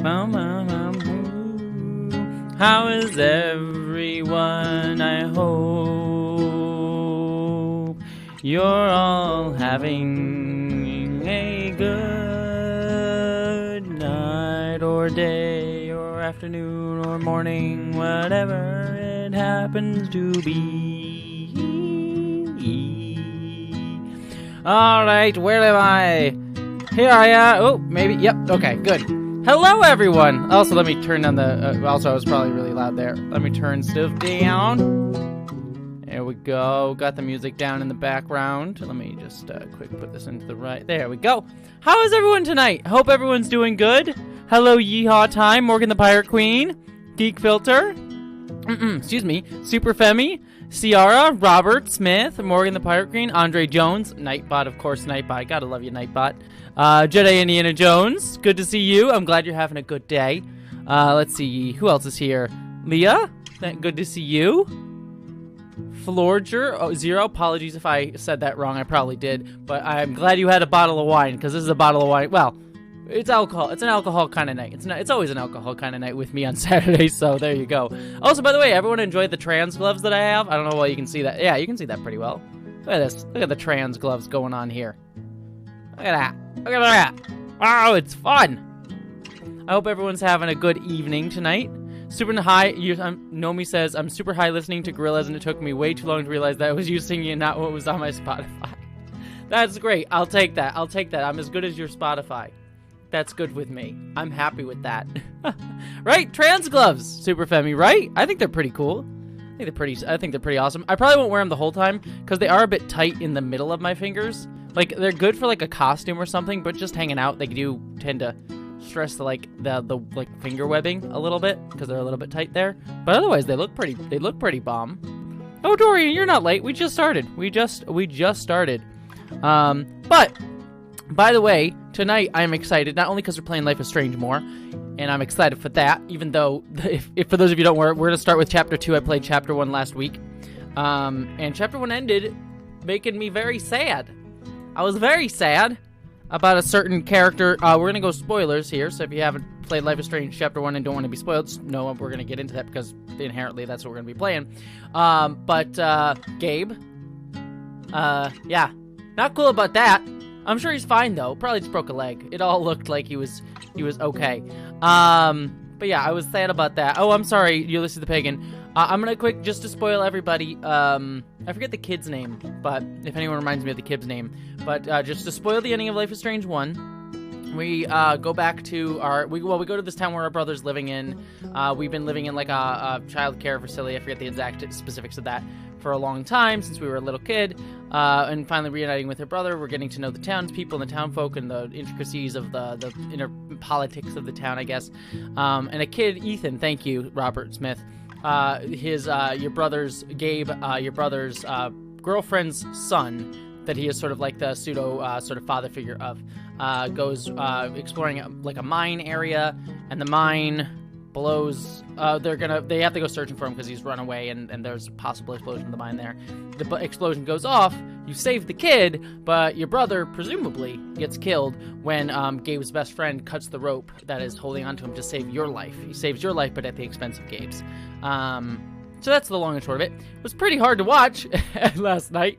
How is everyone? I hope you're all having a good night or day or afternoon or morning, whatever it happens to be. All right, where am I? Here I am. Oh, maybe. Yep. Okay, good. Hello, everyone. Also, let me turn down the... also, I was probably really loud there. Let me turn stuff down. There we go. Got the music down in the background. Let me just quick put this into the right. There we go. How is everyone tonight? Hope everyone's doing good. Hello, Yeehaw Time. Morgan the Pirate Queen. Geek Filter. Excuse me. Super Femi. Ciara. Robert Smith. Morgan the Pirate Queen. Andre Jones. Nightbot, of course. Nightbot. Gotta love you, Nightbot. Jedi Indiana Jones, good to see you. I'm glad you're having a good day. Let's see, who else is here? Leah, good to see you. Florger, Zero, apologies if I said that wrong, I probably did. But I'm glad you had a bottle of wine, because this is a bottle of wine. Well, it's alcohol. It's an alcohol kind of night. It's always an alcohol kind of night with me on Saturday, so there you go. Also, by the way, everyone enjoyed the trans gloves that I have. I don't know why you can see that. Yeah, you can see that pretty well. Look at this. Look at the trans gloves going on here. Look at that. Look at that. Oh, it's fun. I hope everyone's having a good evening tonight. Super high. Nomi says, I'm super high listening to Gorillaz, and it took me way too long to realize that it was you singing and not what was on my Spotify. That's great. I'll take that. I'll take that. I'm as good as your Spotify. That's good with me. I'm happy with that. Right? Trans gloves, Super Femi, right? I think they're pretty cool. I think they're pretty awesome. I probably won't wear them the whole time because they are a bit tight in the middle of my fingers. Like, they're good for, like, a costume or something, but just hanging out, they do tend to stress the finger webbing a little bit, because they're a little bit tight there. But otherwise, they look pretty bomb. Oh, Dorian, you're not late. We just started. We just started. But, by the way, tonight I'm excited, not only because we're playing Life is Strange more, and I'm excited for that, even though, if for those of you who don't know, we're going to start with Chapter 2. I played Chapter 1 last week, and Chapter 1 ended making me very sad. I was very sad about a certain character. We're going to go spoilers here, so if you haven't played Life is Strange Chapter 1 and don't want to be spoiled, no, we're going to get into that because inherently that's what we're going to be playing. But Gabe, yeah, not cool about that. I'm sure he's fine, though. Probably just broke a leg. It all looked like he was okay. But yeah, I was sad about that. Oh, I'm sorry, Ulysses the Pagan. I'm gonna quick, just to spoil everybody, I forget the kid's name, but if anyone reminds me of the kid's name, but just to spoil the ending of Life is Strange 1, we go back to we go to this town where our brother's living in. We've been living in like a child care facility, I forget the exact specifics of that, for a long time, since we were a little kid, and finally reuniting with her brother. We're getting to know the townspeople and the townfolk and the intricacies of the inner politics of the town, I guess, and a kid, Ethan, thank you, Robert Smith, your brother's girlfriend's son, that he is sort of like the pseudo sort of father figure of, goes exploring like a mine area, and the mine blows. They have to go searching for him because he's run away, and there's a possible explosion in the mine there. The explosion goes off. You save the kid, but your brother presumably gets killed when Gabe's best friend cuts the rope that is holding onto him to save your life. He saves your life, but at the expense of Gabe's. So that's the long and short of it. It was pretty hard to watch last night,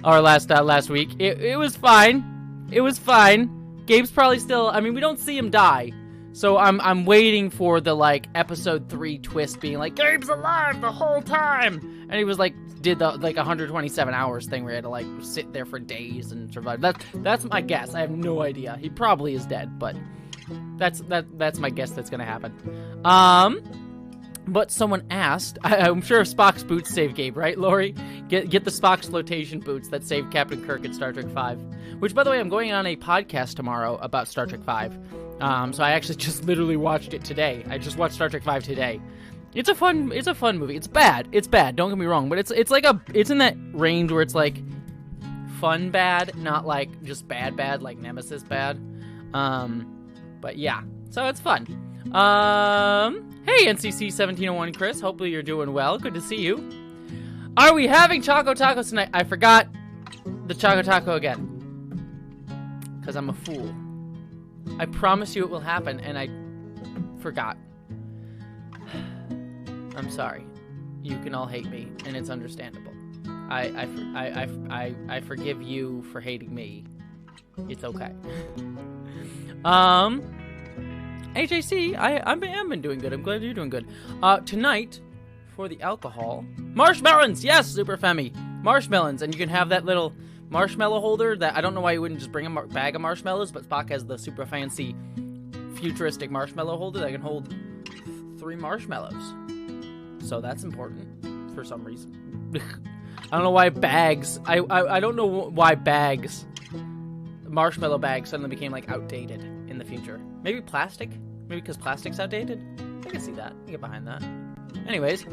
or last week. It was fine. It was fine. Gabe's probably still. I mean, we don't see him die. So I'm waiting for the, like, episode 3 twist being like, Gabe's alive the whole time! And he was, like, did the, like, 127 hours thing where he had to, like, sit there for days and survive. That's my guess. I have no idea. He probably is dead, but that's my guess that's gonna happen. But someone asked, I'm sure Spock's boots save Gabe, right, Lori? Get the Spock's flotation boots that saved Captain Kirk in Star Trek V. Which, by the way, I'm going on a podcast tomorrow about Star Trek V. So I actually just literally watched it today. I just watched Star Trek V today. It's a fun movie. It's bad. Don't get me wrong, but it's in that range where it's like fun bad, not like just bad like Nemesis bad. But yeah, so it's fun. Hey NCC 1701 Chris, hopefully you're doing well. Good to see you. Are we having Choco Tacos tonight? I forgot the Choco Taco again. Because I'm a fool. I promise you it will happen, and forgot. I'm sorry. You can all hate me, and it's understandable. I forgive you for hating me. It's okay. HAC, I've been doing good. I'm glad you're doing good. Tonight, for the alcohol, marshmallows. Yes, Super Femi, marshmallows, and you can have that little marshmallow holder. That I don't know why you wouldn't just bring a bag of marshmallows, but Spock has the super fancy, futuristic marshmallow holder that can hold 3 marshmallows. So that's important for some reason. I don't know why bags. I don't know why bags, marshmallow bags, suddenly became like outdated in the future. Maybe plastic. Maybe because plastic's outdated. I can see that. I can get behind that. Anyways,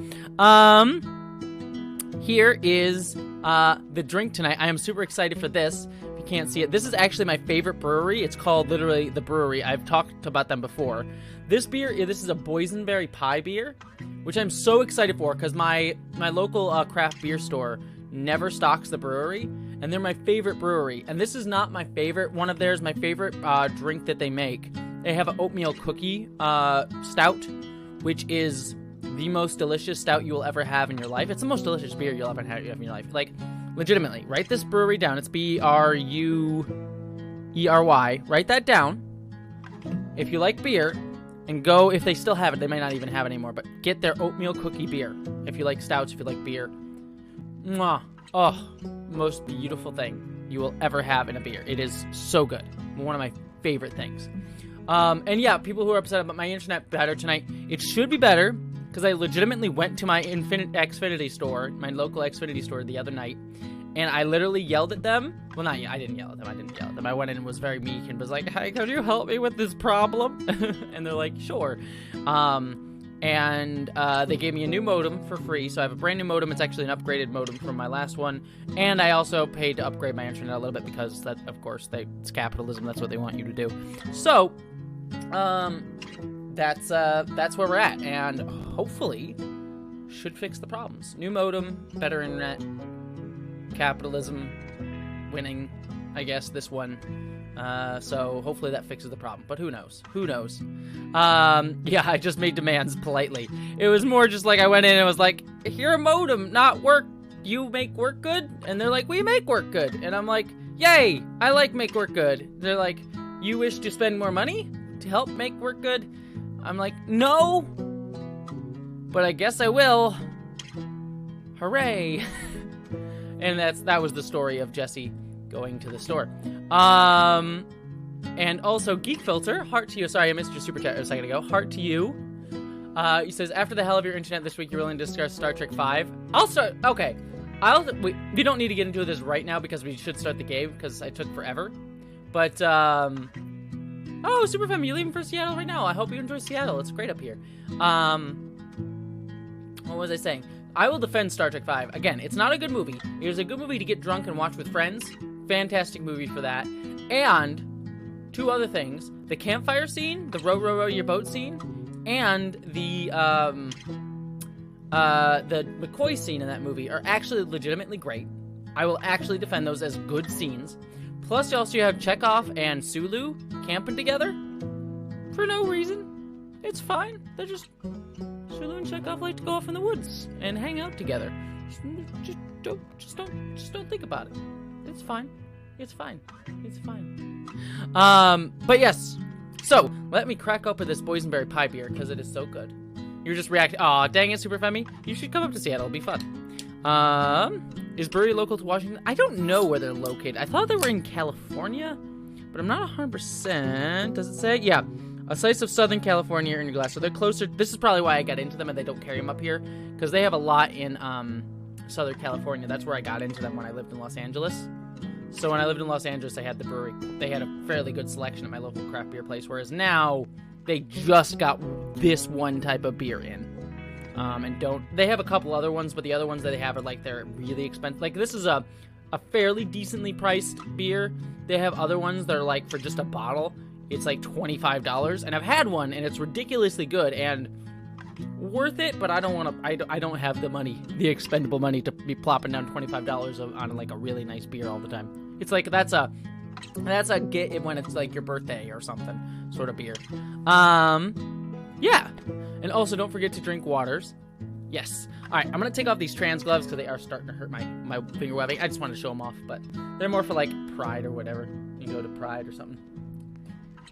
here is the drink tonight. I am super excited for this. If you can't see it, this is actually my favorite brewery. It's called literally The Brewery. I've talked about them before. This beer, this is a boysenberry pie beer, which I'm so excited for because my local craft beer store never stocks The Brewery, and they're my favorite brewery. And this is not my favorite one of theirs. My favorite drink that they make. They have an oatmeal cookie stout, which is the most delicious stout you will ever have in your life. It's the most delicious beer you'll ever have in your life. Like, legitimately, write this brewery down. It's Bruery. Write that down. If you like beer, and go, if they still have it, they might not even have it anymore, but get their oatmeal cookie beer. If you like stouts, if you like beer. Mwah. Oh, most beautiful thing you will ever have in a beer. It is so good. One of my favorite things. And yeah, people who are upset about my internet better tonight, it should be better, because I legitimately went to my Xfinity store, my local Xfinity store the other night, and I literally yelled at them. Well, I didn't yell at them. I went in and was very meek and was like, "Hey, could you help me with this problem?" And they're like, "Sure." And they gave me a new modem for free. So I have a brand new modem. It's actually an upgraded modem from my last one. And I also paid to upgrade my internet a little bit because that, of course, it's capitalism. That's what they want you to do. So, that's where we're at. And hopefully should fix the problems. New modem, better internet. Capitalism winning, I guess, this one. So hopefully that fixes the problem, but who knows? Yeah, I just made demands politely. It was more just like I went in and was like, "Here a modem, not work. You make work good?" And they're like, "We make work good." And I'm like, "Yay, I like make work good." They're like, "You wish to spend more money to help make work good?" I'm like, "No, but I guess I will." Hooray. And that was the story of Jessie going to the store. And also Geek Filter, heart to you. Sorry, I missed your super chat a second ago. Heart to you. He says, after the hell of your internet this week, you're willing to discuss Star Trek 5. I'll start. Okay. We don't need to get into this right now because we should start the game because I took forever. But, oh, Super Femme, you're leaving for Seattle right now. I hope you enjoy Seattle. It's great up here. What was I saying? I will defend Star Trek 5. Again, it's not a good movie. It is a good movie to get drunk and watch with friends. Fantastic movie for that. And 2 other things. The campfire scene, the row your boat scene, and the McCoy scene in that movie are actually legitimately great. I will actually defend those as good scenes. Plus, you also have Chekhov and Sulu camping together for no reason. It's fine. They're just... Sulu and Chekhov like to go off in the woods and hang out together. Just don't think about it. It's fine. It's fine. But yes. So let me crack open this boysenberry pie beer because it is so good. You're just reacting. Aw, dang it, Super Femi. You should come up to Seattle. It'll be fun. Is brewery local to Washington? I don't know where they're located. I thought they were in California, but I'm not 100%. Does it say? Yeah. A slice of Southern California in your glass. So they're closer. This is probably why I got into them and they don't carry them up here. Because they have a lot in Southern California. That's where I got into them when I lived in Los Angeles. So when I lived in Los Angeles, they had the brewery. They had a fairly good selection at my local craft beer place. Whereas now, they just got this one type of beer in. They have a couple other ones, but the other ones that they have are like, they're really expensive. Like this is a fairly decently priced beer. They have other ones that are like, for just a bottle, it's like $25, and I've had one, and it's ridiculously good and worth it. But I don't want to. I don't have the money, the expendable money, to be plopping down $25 on like a really nice beer all the time. It's like that's a get it when it's like your birthday or something sort of beer. Yeah. And also, don't forget to drink waters. Yes. All right, I'm going to take off these trans gloves because they are starting to hurt my finger webbing. I just wanted to show them off, but they're more for, like, pride or whatever. You go to pride or something.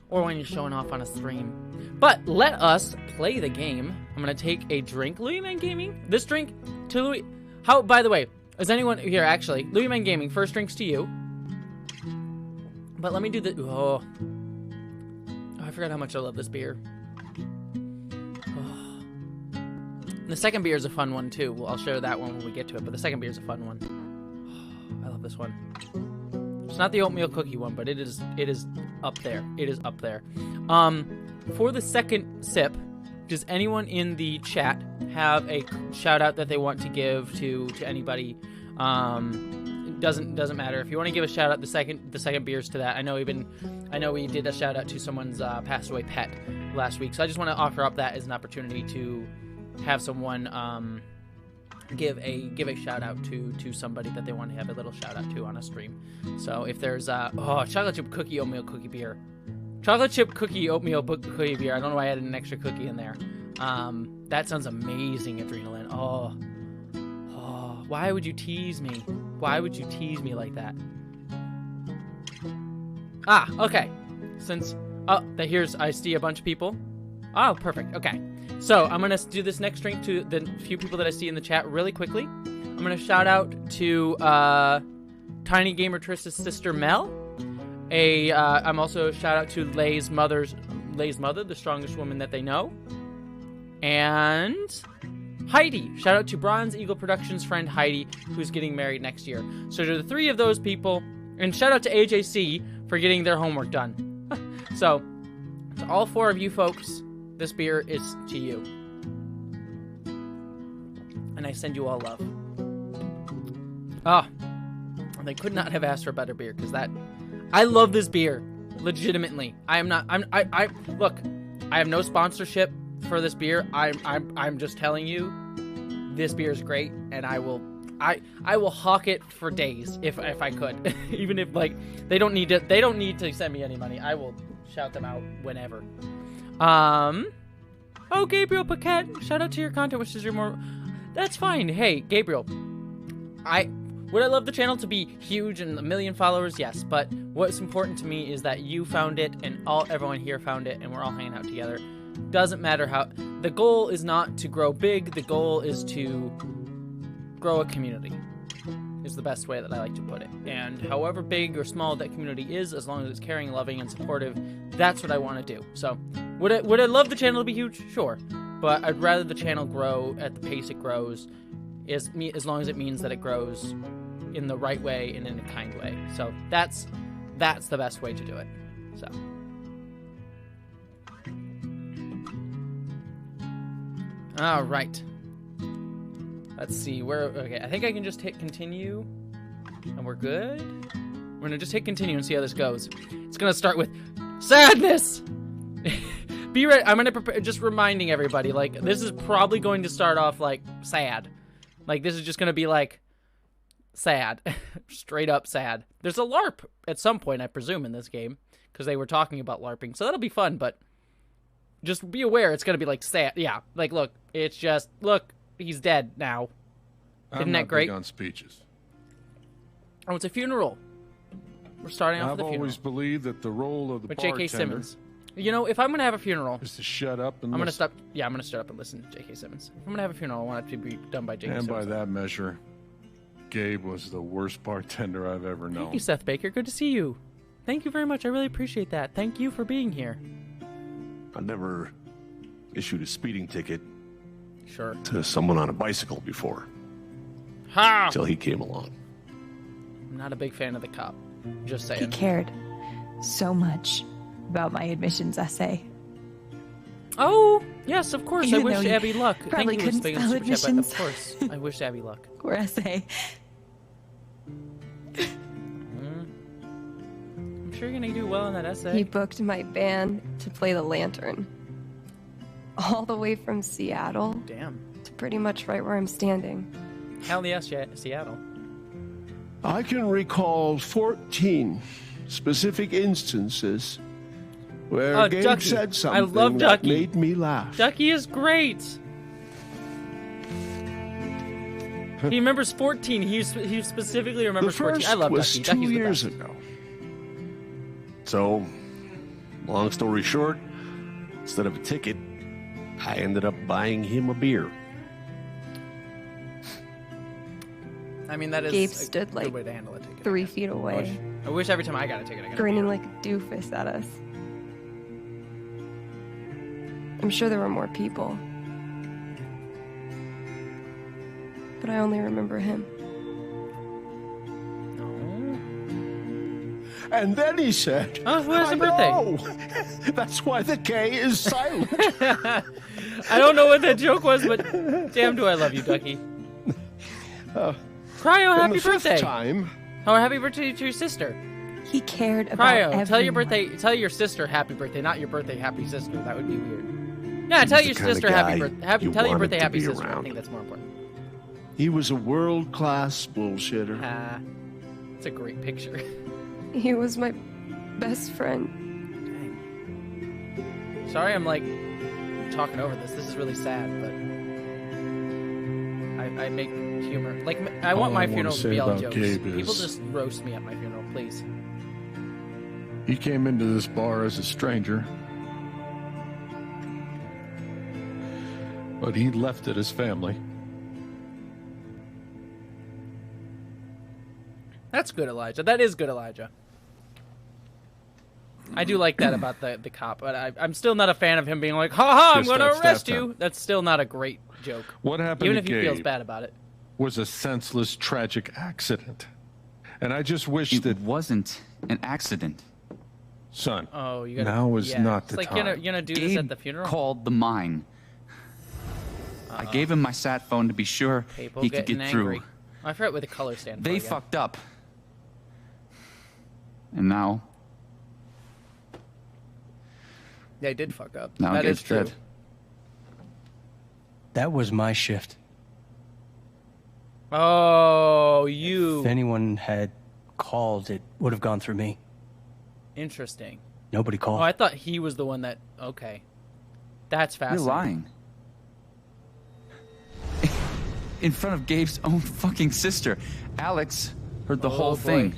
Or when you're showing off on a stream. But let us play the game. I'm going to take a drink. Louis Man Gaming, this drink to Louis... How, by the way, is anyone... Here, actually, Louis Man Gaming, first drinks to you. But let me do the... Oh, I forgot how much I love this beer. The second beer is a fun one, too. Well, I'll share that one when we get to it, but the second beer is a fun one. I love this one. It's not the oatmeal cookie one, but it is up there. It is up there. For the second sip, does anyone in the chat have a shout-out that they want to give to anybody? It doesn't matter. If you want to give a shout-out, the second beer's to that. I know we did a shout-out to someone's passed away pet last week, so I just want to offer up that as an opportunity to have someone give a shout out to somebody that they want to have a little shout out to on a stream. So if there's chocolate chip cookie oatmeal cookie beer, chocolate chip cookie oatmeal cookie beer. I don't know why I added an extra cookie in there. That sounds amazing, Adrenaline. Oh, why would you tease me? Why would you tease me like that? Okay. Since I see a bunch of people. Oh, perfect. Okay. So, I'm going to do this next drink to the few people that I see in the chat really quickly. I'm going to shout out to Tiny Gamer Trista's sister, Mel. I'm also a shout out to Lay's mother, the strongest woman that they know. And Heidi. Shout out to Bronze Eagle Productions friend Heidi, who's getting married next year. So, to the three of those people, and shout out to AJC for getting their homework done. So, to all four of you folks, this beer is to you. And I send you all love. They could not have asked for a better beer, because I love this beer. Legitimately. Look, I have no sponsorship for this beer. I'm just telling you, this beer is great, and I will hawk it for days if I could. Even if, like, they don't need to send me any money. I will shout them out whenever. Oh, Gabriel Paquette, shout out to your content, which is your more... That's fine. Hey, Gabriel, would I love the channel to be huge and 1 million followers? Yes, but what's important to me is that you found it and everyone here found it, and we're all hanging out together. Doesn't matter how... The goal is not to grow big. The goal is to grow a community, is the best way that I like to put it. And however big or small that community is, as long as it's caring, loving, and supportive, that's what I want to do. So, would I love the channel to be huge? Sure. But I'd rather the channel grow at the pace it grows, as long as it means that it grows in the right way and in a kind way. So, that's the best way to do it. So. All right. Let's see, okay, I think I can just hit continue, and we're good. We're gonna just hit continue and see how this goes. It's gonna start with sadness! Be ready, I'm gonna prepare, just reminding everybody, like, this is probably going to start off, like, sad. Like, this is just gonna be, like, sad. Straight up sad. There's a LARP at some point, I presume, in this game, because they were talking about LARPing, so that'll be fun, but just be aware it's gonna be, like, sad. Yeah, like, look, it's just, look. He's dead now. Isn't that great? I'm not big on speeches. Oh, it's a funeral. We're starting off with a funeral. I've always believed that the role of the bartender... J.K. Simmons. You know, if I'm going to have a funeral... is to shut up and I'm going to stop... Yeah, I'm going to shut up and listen to J.K. Simmons. If I'm going to have a funeral, I want it to be done by J.K. Simmons. And by that measure, Gabe was the worst bartender I've ever known. Thank you, Seth Baker. Good to see you. Thank you very much. I really appreciate that. Thank you for being here. I never issued a speeding ticket Sure. to someone on a bicycle before. Ha! Until he came along. I'm not a big fan of the cop. Just saying. He cared so much about my admissions essay. Oh, yes, of course. Even I wish Abby luck. Probably Thank you, couldn't spell Super Chat, admissions. of course. I wish Abby luck. Or essay. I'm sure you're going to do well in that essay. He booked my band to play the lantern. All the way from Seattle Damn. to pretty much right where I'm standing. Hell yes, Seattle. I can recall 14 specific instances where Oh, Gabe Ducky. said I something love that Ducky. made me laugh. Ducky is great. He remembers 14. He specifically The remembers 14. first I love was Ducky. 2 Ducky's the years best. ago. So, long story short, instead of a ticket, I ended up buying him a beer. I mean, that is Gabe a stood, good like, way to handle a ticket. 3 feet away, I wish every time I got a ticket, I got a grinning beer. like a doofus at us. I'm sure there were more people. But I only remember him. And then he said, Oh, who has I a birthday? know. That's why the K is silent. I don't know what that joke was, but damn do I love you, Ducky. Cryo, And happy the fifth birthday! time, Oh, happy birthday to your sister. He cared about Cryo, everyone. tell your birthday, tell your sister happy birthday, not your birthday happy sister. That would be weird. Yeah, tell He's your the kinda sister happy guy birthday. you Tell your wanted birthday to happy be sister. I around. think that's more important. he was a world-class bullshitter. It's a great picture. He was my best friend. Dang. Sorry, I'm like talking over this. This is really sad, but I make humor. Like I want All my I wanna funeral to say be all about jokes. Gabe People is- just roast me at my funeral, please. He came into this bar as a stranger, but he left it as family. That's good, Elijah. That is good, Elijah. I do like that about the cop, but I'm still not a fan of him being like, "Ha ha, I'm Just going to that staff arrest you." time. That's still not a great joke, What happened even to if he Gabe feels bad about it. was a senseless, tragic accident. And I just wish It that, wasn't an accident. son, Oh, you got now is not it's the like time. you're gonna do this Gabe at the funeral. called the mine. I gave him my sat phone to be sure People he could getting get angry. through. I forget what the color stand for. They again. fucked up. And now They did fuck up. Now That is Gabe's true. dead. That was my shift. Oh, you. If anyone had called, it would have gone through me. Interesting. Nobody Oh, called. I thought he was the one that. Okay, that's you're fascinating. lying. In front of Gabe's own fucking sister. Alex heard the Oh, whole boy. thing.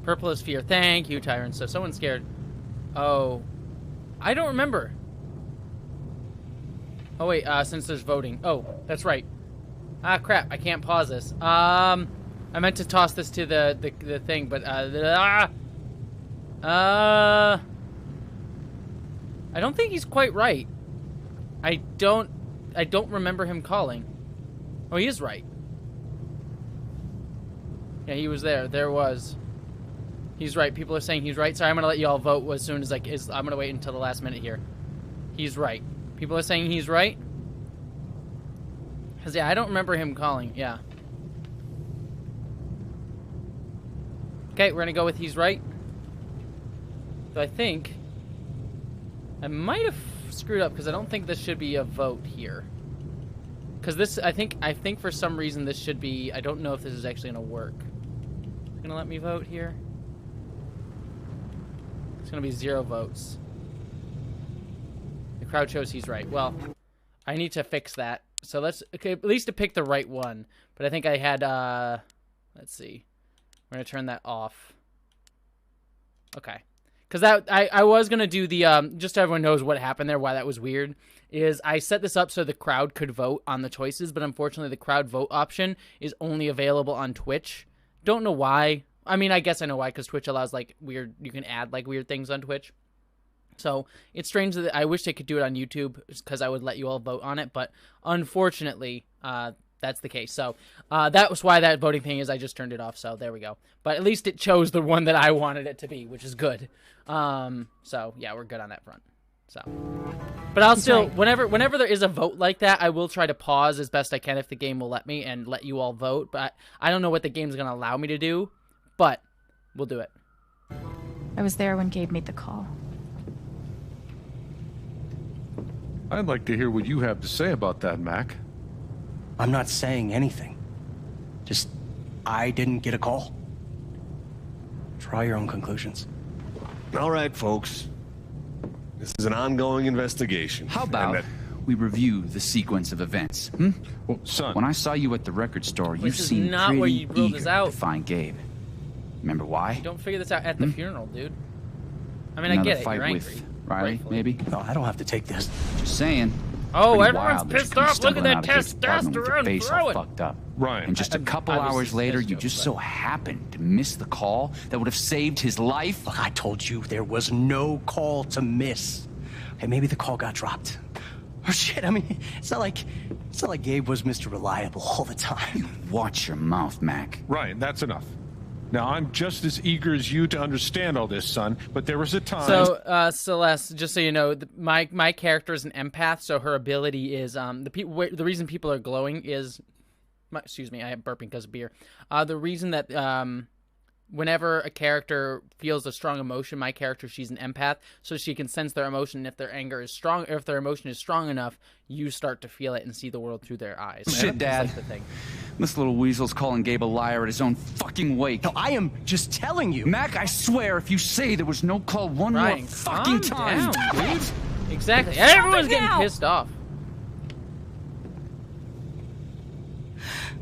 Purple is fear. Thank you, Tyrant. So someone's scared. Oh, I don't remember. Oh wait, since there's voting. Oh, that's right. Ah, crap! I can't pause this. I meant to toss this to the thing, but I don't think he's quite right. I don't remember him calling. Oh, he is right. Yeah, he was there. There was. He's right. People are saying he's right. Sorry, I'm gonna let you all vote as soon as I'm gonna wait until the last minute here. He's right. People are saying he's right. Cause yeah, I don't remember him calling. Yeah. Okay, we're gonna go with he's right. So I think I might have screwed up because I don't think this should be a vote here. Because this, I think for some reason this should be. I don't know if this is actually gonna work. It's gonna let me vote here. It's gonna be 0 votes. The crowd shows he's right. Well, I need to fix that. So let's at least to pick the right one. But I think I had let's see. We're gonna turn that off. Okay. Because that I was gonna do the just so everyone knows what happened there, why that was weird, is I set this up so the crowd could vote on the choices, but unfortunately the crowd vote option is only available on Twitch. Don't know why. I mean, I guess I know why, because Twitch allows like weird, you can add like weird things on Twitch. So it's strange that I wish they could do it on YouTube because I would let you all vote on it, but unfortunately, that's the case. So that was why that voting thing is. I just turned it off. So there we go. But at least it chose the one that I wanted it to be, which is good. So yeah, we're good on that front. So, but I'll still, whenever there is a vote like that, I will try to pause as best I can if the game will let me and let you all vote. But I don't know what the game's gonna allow me to do, but we'll do it. I was there when Gabe made the call. I'd like to hear what you have to say about that, Mac. I'm not saying anything. Just, I didn't get a call. Draw your own conclusions. All right, folks. This is an ongoing investigation. How about we review the sequence of events? Hmm? Well, son. When I saw you at the record store, you This is seemed not pretty where you ruled this eager out. to find Gabe. Remember why? Don't figure this out at the funeral, dude. I mean, I Another get it. fight You're with angry. Riley, Rightfully. maybe? No, I don't have to take this. Just saying. Oh, Pretty everyone's wild that you pissed come off. Look at stumbling that out of Gabe's apartment with your testosterone face all throwing. fucked up. Ryan. And just a couple I was hours just later, pissed you off, just but- so happened to miss the call that would have saved his life. Look, I told you there was no call to miss. Hey, maybe the call got dropped. Or shit, I mean, it's not like Gabe was Mr. Reliable all the time. Watch your mouth, Mac. Ryan, that's enough. Now, I'm just as eager as you to understand all this, son, but there was a time... So, Celeste, just so you know, my character is an empath, so her ability is the reason people are glowing is, excuse me, I am burping because of beer. The reason that whenever a character feels a strong emotion, my character, she's an empath, so she can sense their emotion. If their anger is strong, or if their emotion is strong enough, you start to feel it and see the world through their eyes. Shit, Dad. That's the thing. This little weasel's calling Gabe a liar at his own fucking wake. No, I am just telling you. Mac, I swear, if you say there was no call one Ryan, more fucking calm time, down, dude. Exactly. Everyone's getting pissed off.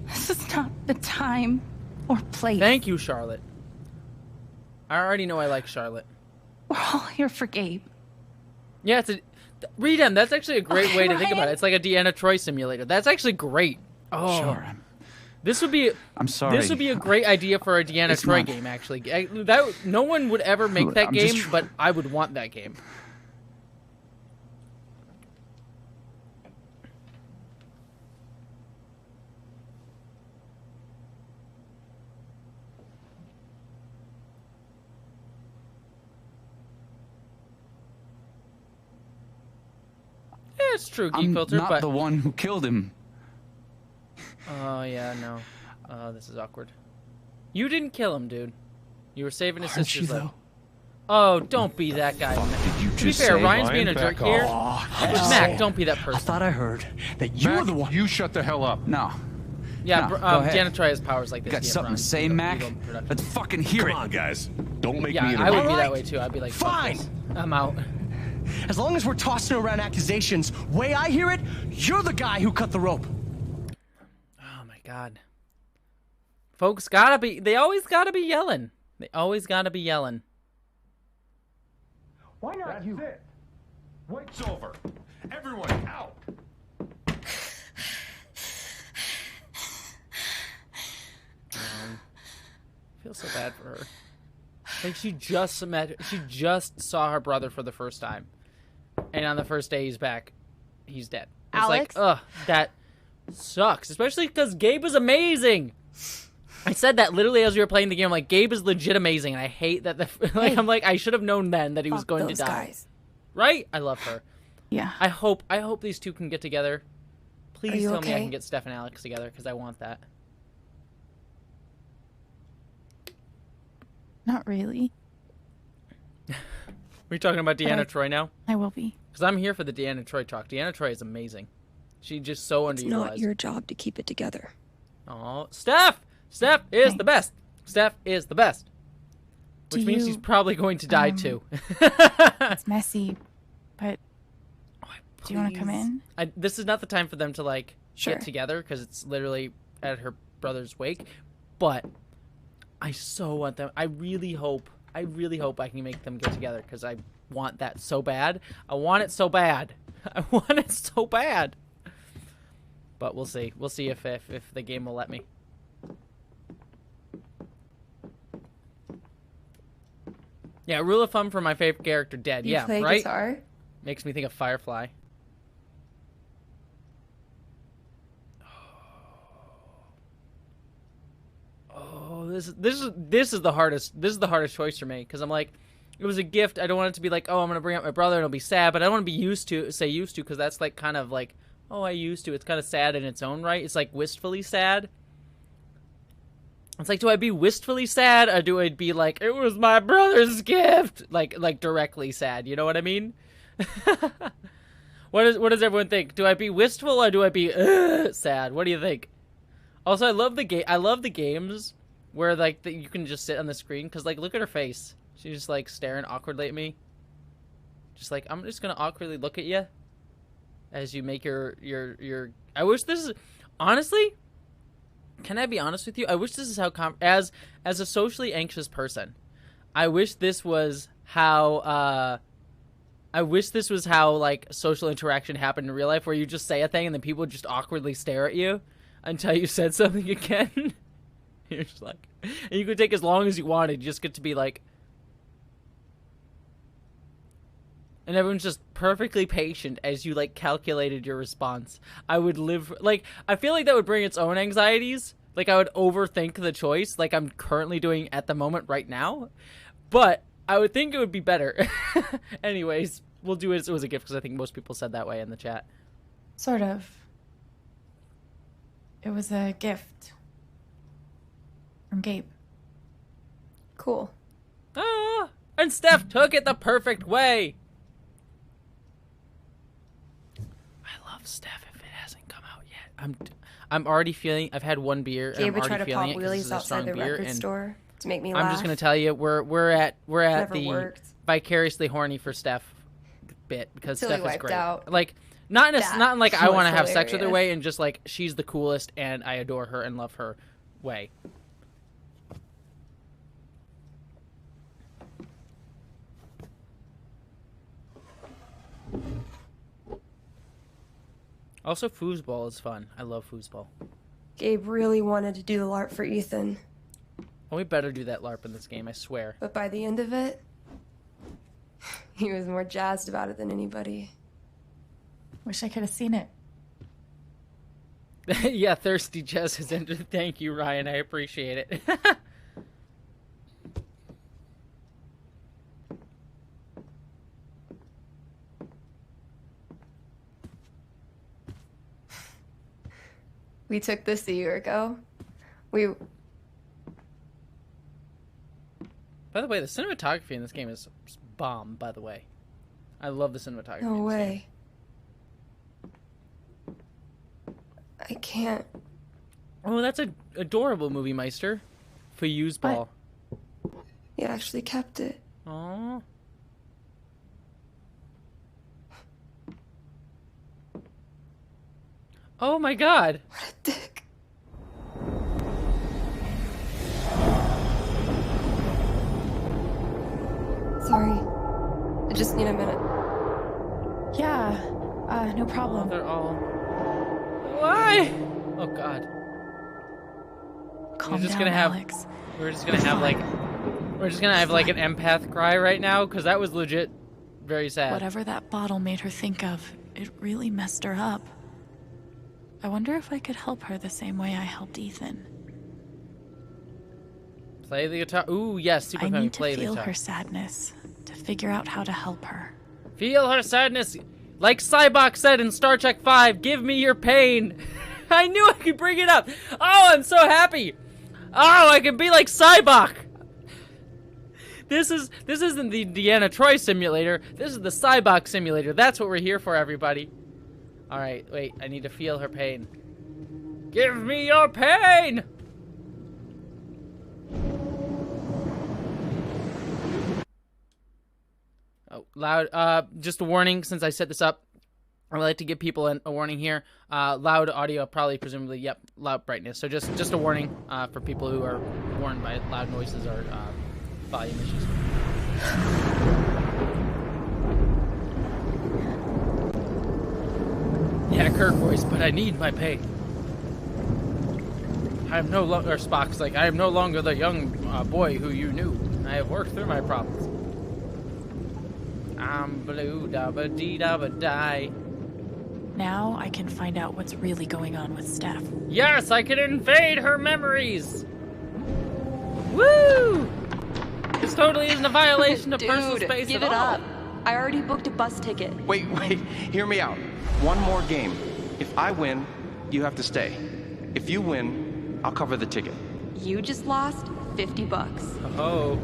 This is not the time or place. Thank you, Charlotte. I already know I like Charlotte. We're all here for Gabe. Yeah, it's a Redem. That's actually a great Okay, way to think about Ryan. it. It's like a Deanna Troy simulator. That's actually great. Oh, Sure. this would be. I'm sorry. This would be a great idea for a Deanna It's Troy not- game. Actually, no one would ever make Look, that I'm just game, but I would want that game. Yeah, it's true, Geek I'm Filter, not but the one who killed him. oh yeah, no. This is awkward. You didn't kill him, dude. You were saving his Aren't you, sister's life. though? Oh, don't be that guy. Did you To be just fair, say? Ryan's Ryan, being a jerk back here. off. Mac, don't be that I person. thought I heard that you were Mac, the one. you shut the hell up. No. Yeah, No, br- go ahead. Deanna Troy has powers like You this. got Yeah, something Ron, to say, legal- Mac? legal production. Let's fucking hear Come it. on, guys. Don't make Yeah, me I would interrupt. be that Alright. way too. I'd be like, fuck Fine. this. I'm out. As long as we're tossing around accusations, way I hear it, you're the guy who cut the rope. Oh my god. Folks gotta be. They always gotta be yelling. They always gotta be yelling. Why not you? it. Wait's over. Everyone, out. I feel so bad for her. Like she just saw her brother for the first time, and on the first day he's back, he's dead. It's Alex? like, ugh, that sucks. Especially because Gabe is amazing. I said that literally as we were playing the game. I'm like, Gabe is legit amazing, and I hate that. Hey. I'm like, I should have known then that he was Fuck going to those die. guys. Right? I love her. Yeah. I hope these two can get together. Please you tell me I okay? can get Steph and Alex together because I want that. Not really. We're talking about Deanna I- Troy now I will be. because I'm here for the Deanna Troy talk. Deanna Troy is amazing. She's just so It's underutilized. not your job to keep it together. Oh, Steph! Steph is Hey. the best. Steph is the best. Which Do means you, she's probably going to die um, too. It's messy, but do you want to come Please. in? This is not the time for them to like Sure. get together because it's literally at her brother's wake. But I so want them. I really hope I can make them get together because I want that so bad. I want it so bad. I want it so bad. But we'll see. We'll see if the game will let me. Yeah, rule of thumb for my favorite character dead. You yeah, play right? guitar? Makes me think of Firefly. Oh, this is the hardest. This is the hardest choice for me because I'm like, it was a gift. I don't want it to be like, oh, I'm gonna bring up my brother and it'll be sad, but I don't want to be used to because that's like kind of like, oh, I used to. It's kind of sad in its own right. It's like wistfully sad. It's like, do I be wistfully sad or do I be like, it was my brother's gift, like directly sad? You know what I mean? What does everyone think? Do I be wistful or do I be sad? What do you think? Also, I love the game. I love the games where like you can just sit on the screen because like look at her face. She's just like staring awkwardly at me. Just like, I'm just gonna awkwardly look at you as you make your. I wish this is honestly. Can I be honest with you? I wish this is how as a socially anxious person, I wish this was how like social interaction happened in real life, where you just say a thing and then people just awkwardly stare at you until you said something again. You're just like, and you could take as long as you wanted. You just get to be like, and everyone's just perfectly patient as you like calculated your response. I would live like, I feel like that would bring its own anxieties. Like I would overthink the choice, like I'm currently doing at the moment right now. But I would think it would be better. Anyways, we'll do it as a gift because I think most people said that way in the chat. Sort of. It was a gift from Gabe. Cool. Ah, and Steph took it the perfect way. I love Steph if it hasn't come out yet. I'm already feeling. I've had one beer. Gabe and I'm would try already to pop feeling it 'cause this wheelies is a outside strong the beer, record and store to make me laugh. I'm just gonna tell you, we're at Never the worked. vicariously horny for Steph bit because Till he Steph is wiped great. out. Like not in like I was want to have sex with her hilarious. way, and just like she's the coolest and I adore her and love her way. Also, foosball is fun. I love foosball. Gabe really wanted to do the LARP for Ethan, Oh, we better do that LARP in this game, I swear. but by the end of it, he was more jazzed about it than anybody. Wish I could have seen it. Yeah, Thirsty Jess has entered. Thank you, Ryan. I appreciate it. We took this a year ago. By the way, the cinematography in this game is bomb, by the way. I love the cinematography. No in this game. way. I can't. Oh, that's a adorable movie, Meister. Foosball. He actually kept it. Aww. Oh my god. What a dick. Sorry. I just need a minute. Yeah, no problem. They're all... Why? Oh god. Calm We're just down, gonna have... Alex. We're just gonna have like... We're just gonna have like an empath cry right now, because that was legit very sad. Whatever that bottle made her think of, it really messed her up. I wonder if I could help her the same way I helped Ethan. Play the guitar. Ooh, yes, Super I Family, need play to the feel guitar. her sadness, to figure out how to help her. Feel her sadness. Like Cybok said in Star Trek 5, give me your pain. I knew I could bring it up. Oh, I'm so happy. Oh, I can be like Cybok. This isn't the Deanna Troi simulator. This is the Cybok simulator. That's what we're here for, everybody. All right, wait. I need to feel her pain. Give me your pain. Oh, loud. Just a warning, since I set this up, I would like to give people a warning here. Loud audio, probably, presumably, yep, loud brightness. So just a warning for people who are warned by loud noises or volume issues. Yeah, Kirk voice, but I need my pay. I am no longer, Spock's like, I am no longer the young boy who you knew. I have worked through my problems. I'm blue, dabba dee dabba die. Now I can find out what's really going on with Steph. Yes, I can invade her memories. Woo! This totally isn't a violation of personal space give at it all. up. I already booked a bus ticket. Wait, hear me out. One more game. If I win, you have to stay. If you win, I'll cover the ticket. You just lost $50. Oh.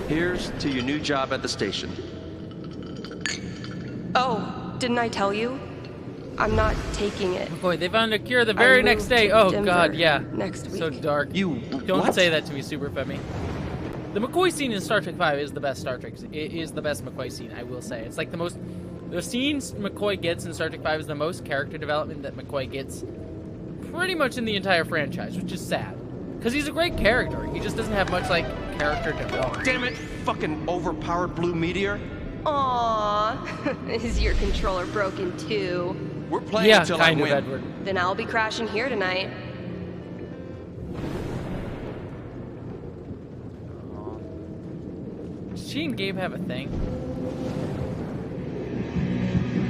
Here's to your new job at the station. Oh, didn't I tell you? I'm not taking it. Boy, they found a cure the very next moved day. to Oh Denver god, yeah. next week. So dark. Don't what? say that to me, Super Femi. The McCoy scene in Star Trek V is the best Star Trek. It is the best McCoy scene, I will say. It's like the most. The scenes McCoy gets in Star Trek V is the most character development that McCoy gets pretty much in the entire franchise, which is sad. Because he's a great character. He just doesn't have much, like, character development. Damn it, fucking overpowered blue meteor. Aww. Is your controller broken too? We're playing Yeah, until I kind of, win. Edward. Then I'll be crashing here tonight. Does she and Gabe have a thing?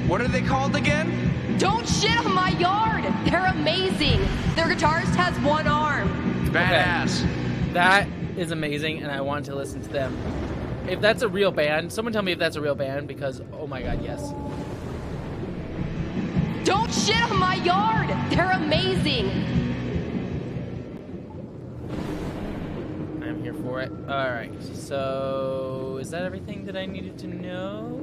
What are they called again? Don't shit on my yard! They're amazing! Their guitarist has one arm. Badass. That is amazing, and I want to listen to them. If that's a real band, someone tell me if that's a real band, because, oh my god, yes. Don't shit on my yard! They're amazing! I'm here for it. Alright, so... is that everything that I needed to know?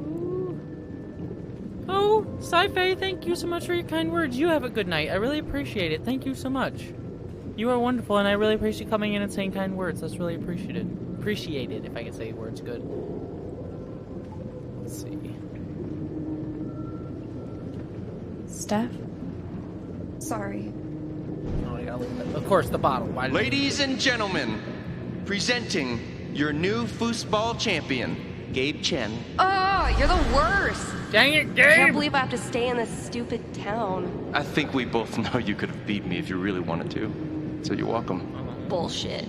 Oh, Sci-Fi, thank you so much for your kind words. You have a good night. I really appreciate it. Thank you so much. You are wonderful, and I really appreciate you coming in and saying kind words. That's really appreciated. Appreciated, if I can say words good. Let's see. Steph? Sorry. Oh, I gotta look at that. Of course, the bottle. Why did Ladies and gentlemen, presenting your new foosball champion, Gabe Chen. Oh, you're the worst. Dang it, I Gabe! can't believe I have to stay in this stupid town. I think we both know you could have beat me if you really wanted to. So you're welcome. Bullshit.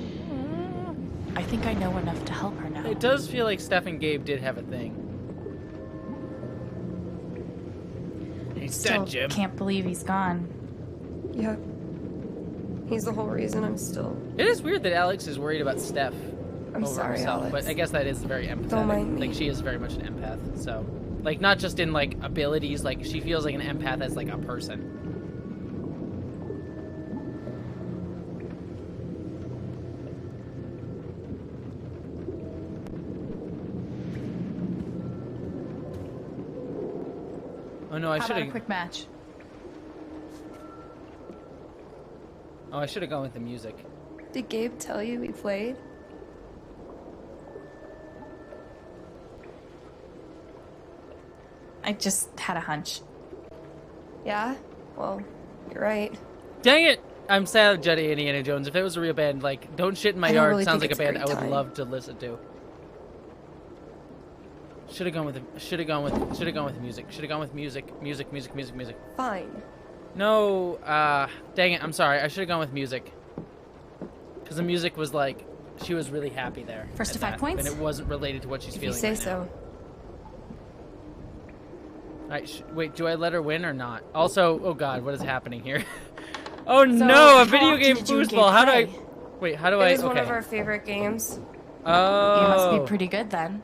I think I know enough to help her now. It does feel like Steph and Gabe did have a thing. He's Still dead, Jim. can't believe he's gone. Yep. He's the whole reason I'm still... It is weird that Alex is worried about Steph I'm over sorry, herself, Alex. but I guess that is very Don't empathetic. mind me. Like, she is very much an empath, so... Like, not just in, like, abilities, like, she feels like an empath as, like, a person. Oh no, I How should about a have... quick match? Oh, I should have gone with the music. Did Gabe tell you we played? I just had a hunch. Yeah? Well, you're right. Dang it! I'm sad, Jedi Indiana Jones. If it was a real band, like, Don't Shit in My I don't Yard really sounds think like a it's a band I great would time. love to listen to. Should have gone with music. Should have gone with music. Fine. No, dang it, I'm sorry. I should have gone with music. Because the music was like, she was really happy there. First at to 5 that, points? And it wasn't related to what she's If you feeling say right now. so. Alright, wait, do I let her win or not? Also, oh god, what is happening here? Oh So, no, a how video often game did you and foosball. Gabe How do I... play? Wait, how do It I... was okay. one of our favorite games. Oh. You must be pretty good then.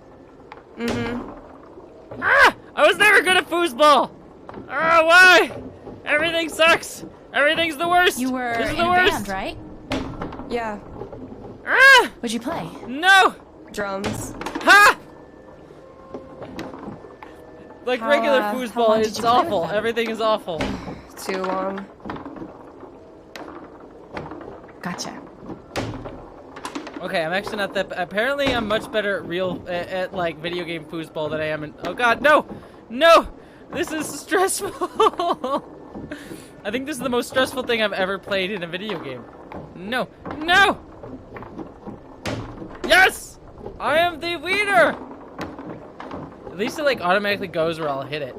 Mm-hmm. Ah! I was never good at foosball! Oh, why? Everything sucks! Everything's the worst! You were this is in the a worst! band, right? Yeah. Ah! What'd you play? No! Drums. Ha! Like How, regular how foosball, long did it's you play with awful. them? Everything is awful. Too long. Gotcha. Okay, I'm actually not that... Apparently, I'm much better at like, video game foosball than I am in... Oh, God, no! No! This is stressful! I think this is the most stressful thing I've ever played in a video game. No! No! Yes! I am the winner! At least it, like, automatically goes where I'll hit it.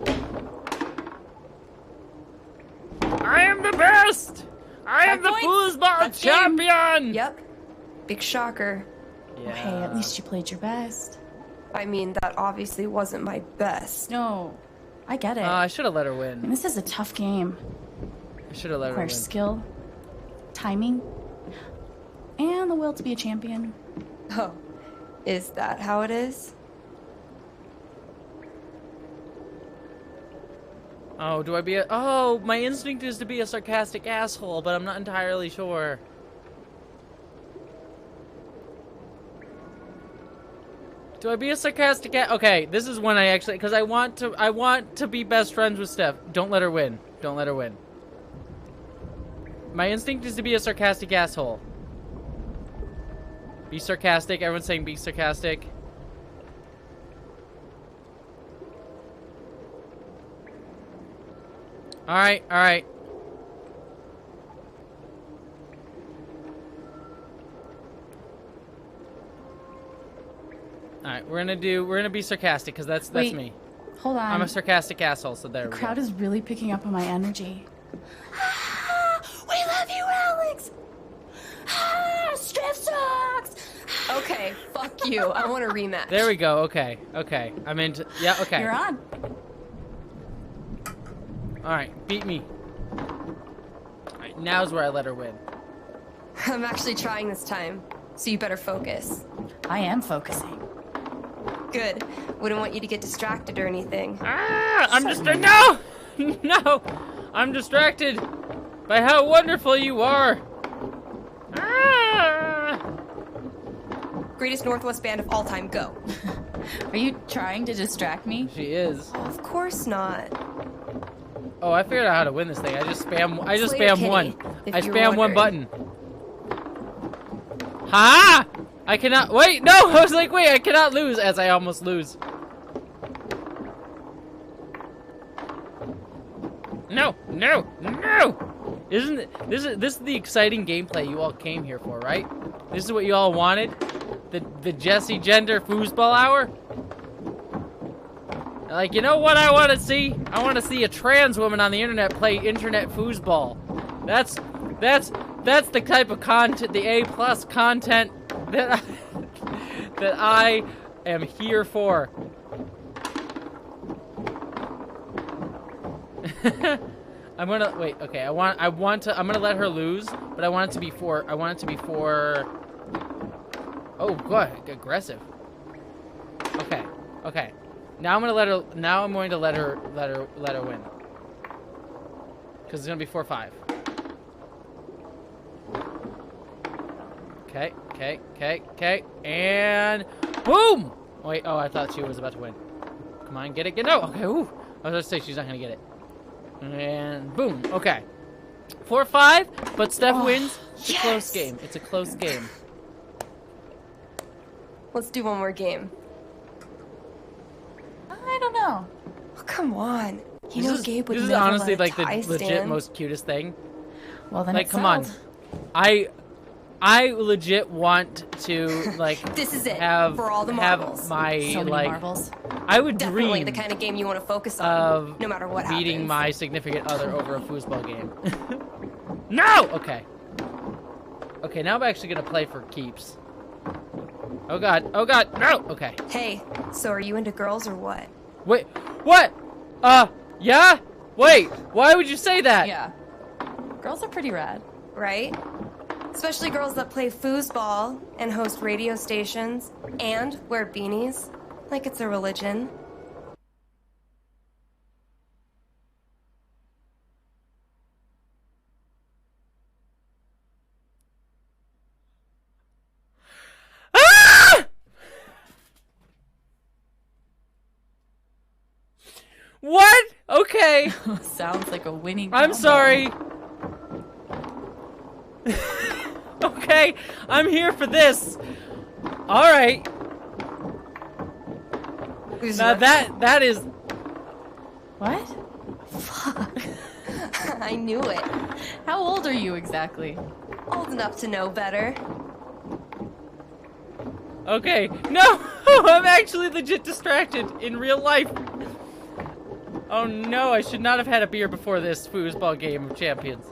I am the best! I am the foosball champion! Yep. Big shocker. Yeah. Hey, at least you played your best. I mean, that obviously wasn't my best. No, I get it. I should have let her And win. this is a tough game. I should have let her win. Requires skill, timing, and the will to be a champion. Oh. Is that how it is? Oh, do I be a... Oh, my instinct is to be a sarcastic asshole, but I'm not entirely sure. Do I be a sarcastic ass? Okay, this is when I actually, because I want to be best friends with Steph. Don't let her win. Don't let her win. My instinct is to be a sarcastic asshole. Be sarcastic. Everyone's saying be sarcastic. Alright, alright. Alright, we're gonna be sarcastic, because that's Wait, me. Hold on. I'm a sarcastic asshole, so there we go. The crowd is really picking up on my energy. We love you, Alex! Steph sucks! Okay, fuck you. I want a rematch. There we go, okay, okay. I'm into, yeah, okay. You're on. Alright, beat me. Alright, now's where I let her win. I'm actually trying this time, so you better focus. I am focusing. Good. Wouldn't want you to get distracted or anything. Ah, I'm distracted. No! No! I'm distracted by how wonderful you are. Ah! Greatest Northwest band of all time, go. Are you trying to distract me? She is. Of course not. Oh, I figured out how to win this thing. I just spam one. I you're spam one wondering. button. Ha! I cannot. Wait, no! I was like, wait, I cannot lose as I almost lose. No, no, no! Isn't this is the exciting gameplay you all came here for, right? This is what you all wanted? The Jessie gender foosball hour? Like, you know what I want to see? I want to see a trans woman on the internet play internet foosball. That's the type of content, the A+ content that I am here for. I'm gonna wait. Okay, I'm gonna let her lose, but I want it to be for. Oh, God, aggressive. Okay, okay. Now I'm gonna let her. Now I'm going to let her win. Because it's gonna be 4-5. Okay, okay, okay, okay, and boom! Wait, oh, I thought she was about to win. Come on, get it, get it. No, okay, ooh. I was gonna say she's not gonna get it. And boom, okay. 4-5, but Steph wins. It's a close game. It's a close game. Let's do one more game. I don't know. Oh, come on. You know Gabe would This is never honestly let a like the tie legit stand. most cutest thing. Well, then Like, it's come on. settled. I legit want to like This is it have for all the marbles. my So many like marbles. I would Definitely dream the kind of game you want to focus on, of no matter what beating happens. my significant other over a foosball game. No! Okay. Okay, now I'm actually gonna play for keeps. Oh god, no! Okay. Hey, so are you into girls or what? Wait, what? Yeah? Wait, why would you say that? Yeah. Girls are pretty rad. Right? Especially girls that play foosball and host radio stations and wear beanies like it's a religion. Ah! What? Okay. Sounds like a winning I'm combo. sorry. Okay, I'm here for this. All right. Now that is. What? Fuck. I knew it. How old are you exactly? Old enough to know better. Okay. No, I'm actually legit distracted in real life. Oh no, I should not have had a beer before this foosball game of champions.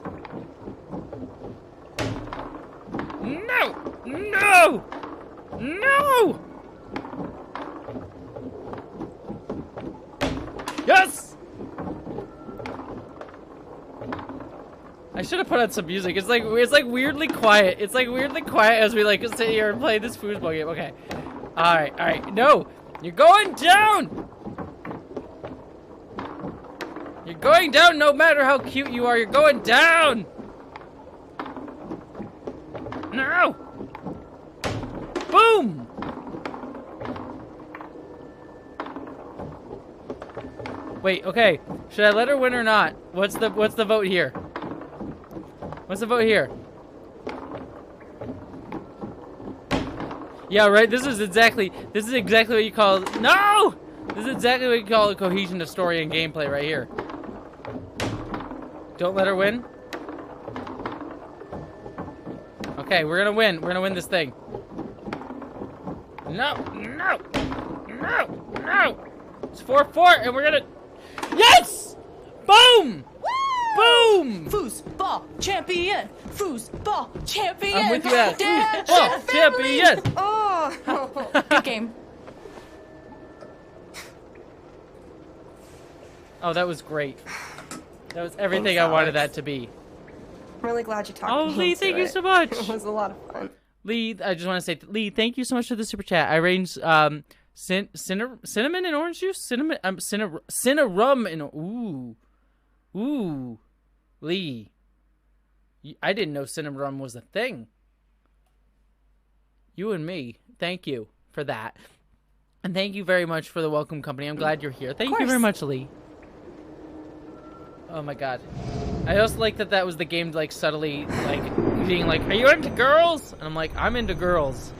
No! No! No! Yes! I should have put on some music. It's like weirdly quiet. It's like weirdly quiet as we like sit here and play this foosball game. Okay. Alright. No! You're going down! You're going down no matter how cute you are. You're going down! No! Boom! Wait, okay. Should I let her win or not? What's the vote here? What's the vote here? Yeah, right. This is exactly what you call no. This is exactly what you call a cohesion of story and gameplay right here. Don't let her win. Okay, we're gonna win. We're gonna win this thing. No, no, no, no. It's 4-4, and we're gonna. Yes! Boom! Boom! Foosball champion! Foosball champion! I'm with you at foosball champion! Oh! Good game. Oh, that was great. That was everything Thanks, I wanted Alex. that to be. I'm really glad you talked Oh, me Lee, into thank you it. so much. It was a lot of fun. Lee, I just want to say, Lee, thank you so much for the super chat. I arranged cinnamon and orange juice, cinnarum and ooh, Lee. I didn't know cinnamon was a thing. You and me, thank you for that, and thank you very much for the welcome company. I'm glad you're here. Thank you very much, Lee. Oh my God. I also like that was the game, like, subtly, like, being like, are you into girls? And I'm like, I'm into girls.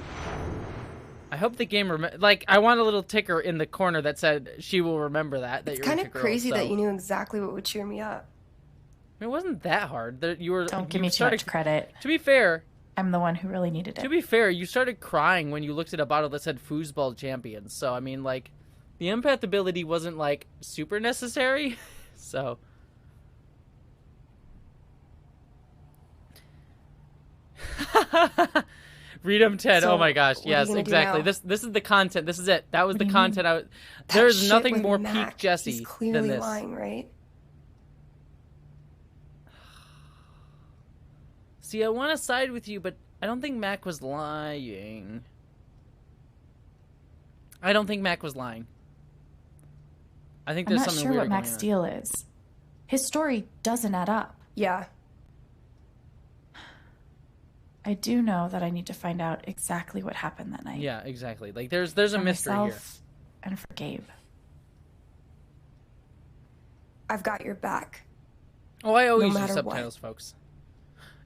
I hope the game, like, I want a little ticker in the corner that said, she will remember that It's you're kind into of girls, crazy so. that you knew exactly what would cheer me up. It wasn't that hard. You were. Don't give you me too much credit. To be fair, I'm the one who really needed it. to be fair, you started crying when you looked at a bottle that said foosball champions. So, I mean, like, the empath ability wasn't, like, super necessary. So... Freedom 10. So, Oh my gosh. what are you Yes, gonna do exactly. now? This is the content. This is it. That was the do you content. That There's shit nothing with more Mac, peak Jessie he's than clearly this. lying, right? See, I want to side with you, but I don't think Mac was lying. I don't think Mac was lying. I think I'm there's not something sure weird what Mac's going on. deal is. His story doesn't add up. Yeah. I do know that I need to find out exactly what happened that night. Yeah, exactly. Like there's a For mystery here. myself and for Gabe. I've got your back. Oh, I always use matter subtitles, folks.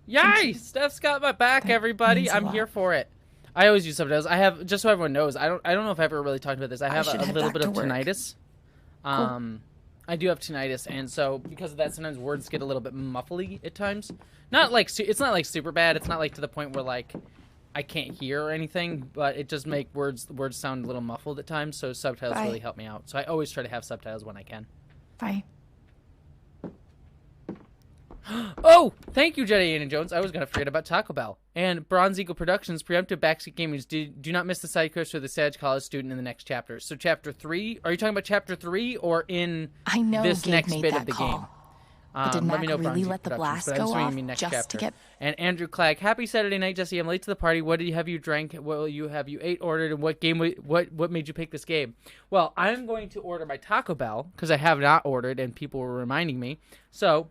Yay! Steph's got my back, everybody. means a I'm lot. here for it. I always use subtitles. I have, just so everyone knows, I don't know if I've ever really talked about this. I have should a head little back bit to of work. tinnitus. I do have tinnitus, and so because of that, sometimes words get a little bit muffly at times. Not like it's not like super bad. It's not like to the point where like I can't hear or anything, but it just make words sound a little muffled at times. So subtitles Bye. really help me out. So I always try to have subtitles when I can. Bye. Oh, thank you, Jedi Indiana Jones. I was going to forget about Taco Bell. And Bronze Eagle Productions, Preemptive Backseat Gaming. Do not miss the side quest for the Sag College student in the next chapter. So chapter 3, are you talking about chapter 3 or in I know this Gabe next made bit that of the call. game? But did let Mac me know, really Bronze Eagle let the Productions, blast but I'm go assuming you off mean next just chapter. to get... And Andrew Clegg, happy Saturday night, Jesse. I'm late to the party. What have you drank? What will you have you ate, ordered, and what game? What made you pick this game? Well, I'm going to order my Taco Bell because I have not ordered, and people were reminding me. So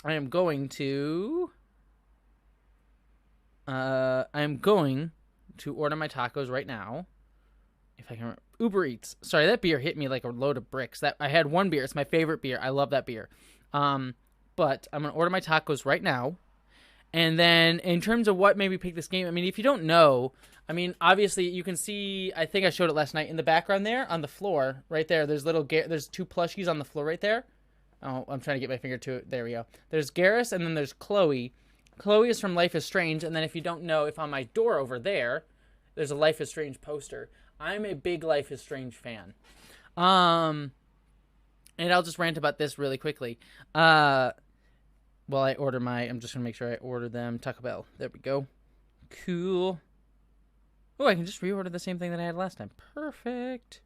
I am going to order my tacos right now. If I can remember. Uber Eats. Sorry, that beer hit me like a load of bricks. That I had one beer. It's my favorite beer. I love that beer. But I'm going to order my tacos right now. And then in terms of what made me pick this game, I mean, if you don't know, I mean, obviously you can see, I think I showed it last night in the background there on the floor right there. There's there's two plushies on the floor right there. Oh, I'm trying to get my finger to it. There we go. There's Garrus and then there's Chloe. Chloe is from Life is Strange. And then if you don't know, if on my door over there, there's a Life is Strange poster. I'm a big Life is Strange fan. And I'll just rant about this really quickly. Well, I'm just going to make sure I order them. Taco Bell. There we go. Cool. Oh, I can just reorder the same thing that I had last time. Perfect.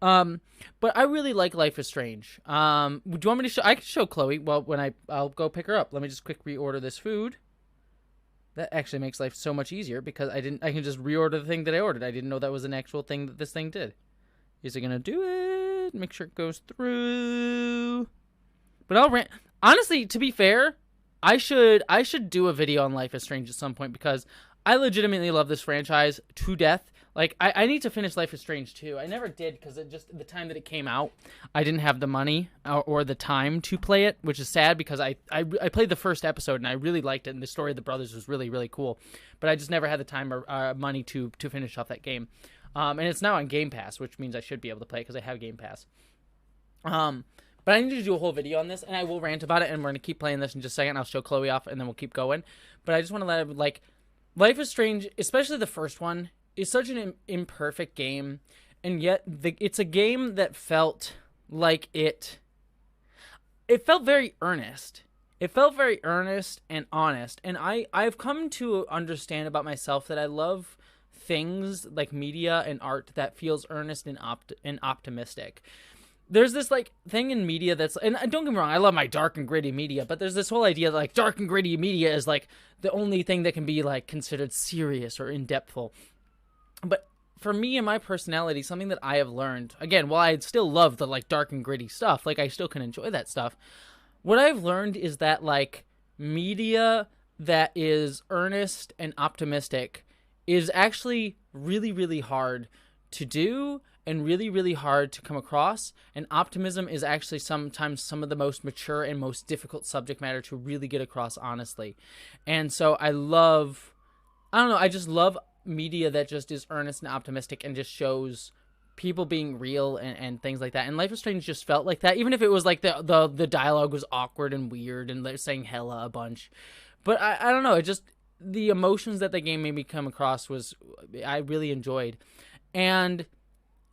But I really like Life is Strange. Do you want me to show? I can show Chloe. Well, I'll go pick her up. Let me just quick reorder this food. That actually makes life so much easier because I can just reorder the thing that I ordered. I didn't know that was an actual thing that this thing did. Is it gonna do it? Make sure it goes through. But I'll rant. Honestly, to be fair, I should do a video on Life is Strange at some point because I legitimately love this franchise to death. Like, I need to finish Life is Strange 2. I never did because it just, the time that it came out, I didn't have the money or the time to play it, which is sad because I played the first episode and I really liked it, and the story of the brothers was really, really cool. But I just never had the time or money to finish off that game. And it's now on Game Pass, which means I should be able to play it because I have Game Pass. But I need to do a whole video on this, and I will rant about it, and we're going to keep playing this in just a second. I'll show Chloe off, and then we'll keep going. But I just want to let it, like, Life is Strange, especially the first one, is such an imperfect game, and yet it's a game that felt like it felt very earnest. It felt very earnest and honest, and I've come to understand about myself that I love things like media and art that feels earnest and optimistic. There's this, like, thing in media that's, and don't get me wrong, I love my dark and gritty media, but there's this whole idea that, like, dark and gritty media is, like, the only thing that can be, like, considered serious or in-depthful. But for me and my personality, something that I have learned, again, while I still love the, like, dark and gritty stuff, like, I still can enjoy that stuff, what I've learned is that, like, media that is earnest and optimistic is actually really, really hard to do and really, really hard to come across. And optimism is actually sometimes some of the most mature and most difficult subject matter to really get across honestly. And so I just love media that just is earnest and optimistic and just shows people being real and things like that. And Life is Strange just felt like that, even if it was like the dialogue was awkward and weird and they're saying hella a bunch. But I don't know, it just, the emotions that the game made me come across I really enjoyed. And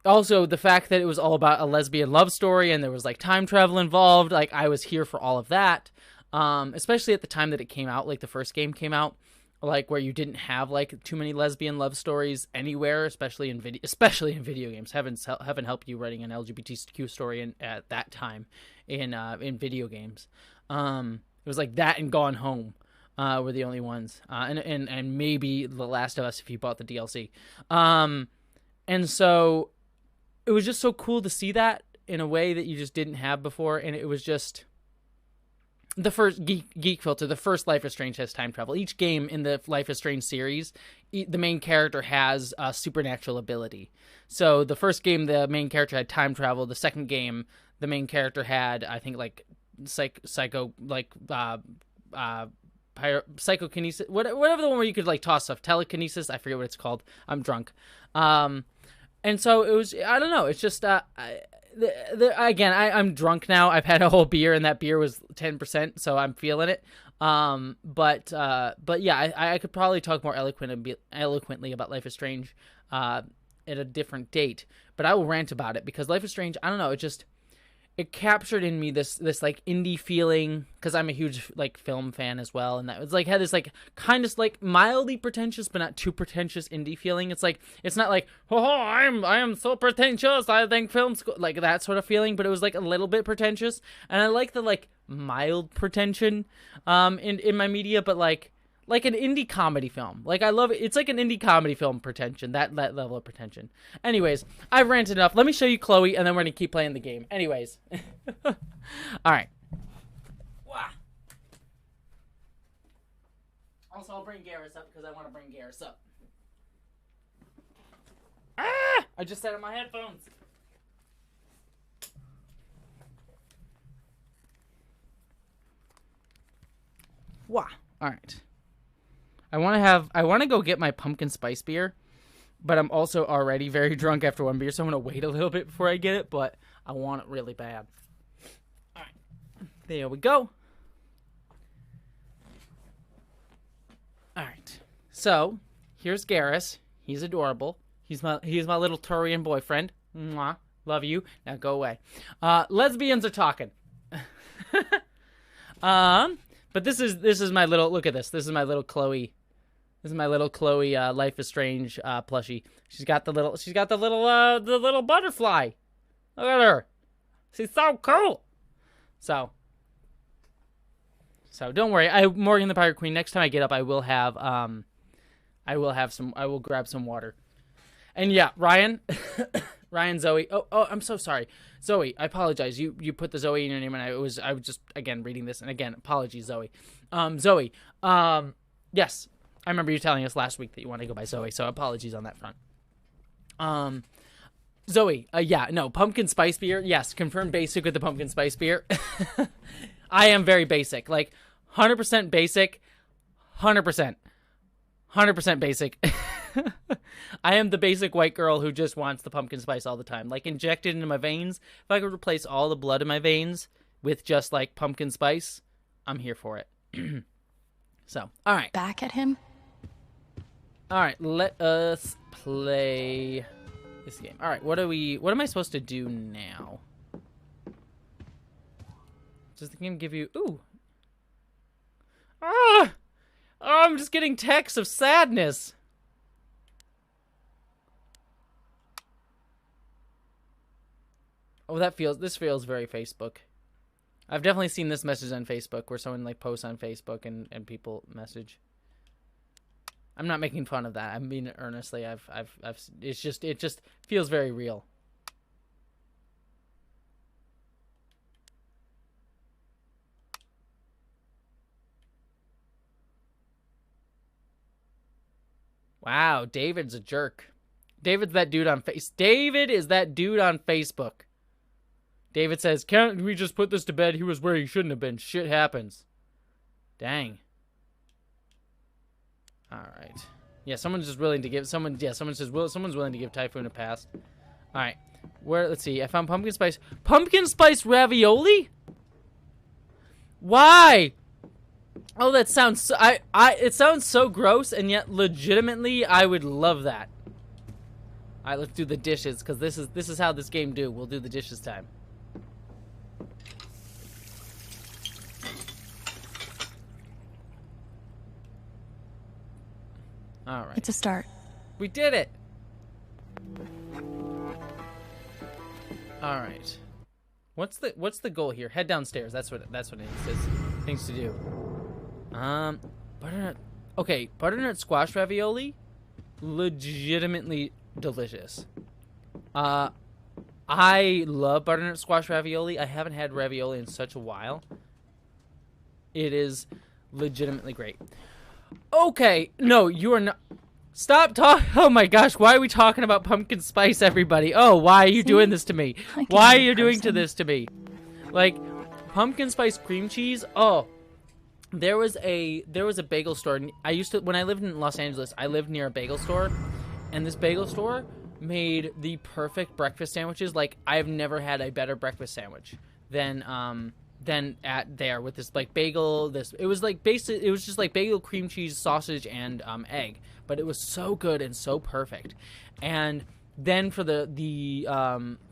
also the fact that it was all about a lesbian love story and there was, like, time travel involved, like, I was here for all of that. Especially at the time that it came out, like the first game came out, like, where you didn't have, like, too many lesbian love stories anywhere, especially in video games. Heaven help you writing an LGBTQ story at that time in video games. It was like that and Gone Home were the only ones, and maybe The Last of Us if you bought the DLC. And so it was just so cool to see that in a way that you just didn't have before, and it was just the first geek filter. The first Life is Strange has time travel. Each game in the Life is Strange series, the main character has a supernatural ability. So the first game, the main character had time travel. The second game, the main character had, I think, like psychokinesis, whatever the one where you could, like, toss stuff, telekinesis. I forget what it's called. I'm drunk. And so it was, I don't know. It's just, again, I'm drunk now. I've had a whole beer, and that beer was 10%, so I'm feeling it. But yeah, I could probably talk more eloquently about Life is Strange at a different date. But I will rant about it because Life is Strange, I don't know, it captured in me this like indie feeling, because I'm a huge, like, film fan as well, and that was, like, had this, like, kind of, like, mildly pretentious but not too pretentious indie feeling. It's like, it's not like, oh, I am so pretentious, I think film's like that sort of feeling, but it was, like, a little bit pretentious, and I like the, like, mild pretension in my media, but like an indie comedy film. Like, I love it. It's like an indie comedy film pretension, that level of pretension. Anyways, I've ranted enough. Let me show you Chloe, and then we're going to keep playing the game. Anyways. All right. Wow. Also, I'll bring Garrus up because I want to bring Garrus up. Ah! I just set up my headphones. Wow. All right. I want to go get my pumpkin spice beer, but I'm also already very drunk after one beer, so I'm going to wait a little bit before I get it, but I want it really bad. All right. There we go. All right. So, here's Garrus. He's adorable. He's my little Turian boyfriend. Mwah. Love you. Now go away. Lesbians are talking. But this is my little, look at this. This is my little Chloe. This is my little Chloe Life is Strange plushie. She's got the little butterfly. Look at her. She's so cool. So don't worry. Morgan the Pirate Queen, next time I get up I will grab some water. And yeah, Ryan Zoe. Oh, I'm so sorry. Zoe, I apologize. You put the Zoe in your name, and I was just, again, reading this, and again, apologies, Zoe. Zoe, yes, I remember you telling us last week that you want to go by Zoe, so apologies on that front. Zoe, yeah, no, pumpkin spice beer. Yes, confirmed basic with the pumpkin spice beer. I am very basic, like 100% basic, 100%. 100% basic. I am the basic white girl who just wants the pumpkin spice all the time. Like, injected into my veins. If I could replace all the blood in my veins with just, like, pumpkin spice, I'm here for it. So, all right. Back at him? All right, let us play this game. All right, what am I supposed to do now? Does the game give you... Ooh. Ah! Oh, I'm just getting texts of sadness. Oh, this feels very Facebook. I've definitely seen this message on Facebook where someone like posts on Facebook and people message. I'm not making fun of that. I mean it earnestly. It just feels very real. Wow, David's a jerk. David is that dude on Facebook. David says, "Can't we just put this to bed? He was where he shouldn't have been. Shit happens." Dang. All right. Yeah, someone's just willing to give someone says someone's willing to give Typhoon a pass. All right. Let's see. I found pumpkin spice ravioli? Why? Oh, that sounds it sounds so gross, and yet legitimately I would love that. All right, let's do the dishes, because this is how this game do. We'll do the dishes time. All right. It's a start. We did it. All right. What's the goal here? Head downstairs. That's what it says. Things to do. Butternut. Okay, butternut squash ravioli, legitimately delicious. I love butternut squash ravioli. I haven't had ravioli in such a while. It is legitimately great. Okay, no, you are not. Stop talking. Oh my gosh, why are we talking about pumpkin spice, everybody? Oh, why are you doing this to me? Why are you doing this to me? Like, pumpkin spice cream cheese. Oh, there was a bagel store. When I lived in Los Angeles, I lived near a bagel store, and this bagel store made the perfect breakfast sandwiches. Like, I've never had a better breakfast sandwich than at there with this like bagel. It was just like bagel, cream cheese, sausage, and egg. But it was so good and so perfect. And then for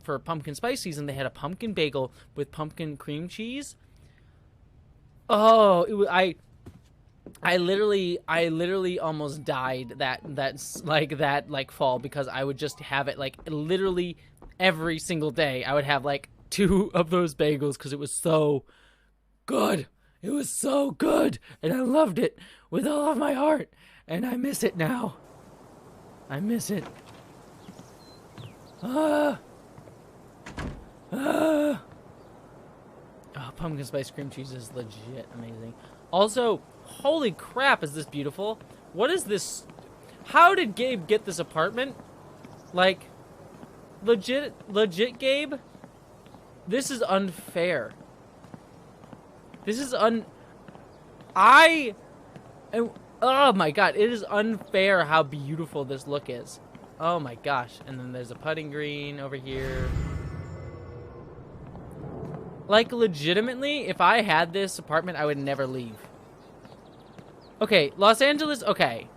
for pumpkin spice season, they had a pumpkin bagel with pumpkin cream cheese. Oh, I literally almost died that fall, because I would just have it like literally every single day. I would have like 2 of those bagels because it was so good. It was so good, and I loved it with all of my heart, and I miss it now. I miss it. Oh, pumpkin spice cream cheese is legit amazing. Also, holy crap, is this beautiful? What is this? How did Gabe get this apartment? Like, legit Gabe? This is unfair. This is oh my god, it is unfair how beautiful this look is. Oh my gosh. And then there's a putting green over here. Like, legitimately, if I had this apartment, I would never leave. Okay, Los Angeles, okay.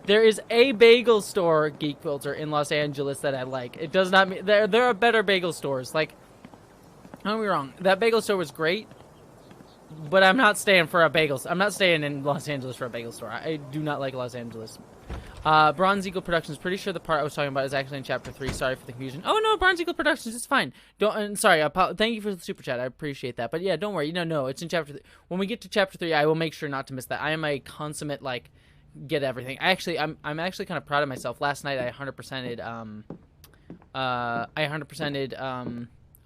There is a bagel store, Geek Filter, in Los Angeles that I like. It does not mean... There are better bagel stores. Like, don't get me wrong. That bagel store was great, but I'm not staying for a bagel... I'm not staying in Los Angeles for a bagel store. I do not like Los Angeles. Bronze Eagle Productions. Pretty sure the part I was talking about is actually in Chapter 3. Sorry for the confusion. Oh, no, Bronze Eagle Productions. It's fine. Sorry. Thank you for the super chat. I appreciate that. But yeah, don't worry. No, it's in Chapter 3. When we get to Chapter 3, I will make sure not to miss that. I am a consummate, like, get everything. I'm actually kind of proud of myself. Last night, I 100%ed,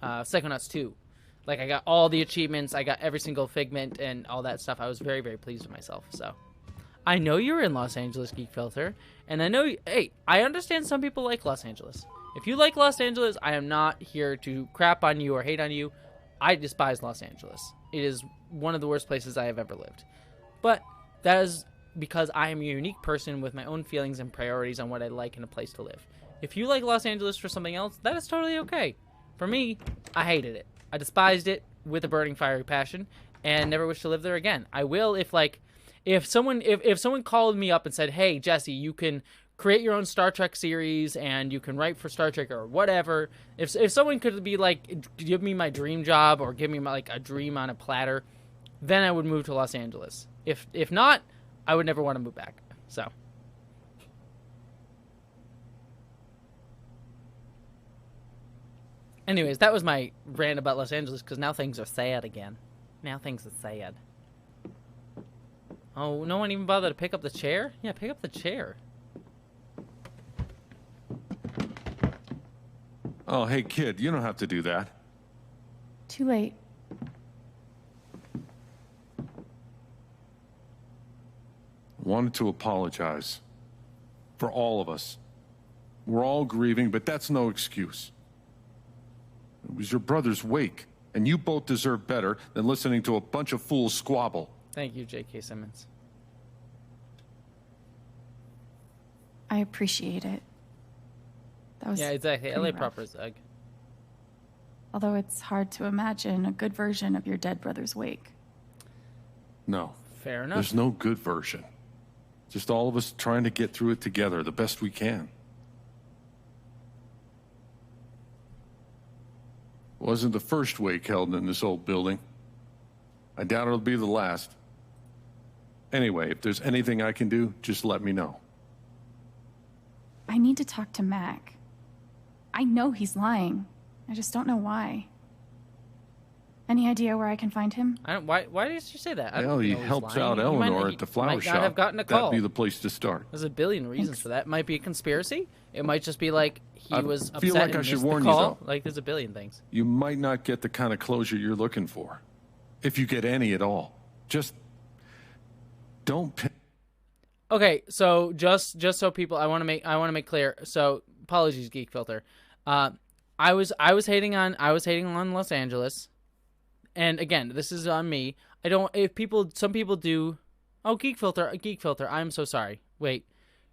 Psychonauts 2. Like, I got all the achievements. I got every single figment and all that stuff. I was very, very pleased with myself, so... I know you're in Los Angeles, Geek Filter, and I know, hey, I understand some people like Los Angeles. If you like Los Angeles, I am not here to crap on you or hate on you. I despise Los Angeles. It is one of the worst places I have ever lived. But that is because I am a unique person with my own feelings and priorities on what I like in a place to live. If you like Los Angeles for something else, that is totally okay. For me, I hated it. I despised it with a burning fiery passion and never wish to live there again. I will if someone called me up and said, "Hey, Jesse, you can create your own Star Trek series and you can write for Star Trek or whatever." If someone could be like, give me my dream job or give me like a dream on a platter, then I would move to Los Angeles. If not, I would never want to move back. So. Anyways, that was my rant about Los Angeles because now things are sad again. Now things are sad. Oh, no one even bothered to pick up the chair? Yeah, pick up the chair. Oh, hey, kid, you don't have to do that. Too late. Wanted to apologize. For all of us. We're all grieving, but that's no excuse. It was your brother's wake, and you both deserve better than listening to a bunch of fools squabble. Thank you, J.K. Simmons. I appreciate it. That was yeah, exactly. pretty LA rough. proper Zug. Although it's hard to imagine a good version of your dead brother's wake. No. Fair enough. There's no good version. Just all of us trying to get through it together the best we can. Wasn't the first wake held in this old building. I doubt it'll be the last. Anyway, if there's anything I can do, just let me know. I need to talk to Mac. I know he's lying. I just don't know why. Any idea where I can find him? I don't. Why did you say that? I Well, don't he know he's helps lying. out He Eleanor might- at the he flower might shop. not have gotten a call. That'd be the place to start. There's a billion reasons for that. It might be a conspiracy. It might just be like he I was feel upset like and I should missed the warn you, call. though. Like there's a billion things. You might not get the kind of closure you're looking for. If you get any at all. Just don't Okay, so just so people, I want to make clear. So apologies, Geek Filter. I was hating on Los Angeles, and again, this is on me. I don't. Some people do. Oh, Geek Filter. I'm so sorry. Wait,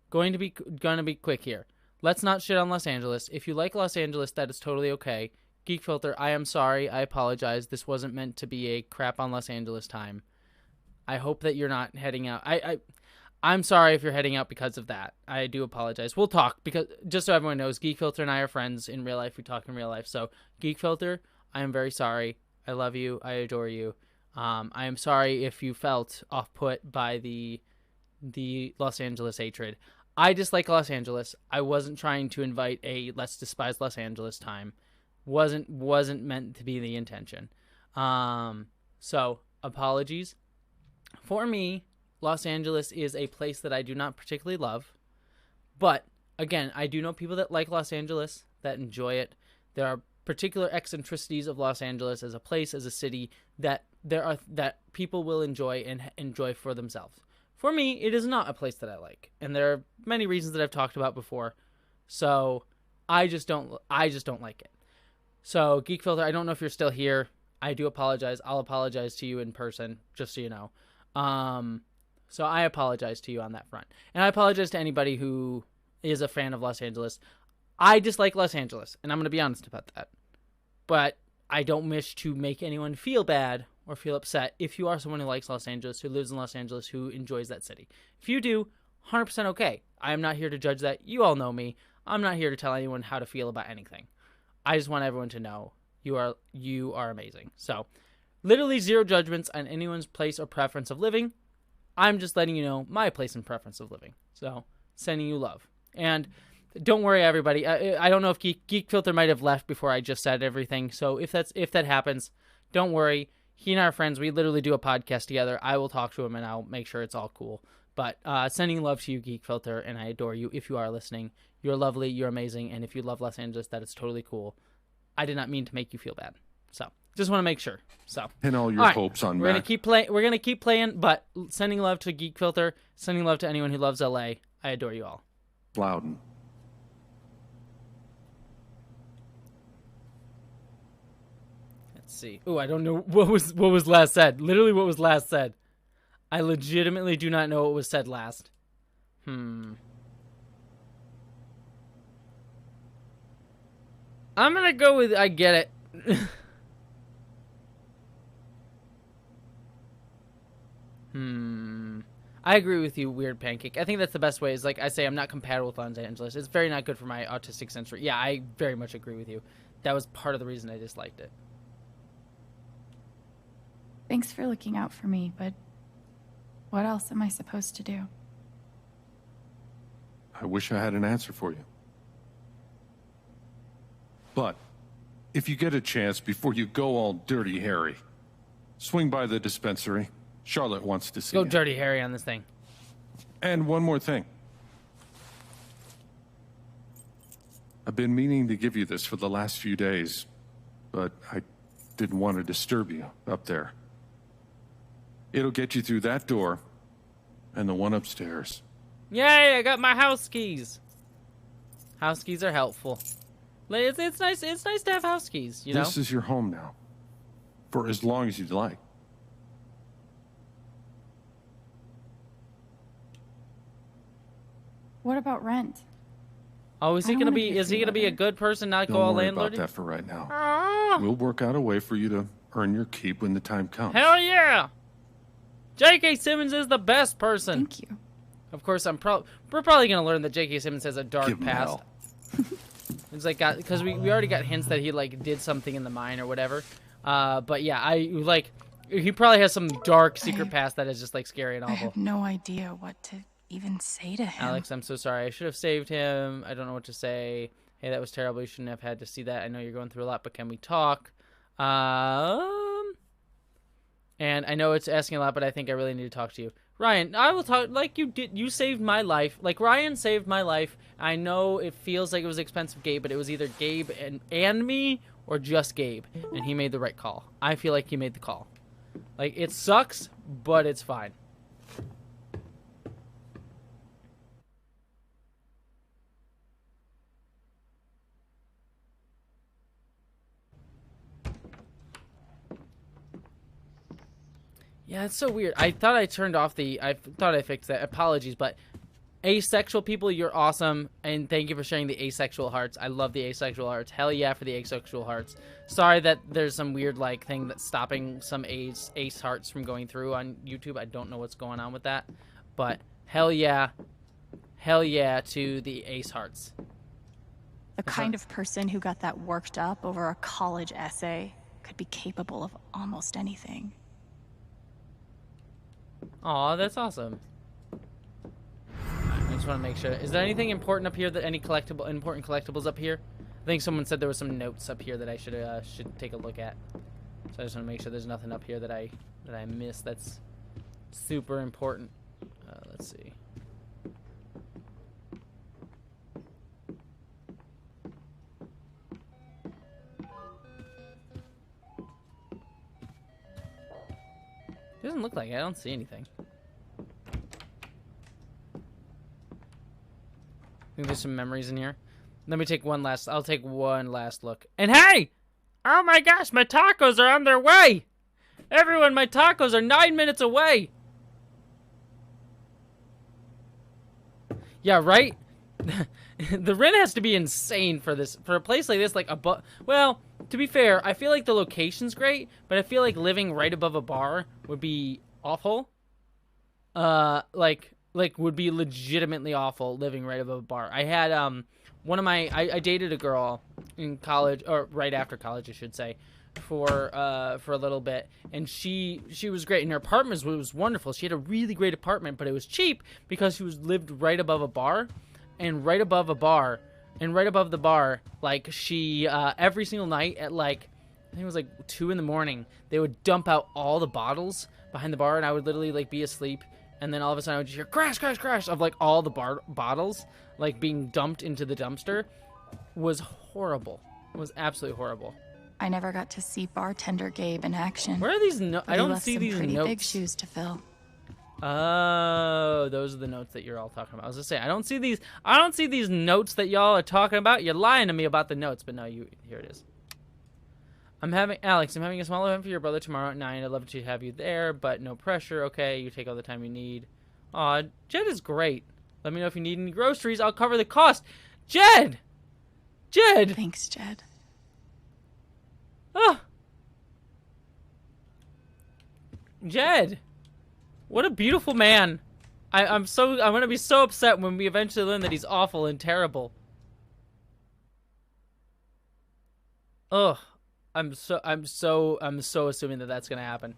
going to be quick here. Let's not shit on Los Angeles. If you like Los Angeles, that is totally okay. Geek Filter, I am sorry. I apologize. This wasn't meant to be a crap on Los Angeles time. I hope that you're not heading out. I'm sorry if you're heading out because of that. I do apologize. We'll talk because just so everyone knows, Geek Filter and I are friends in real life. We talk in real life. So Geek Filter, I am very sorry. I love you. I adore you. I am sorry if you felt off-put by the Los Angeles hatred. I dislike Los Angeles. I wasn't trying to invite a let's despise Los Angeles time. Wasn't meant to be the intention. So apologies. For me, Los Angeles is a place that I do not particularly love. But again, I do know people that like Los Angeles, that enjoy it. There are particular eccentricities of Los Angeles as a place, as a city that people will enjoy and enjoy for themselves. For me, it is not a place that I like, and there are many reasons that I've talked about before. So I just don't like it. So Geek Filter, I don't know if you're still here. I do apologize. I'll apologize to you in person, just so you know. So I apologize to you on that front. And I apologize to anybody who is a fan of Los Angeles. I dislike Los Angeles, and I'm going to be honest about that. But I don't wish to make anyone feel bad or feel upset if you are someone who likes Los Angeles, who lives in Los Angeles, who enjoys that city. If you do, 100% okay. I am not here to judge that. You all know me. I'm not here to tell anyone how to feel about anything. I just want everyone to know you are amazing. So, literally zero judgments on anyone's place or preference of living. I'm just letting you know my place and preference of living. So, sending you love. And don't worry, everybody. I don't know if Geek Filter might have left before I just said everything. So, if that happens, don't worry. He and I are friends. We literally do a podcast together. I will talk to him, and I'll make sure it's all cool. But sending love to you, Geek Filter, and I adore you if you are listening. You're lovely. You're amazing. And if you love Los Angeles, that is totally cool. I did not mean to make you feel bad. So, Just want to make sure. So Pin all your right, hopes on we're gonna Mac. keep playing. We're gonna keep playing, but sending love to Geek Filter. Sending love to anyone who loves LA. I adore you all. Loudon. Let's see. Oh, I don't know what was last said. Literally, what was last said. I legitimately do not know what was said last. I'm gonna go with I get it. I agree with you, Weird Pancake. I think that's the best way. Is like I say, I'm not compatible with Los Angeles. It's very not good for my autistic sensory. Yeah, I very much agree with you. That was part of the reason I disliked it. Thanks for looking out for me, but what else am I supposed to do? I wish I had an answer for you. But if you get a chance before you go all Dirty Harry, swing by the dispensary. Charlotte wants to see Go you. Dirty Harry on this thing. And one more thing. I've been meaning to give you this for the last few days, but I didn't want to disturb you up there. It'll get you through that door and the one upstairs. Yay, I got my house keys. House keys are helpful. It's nice to have house keys, you know? This is your home now. For as long as you'd like. What about rent? Oh, is he gonna be a good person, not go all Don't worry landlord? about that for right now. Ah. We'll work out a way for you to earn your keep when the time comes. Hell yeah! J.K. Simmons is the best person. Thank you. Of course, we're probably gonna learn that J.K. Simmons has a dark Give him past. hell. It's like because we already got hints that he like did something in the mine or whatever. But yeah, he probably has some dark secret past that is just like scary and I awful. have no idea what to even say to him. Alex, I'm so sorry. I should have saved him. I don't know what to say. Hey, that was terrible. You shouldn't have had to see that. I know you're going through a lot, but can we talk? And I know it's asking a lot, but I think I really need to talk to you. Ryan, I will talk like you did. You saved my life. Like Ryan saved my life. I know it feels like it was expensive Gabe, but it was either Gabe and me or just Gabe. And he made the right call. I feel like he made the call. Like, it sucks, but it's fine. Yeah, it's so weird. I thought I turned off I thought I fixed that. Apologies, but asexual people, you're awesome, and thank you for sharing the asexual hearts. I love the asexual hearts. Hell yeah for the asexual hearts. Sorry that there's some weird like thing that's stopping some ace hearts from going through on YouTube. I don't know what's going on with that, but hell yeah to the ace hearts. The kind of person who got that worked up over a college essay could be capable of almost anything. Aw, that's awesome. I just want to make sure. Is there anything important up here? That any important collectibles up here? I think someone said there was some notes up here that I should take a look at. So I just want to make sure there's nothing up here that I missed that's super important. Let's see. Doesn't look like it. I don't see anything. I think there's some memories in here. Let me take one last. I'll take one last look. And hey! Oh my gosh, my tacos are on their way! Everyone, my tacos are 9 minutes away! Yeah, right? The rent has to be insane for this. For a place like this, like well, to be fair, I feel like the location's great, but I feel like living right above a bar would be awful. Like would be legitimately awful living right above a bar. I had I dated a girl in college, or right after college, I should say, for a little bit, and she was great, and her apartment was wonderful. She had a really great apartment, but it was cheap because she lived right above a bar, and right above the bar, like she every single night at like I think it was like 2 a.m, they would dump out all the bottles behind the bar, and I would literally like be asleep. And then all of a sudden I would just hear crash, crash, crash of like all the bottles like being dumped into the dumpster. Was horrible. It was absolutely horrible. I never got to see bartender Gabe in action. Where are these notes? I don't see these pretty notes. Big shoes to fill. Oh, those are the notes that you're all talking about. I was gonna say, I don't see these notes that y'all are talking about. You're lying to me about the notes, but no, here it is. Alex, I'm having a small event for your brother tomorrow at 9. I'd love to have you there, but no pressure. Okay, you take all the time you need. Aw, Jed is great. Let me know if you need any groceries. I'll cover the cost. Jed! Thanks, Jed. Oh. Jed! What a beautiful man. I'm gonna be so upset when we eventually learn that he's awful and terrible. Ugh. I'm so assuming that that's gonna happen.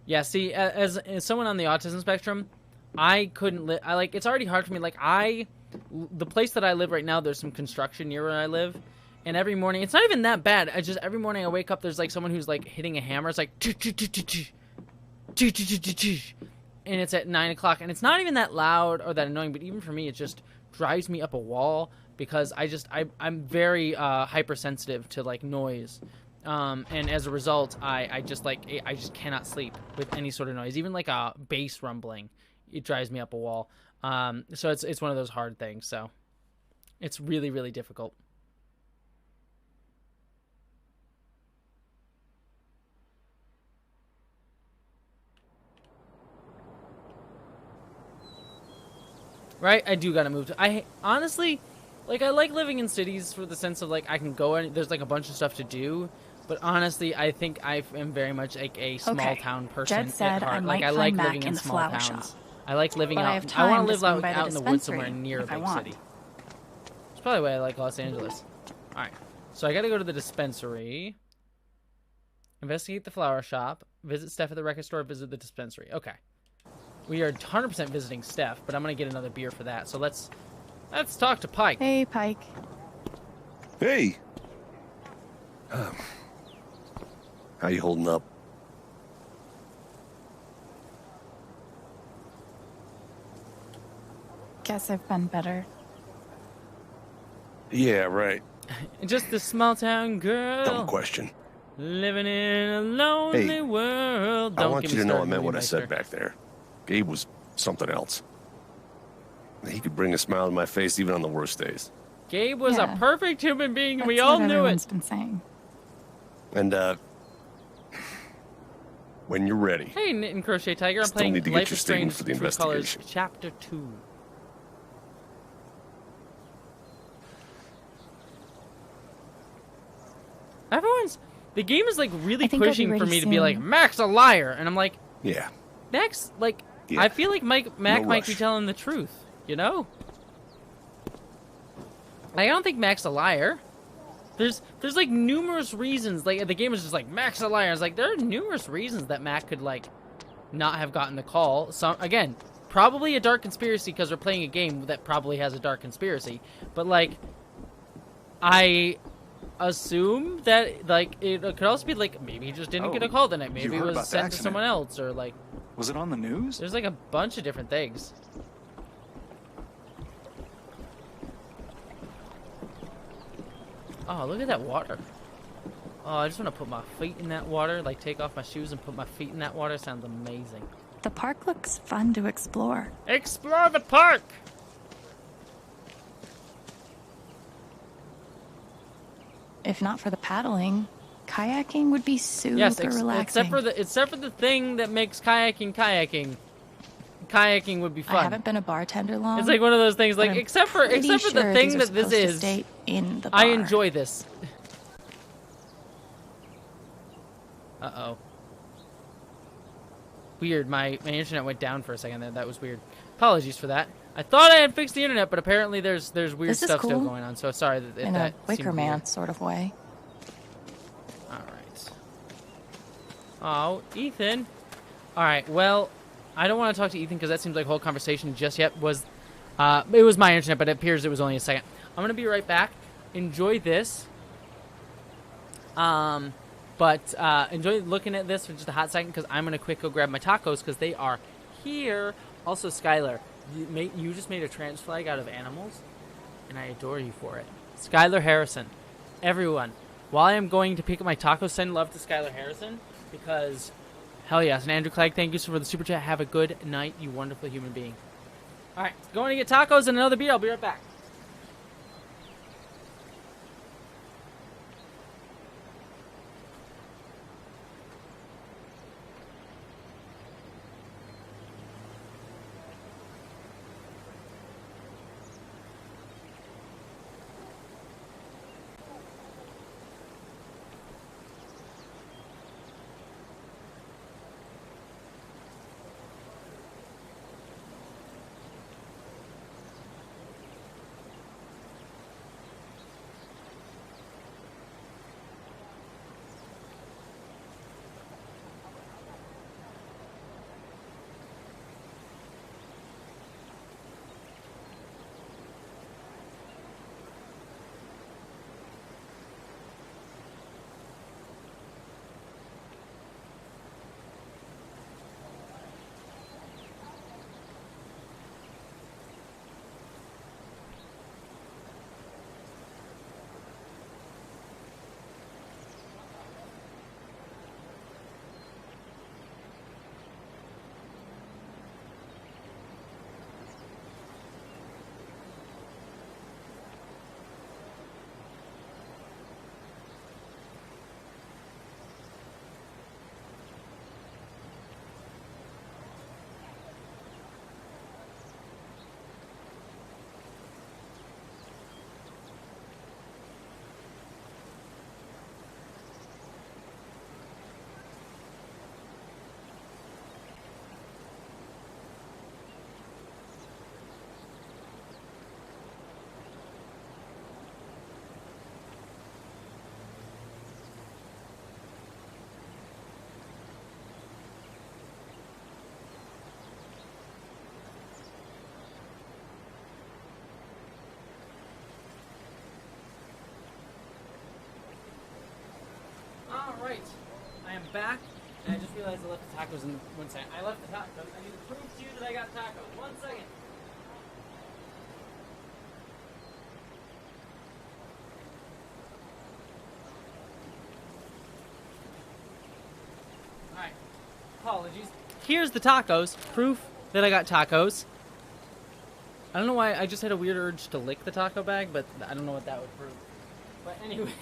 Yeah, see, as someone on the autism spectrum, I couldn't live. It's already hard for me. The place that I live right now, there's some construction near where I live, and every morning, it's not even that bad. Every morning I wake up, there's like someone who's like hitting a hammer. It's like, and it's at 9 o'clock, and it's not even that loud or that annoying, but even for me, it just drives me up a wall because I'm very hypersensitive to like noise. And as a result, I just cannot sleep with any sort of noise, even like a bass rumbling. It drives me up a wall. So it's one of those hard things. So it's really, really difficult. Right? I do gotta move to. I honestly, I like living in cities for the sense of I can go and there's like a bunch of stuff to do. But honestly, I think I am very much like a small town person Jed said at heart. I like Mac living in the small flower towns. shop. I like living But I out. have I want time to to live swing by out the in the woods somewhere dispensary near a if I big want. city. It's probably why I like Los Angeles. All right, so I got to go to the dispensary, investigate the flower shop, visit Steph at the record store, visit the dispensary. Okay, we are 100% visiting Steph, but I'm gonna get another beer for that. So let's talk to Pike. Hey, Pike. Hey. How you holding up? Guess I've been better. Yeah, right. Just a small town girl. Dumb question. Living in a lonely world. I Don't want get you me to know I started, meant what I movie said maester. back there. Gabe was something else. He could bring a smile to my face even on the worst days. Gabe was Yeah. a perfect human being, and we That's all what knew everyone's it. been saying. And, when you're ready. Hey, Knit and Crochet Tiger, I'm Still playing need to get Life your is statement Strange for the True Colors investigation. Chapter 2. The game is really I think I'll be pushing for ready me to be soon. like, Mac's a liar, and I'm like, Yeah. Max, Yeah. I feel like Mac No might be rush. telling the truth, you know? I don't think Mac's a liar. There's numerous reasons. The game is just like, Mac's a liar. It's like, there are numerous reasons that Mac could not have gotten the call. Some, again, probably a dark conspiracy because we're playing a game that probably has a dark conspiracy. But I assume that it could also be maybe he just didn't get a call that night. Maybe it was sent to someone else, or Was it on the news? there's a bunch of different things. Oh, look at that water. Oh, I just want to put my feet in that water, take off my shoes and put my feet in that water. Sounds amazing. The park looks fun to explore. Explore the park! If not for the paddling, kayaking would be super Yes, relaxing. except for the thing that makes kayaking. Kayaking would be fun. I haven't been a bartender long. It's one of those things, but I'm except for pretty the sure thing these are that this supposed to is. stay in the bar. I enjoy this. Uh-oh. Weird, my internet went down for a second there. That was weird. Apologies for that. I thought I had fixed the internet, but apparently there's weird This is stuff still cool. going on. So sorry that in that a Wicker seemed Man weird. sort of way. All right. Oh, Ethan. All right. Well, I don't want to talk to Ethan because that seems like a whole conversation just yet was. It was my internet, but it appears it was only a second. I'm gonna be right back. Enjoy this. But enjoy looking at this for just a hot second because I'm gonna quick go grab my tacos because they are here. Also, Skylar, You just made a trans flag out of animals, and I adore you for it. Skylar Harrison. Everyone, while I am going to pick up my tacos, send love to Skylar Harrison, because, hell yes. And Andrew Clegg, thank you for the super chat. Have a good night, you wonderful human being. Alright, going to get tacos and another beer. I'll be right back. Alright, I am back, and I just realized I left the tacos in one second. I left the tacos. I need to prove to you that I got tacos. 1 second. Alright, apologies. Here's the tacos. Proof that I got tacos. I don't know why, I just had a weird urge to lick the taco bag, but I don't know what that would prove. But anyway...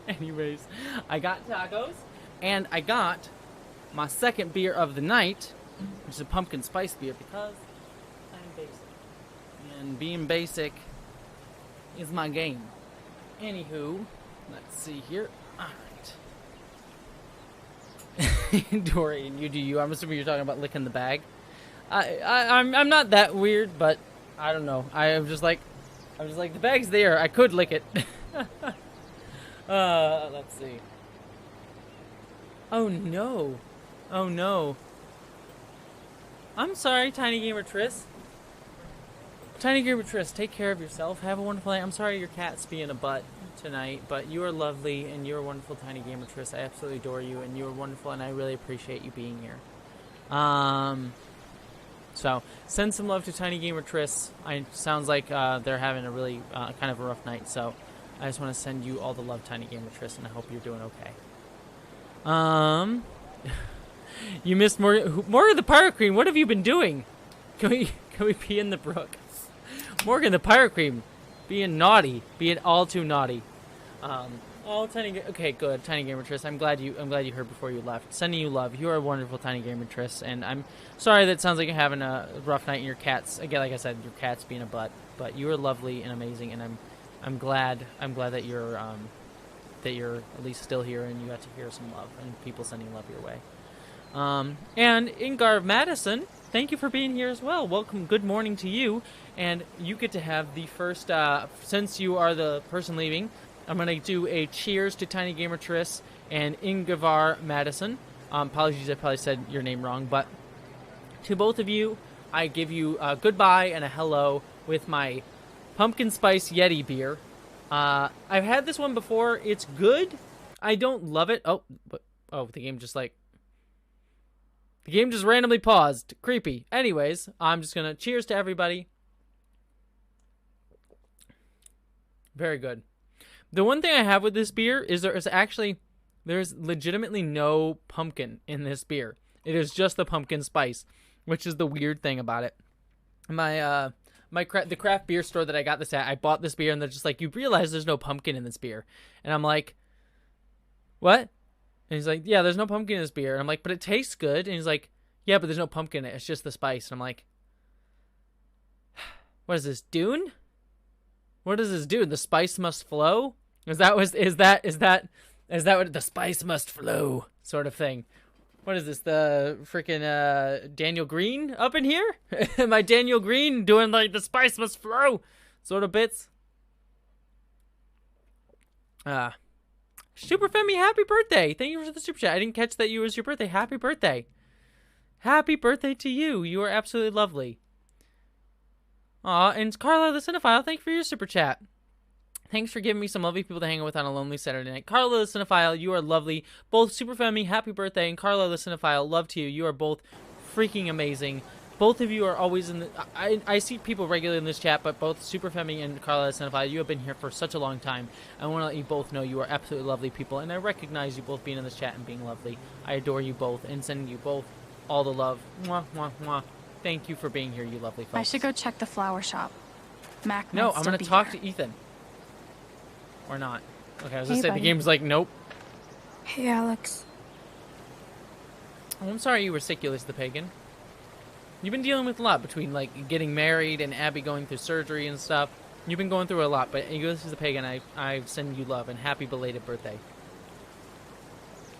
Anyways, I got tacos, and I got my second beer of the night, which is a pumpkin spice beer, because I'm basic. And being basic is my game. Anywho, let's see here. Alright. Dorian, you do you. I'm assuming you're talking about licking the bag. I'm not that weird, but I don't know. I'm just like, the bag's there. I could lick it. Let's see. Oh no. Oh no. I'm sorry, Tiny Gamer Triss. Tiny Gamer Triss, take care of yourself. Have a wonderful night. I'm sorry your cat's being a butt tonight, but you are lovely and you're wonderful, Tiny Gamer Triss. I absolutely adore you and you are wonderful and I really appreciate you being here. So, send some love to Tiny Gamer Triss. Sounds like they're having a really kind of a rough night, so I just want to send you all the love, Tiny Gamer Triss, and I hope you're doing okay. You missed more of the Pirate Queen. What have you been doing? Can we pee in the brook? Morgan the Pirate Queen, being naughty, being all too naughty. Okay, good, Tiny Gamer Triss. I'm glad you heard before you left. Sending you love. You are a wonderful, Tiny Gamer Triss, and I'm sorry that it sounds like you're having a rough night and your cat's, again, like I said, your cat's being a butt. But you are lovely and amazing, and I'm glad that you're at least still here and you got to hear some love and people sending love your way. And Ingar Madison, thank you for being here as well. Welcome, good morning to you, and you get to have the first. Since you are the person leaving, I'm gonna do a cheers to Tiny Gamer Triss and Ingar Madison. Apologies, I probably said your name wrong, but to both of you, I give you a goodbye and a hello with my pumpkin spice Yeti beer. I've had this one before. It's good. I don't love it. The game just like... The game just randomly paused. Creepy. Anyways, I'm just gonna cheers to everybody. Very good. The one thing I have with this beer is there's legitimately no pumpkin in this beer. It is just the pumpkin spice, which is the weird thing about it. The craft beer store that I got this at, I bought this beer and they're just like, you realize there's no pumpkin in this beer. And I'm like, what? And he's like, yeah, there's no pumpkin in this beer. And I'm like, but it tastes good. And he's like, yeah, but there's no pumpkin in it. It's just the spice. And I'm like, what is this, Dune? What does this do? The spice must flow? Is that what the spice must flow sort of thing? What is this? The freaking Daniel Green up in here? Am I Daniel Green doing like the spice must flow sort of bits? Super Femi, happy birthday! Thank you for the super chat. I didn't catch that it was your birthday. Happy birthday! Happy birthday to you. You are absolutely lovely. Aw, and Carlo the Cinephile, thank you for your super chat. Thanks for giving me some lovely people to hang out with on a lonely Saturday night. Carlo the Cinephile, you are lovely. Both Super Femi, happy birthday, and Carlo the Cinephile, love to you. You are both freaking amazing. Both of you are always in the... I see people regularly in this chat, but both Super Femi and Carlo the Cinephile, you have been here for such a long time. I want to let you both know you are absolutely lovely people, and I recognize you both being in this chat and being lovely. I adore you both, and sending you both all the love. Mwah, mwah, mwah. Thank you for being here, you lovely folks. I should go check the flower shop. Mac No, might I'm still going to be talk here. to Ethan. Or not. Okay, I was Hey, going to say, buddy. the game's like, nope. Hey, Alex. Oh, I'm sorry you were sick, Ulysses the Pagan. You've been dealing with a lot between, like, getting married and Abby going through surgery and stuff. You've been going through a lot, but Ulysses the Pagan, I send you love and happy belated birthday.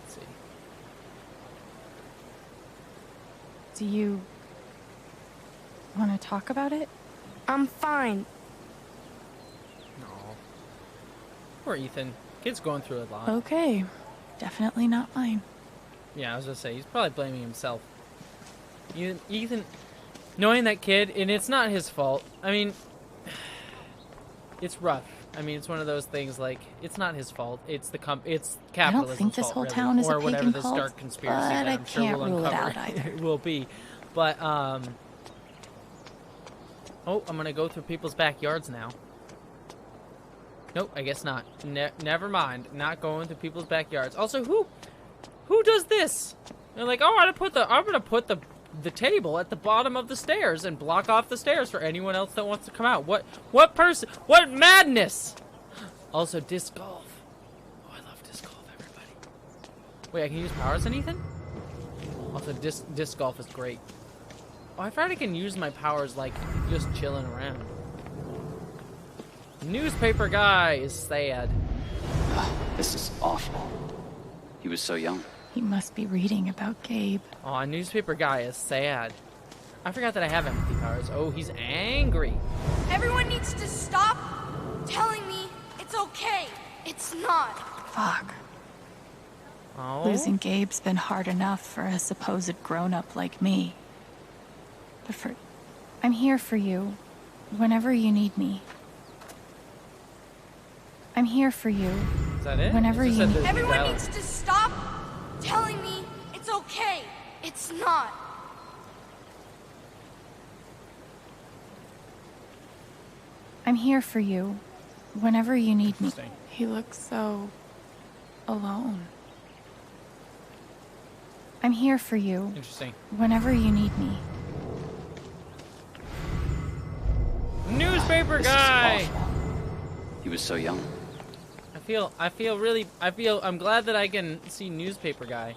Let's see. Do you want to talk about it? I'm fine. No. Poor Ethan. Kid's going through a lot. Okay. Definitely not mine. Yeah, I was gonna say, he's probably blaming himself. Ethan, knowing that kid, and it's not his fault. I mean, it's rough. I mean, it's one of those things, like, it's not his fault. It's it's capitalism's I don't think this fault, whole really. town is or a whatever pagan this cult, dark conspiracy but that I I'm sure can't we'll rule it uncover out either. it will be. But, oh, I'm gonna go through people's backyards now. Nope, I guess not. Never mind. Not going through people's backyards. Also, who does this? They're like, oh, I'm gonna put the table at the bottom of the stairs and block off the stairs for anyone else that wants to come out. What person? What madness? Also, disc golf. Oh, I love disc golf, everybody. Wait, I can use powers on Ethan? Also, disc golf is great. Oh, I forgot I can use my powers, like, just chilling around. Newspaper guy is sad. This is awful. He was so young. He must be reading about Gabe. Oh, newspaper guy is sad. I forgot that I have empathy powers. Oh, he's angry. Everyone needs to stop telling me it's okay. It's not. Fuck. Oh. Losing Gabe's been hard enough for a supposed grown-up like me. But I'm here for you, whenever you need me. I'm here for you. Is that it? Whenever you need me. Everyone needs to stop telling me it's okay. It's not. I'm here for you, whenever you need me. He looks so alone. I'm here for you. Interesting. Whenever you need me. Newspaper guy. He was so young. I'm glad that I can see newspaper guy.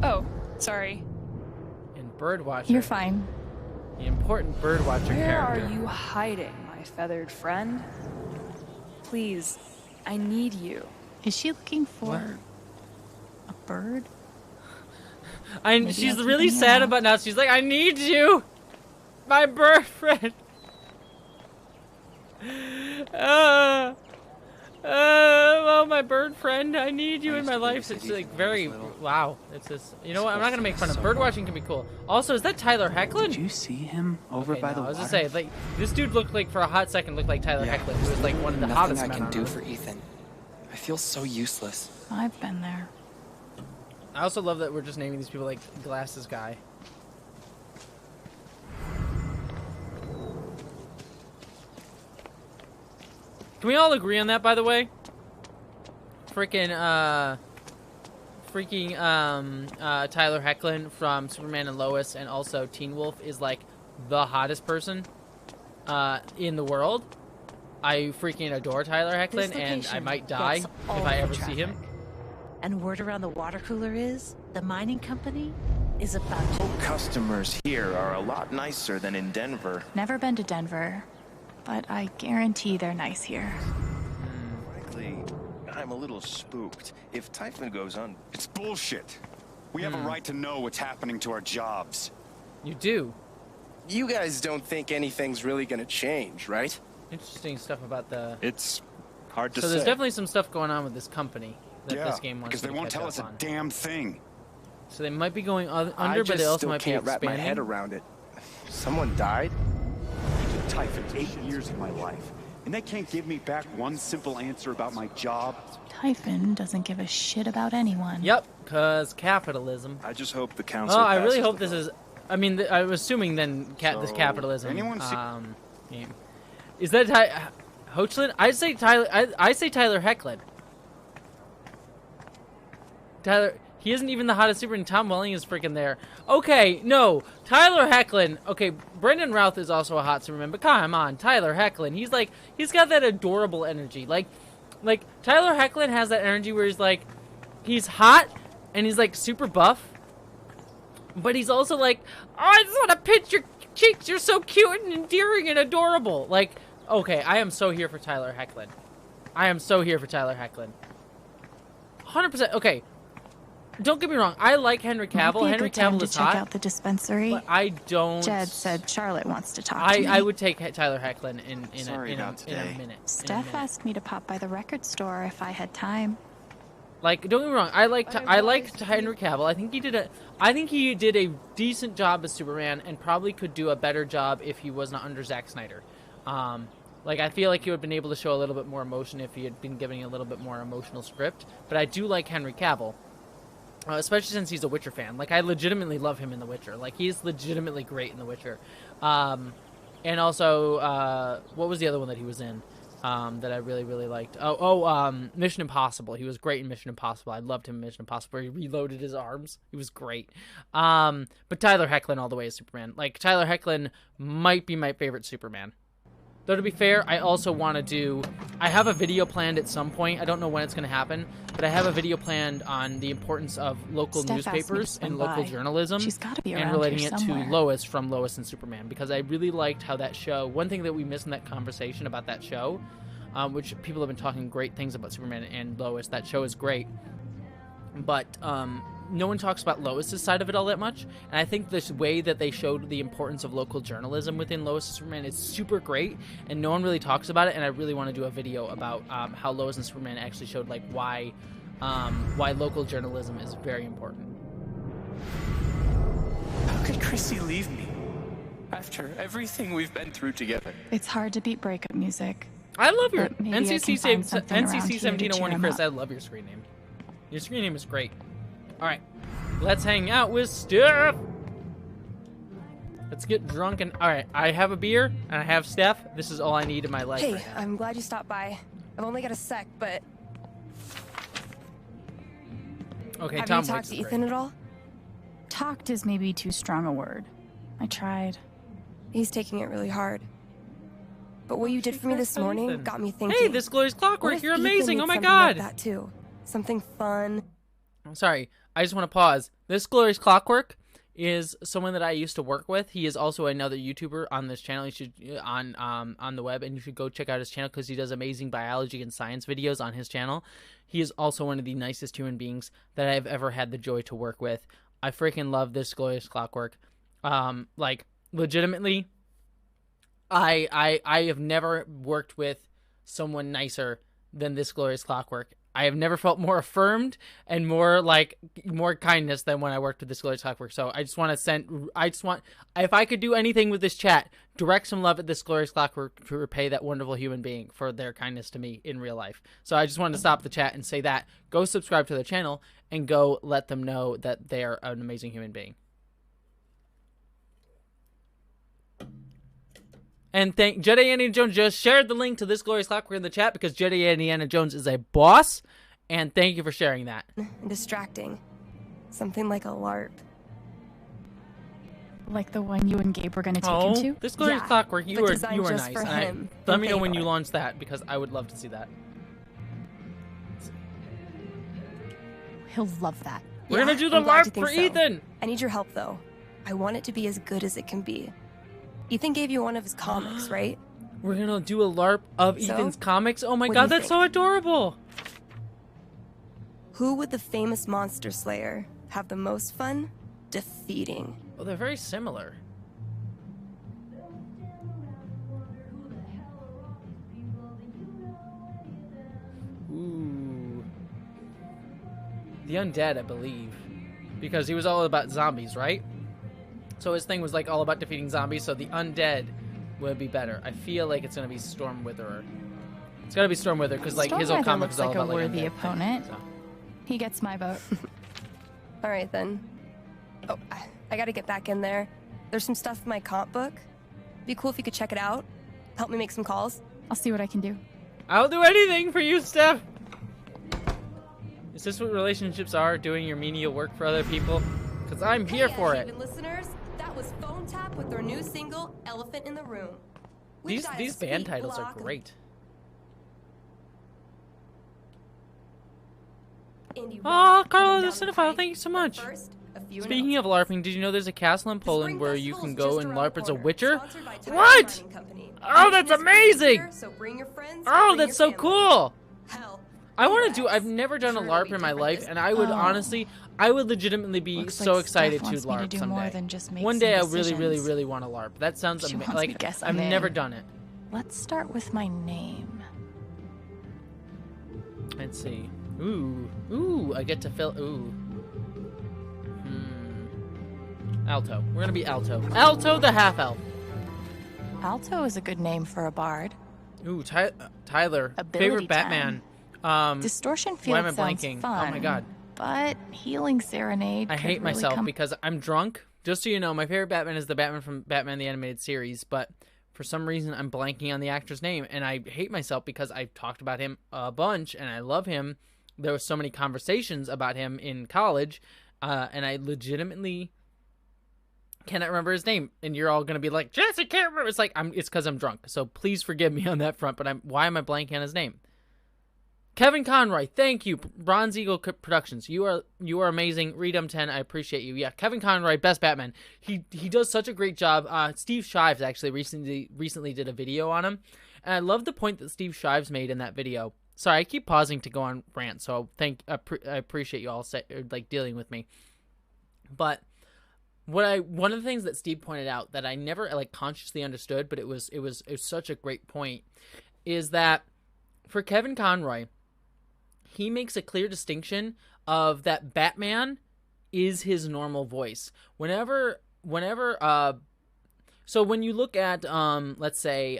Oh, sorry. And birdwatcher. You're fine. The important birdwatcher Where character. are you hiding, my feathered friend? Please, I need you. Is she looking for a bird? Maybe She's I'll really keep an sad eye about now. She's like, I need you, my bird friend. Oh, my bird friend, I need you in my life. It's like very, wow. It's just, you know what? I'm not gonna make fun of bird watching. Can be cool. Also, is that Tyler Hecklin? Did you see him over by the I was water? gonna say, like, this dude looked like for a hot second looked like Tyler Hecklin, who was like one of the Nothing hottest I men can on do Earth. for Ethan. I feel so useless. I've been there. I also love that we're just naming these people like Glasses Guy. Can we all agree on that, by the way? Freaking, Tyler Hoechlin from Superman and Lois and also Teen Wolf is, like, the hottest person, in the world. I freaking adore Tyler Hoechlin, and I might die if I ever see him. And word around the water cooler is, the mining company is about to... Customers here are a lot nicer than in Denver. Never been to Denver, but I guarantee they're nice here. Frankly, I'm a little spooked. If Typhon goes on... It's bullshit. We have a right to know what's happening to our jobs. You do. You guys don't think anything's really gonna change, right? Interesting stuff about the... It's hard to say. So there's definitely some stuff going on with this company that this game wants because they won't tell us a damn thing. So they might be going under, but they also might be expanding. I just still can't wrap my head around it. Someone died? I did Typhon 8 years of my life, and they can't give me back one simple answer about my job. Typhon doesn't give a shit about anyone. Yep, because capitalism. I just hope the council. Well, I really hope this is. I mean, I'm assuming then this capitalism game. Is that Hoechlin? I say Tyler. I say Tyler Hoechlin. Tyler, he isn't even the hottest Superman. Tom Welling is freaking there. Okay, no, Tyler Hoechlin. Okay, Brendan Routh is also a hot Superman, but come on, Tyler Hoechlin. He's got that adorable energy. Like Tyler Hoechlin has that energy where he's hot and he's like super buff, but he's also like, oh, I just want to pinch your cheeks. You're so cute and endearing and adorable. Like, okay, I am so here for Tyler Hoechlin. I am so here for Tyler Hoechlin. 100%. Okay. Don't get me wrong. I like Henry Cavill. Henry Cavill is hot. Check out the dispensary. But I don't. Jed said Charlotte wants to talk to me. I would take Tyler Hoechlin in a minute. Steph asked me to pop by the record store if I had time. Like, don't get me wrong. I liked Henry Cavill. I think he did a decent job as Superman, and probably could do a better job if he was not under Zack Snyder. Like, I feel like he would have been able to show a little bit more emotion if he had been given a little bit more emotional script. But I do like Henry Cavill. Especially since he's a Witcher fan. Like, I legitimately love him in The Witcher. Like, he's legitimately great in The Witcher. And also, what was the other one that he was in that I really, really liked? Mission Impossible. He was great in Mission Impossible. I loved him in Mission Impossible, where he reloaded his arms. He was great. But Tyler Hoechlin all the way is Superman. Like, Tyler Hoechlin might be my favorite Superman. Though, to be fair, I also want to do... I have a video planned at some point. I don't know when it's going to happen, but I have a video planned on the importance of local newspapers and local journalism. She's got to be around and relating here it somewhere. to Lois from Lois and Superman, because I really liked how that show... One thing that we missed in that conversation about that show, which people have been talking great things about Superman and Lois. That show is great. But... no one talks about Lois's side of it all that much, and I think this way that they showed the importance of local journalism within Lois and Superman is super great, and no one really talks about it, and I really want to do a video about how Lois and Superman actually showed, like, why local journalism is very important. How could Chrissy leave me after everything we've been through together? It's hard to beat breakup music. I love your NCC 1701, Chris. I love your screen name. Your screen name is great. All right, let's hang out with Steph. Let's get drunk and... All right, I have a beer, and I have Steph. This is all I need in my life. Hey, right now. I'm glad you stopped by. I've only got a sec, but... Okay, have Tom you talked to Ethan at all? Talked is maybe too strong a word. I tried. He's taking it really hard. But what you did for me this morning Ethan got me thinking. Hey, This Glorious what Clockwork, if you're Ethan amazing. needs Oh my something god. Like that too. Something fun. Sorry, I just want to pause. This Glorious Clockwork is someone that I used to work with. He is also another YouTuber on this channel. You should on the web, and you should go check out his channel because he does amazing biology and science videos on his channel. He is also one of the nicest human beings that I've ever had the joy to work with. I freaking love This Glorious Clockwork. Like, legitimately, I have never worked with someone nicer than This Glorious Clockwork. I have never felt more affirmed and more kindness than when I worked with this Glorious Clockwork. So I just want to if I could do anything with this chat, direct some love at this Glorious Clockwork to repay that wonderful human being for their kindness to me in real life. So I just wanted to stop the chat and say that. Go subscribe to their channel and go let them know that they are an amazing human being. And thank Jedi Indiana Jones just shared the link to this Glorious Clockwork in the chat because Jedi Indiana Jones is a boss. And thank you for sharing that. Distracting. Something like a LARP. Like the one you and Gabe were going to take him to? This Glorious Clockwork, you were nice. For him Let me know when you launch that because I would love to see that. He'll love that. We're going to do the LARP for Ethan. I need your help, though. I want it to be as good as it can be. Ethan gave you one of his comics, right? We're going to do a LARP of Ethan's comics? Oh my god, that's so adorable. Who would the famous monster slayer have the most fun defeating? Well, they're very similar. Ooh. The Undead, I believe. Because he was all about zombies, right? So his thing was like all about defeating zombies, so the Undead would be better. I feel like it's gonna be Stormwitherer. It's gotta be Stormwitherer because like his old comic is all about like a worthy undead. opponent. So. He gets my vote. All right then. Oh, I gotta get back in there. There's some stuff in my comp book. Be cool if you could check it out. Help me make some calls. I'll see what I can do. I'll do anything for you, Steph. Is this what relationships are? Doing your menial work for other people? Because I'm here for it. Listeners, that was Phone Tap with their new single, Elephant in the Room. These band titles are great. Oh, Carlo the Cinephile, thank you so much. Speaking of LARPing, did you know there's a castle in Poland where you can go and LARP as a Witcher? What? Oh, that's amazing! Oh, that's so cool! I want to do, I've never done a LARP in my life, and I would honestly, I would legitimately be so excited to LARP someday. One day I really want to LARP. That sounds amazing. Like, I've never done it. Let's start with my name. Let's see. Ooh, I get to fill, Alto. We're gonna be Alto. Alto the half-elf. Alto is a good name for a bard. Ooh, Tyler. Favorite Batman. Distortion Field why am I sounds blanking? fun, Oh my god. but Healing Serenade I hate really myself because I'm drunk. Just so you know, my favorite Batman is the Batman from Batman the Animated Series, but for some reason I'm blanking on the actor's name, and I hate myself because I've talked about him a bunch, and I love him. There were so many conversations about him in college, and I legitimately cannot remember his name, and you're all gonna be like, Jessie can't remember. It's like it's because I'm drunk, so please forgive me on that front. But why am I blanking on his name? Kevin Conroy, thank you. Bronze Eagle Productions, you are amazing. Redum 10, I appreciate you. Yeah, Kevin Conroy, best Batman. He does such a great job. Steve Shives actually recently did a video on him, and I love the point that Steve Shives made in that video. Sorry, I keep pausing to go on rant, so I appreciate you all dealing with me. But one of the things that Steve pointed out that I never consciously understood, but it was such a great point, is that for Kevin Conroy, he makes a clear distinction of that Batman is his normal voice. Whenever so when you look at let's say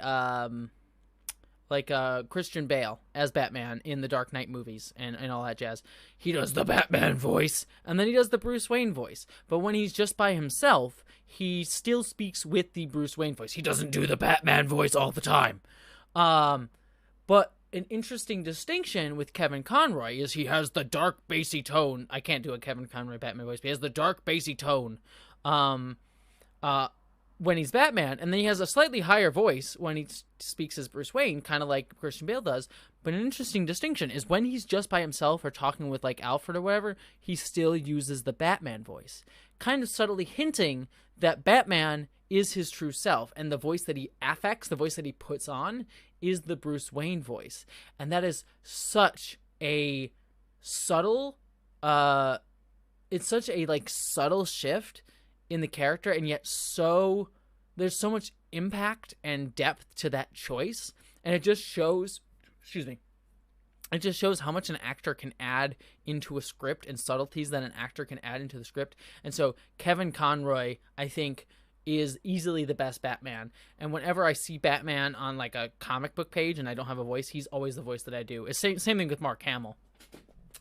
Christian Bale as Batman in the Dark Knight movies and all that jazz, he does the Batman voice, and then he does the Bruce Wayne voice. But when he's just by himself, he still speaks with the Bruce Wayne voice. He doesn't do the Batman voice all the time. But an interesting distinction with Kevin Conroy is he has the dark, bassy tone. I can't do a Kevin Conroy Batman voice, but he has the dark, bassy tone when he's Batman, and then he has a slightly higher voice when he speaks as Bruce Wayne, kind of like Christian Bale does. But an interesting distinction is when he's just by himself or talking with Alfred or whatever, he still uses the Batman voice, kind of subtly hinting that Batman is his true self, and the voice that he affects, the voice that he puts on, is the Bruce Wayne voice. And that is such a subtle it's such a subtle shift in the character, and yet there's so much impact and depth to that choice, and it just shows it just shows how much an actor can add into a script and subtleties that an actor can add into the script. And so Kevin Conroy, I think, is easily the best Batman. And whenever I see Batman on like a comic book page and I don't have a voice, he's always the voice that I do. It's same thing with Mark Hamill.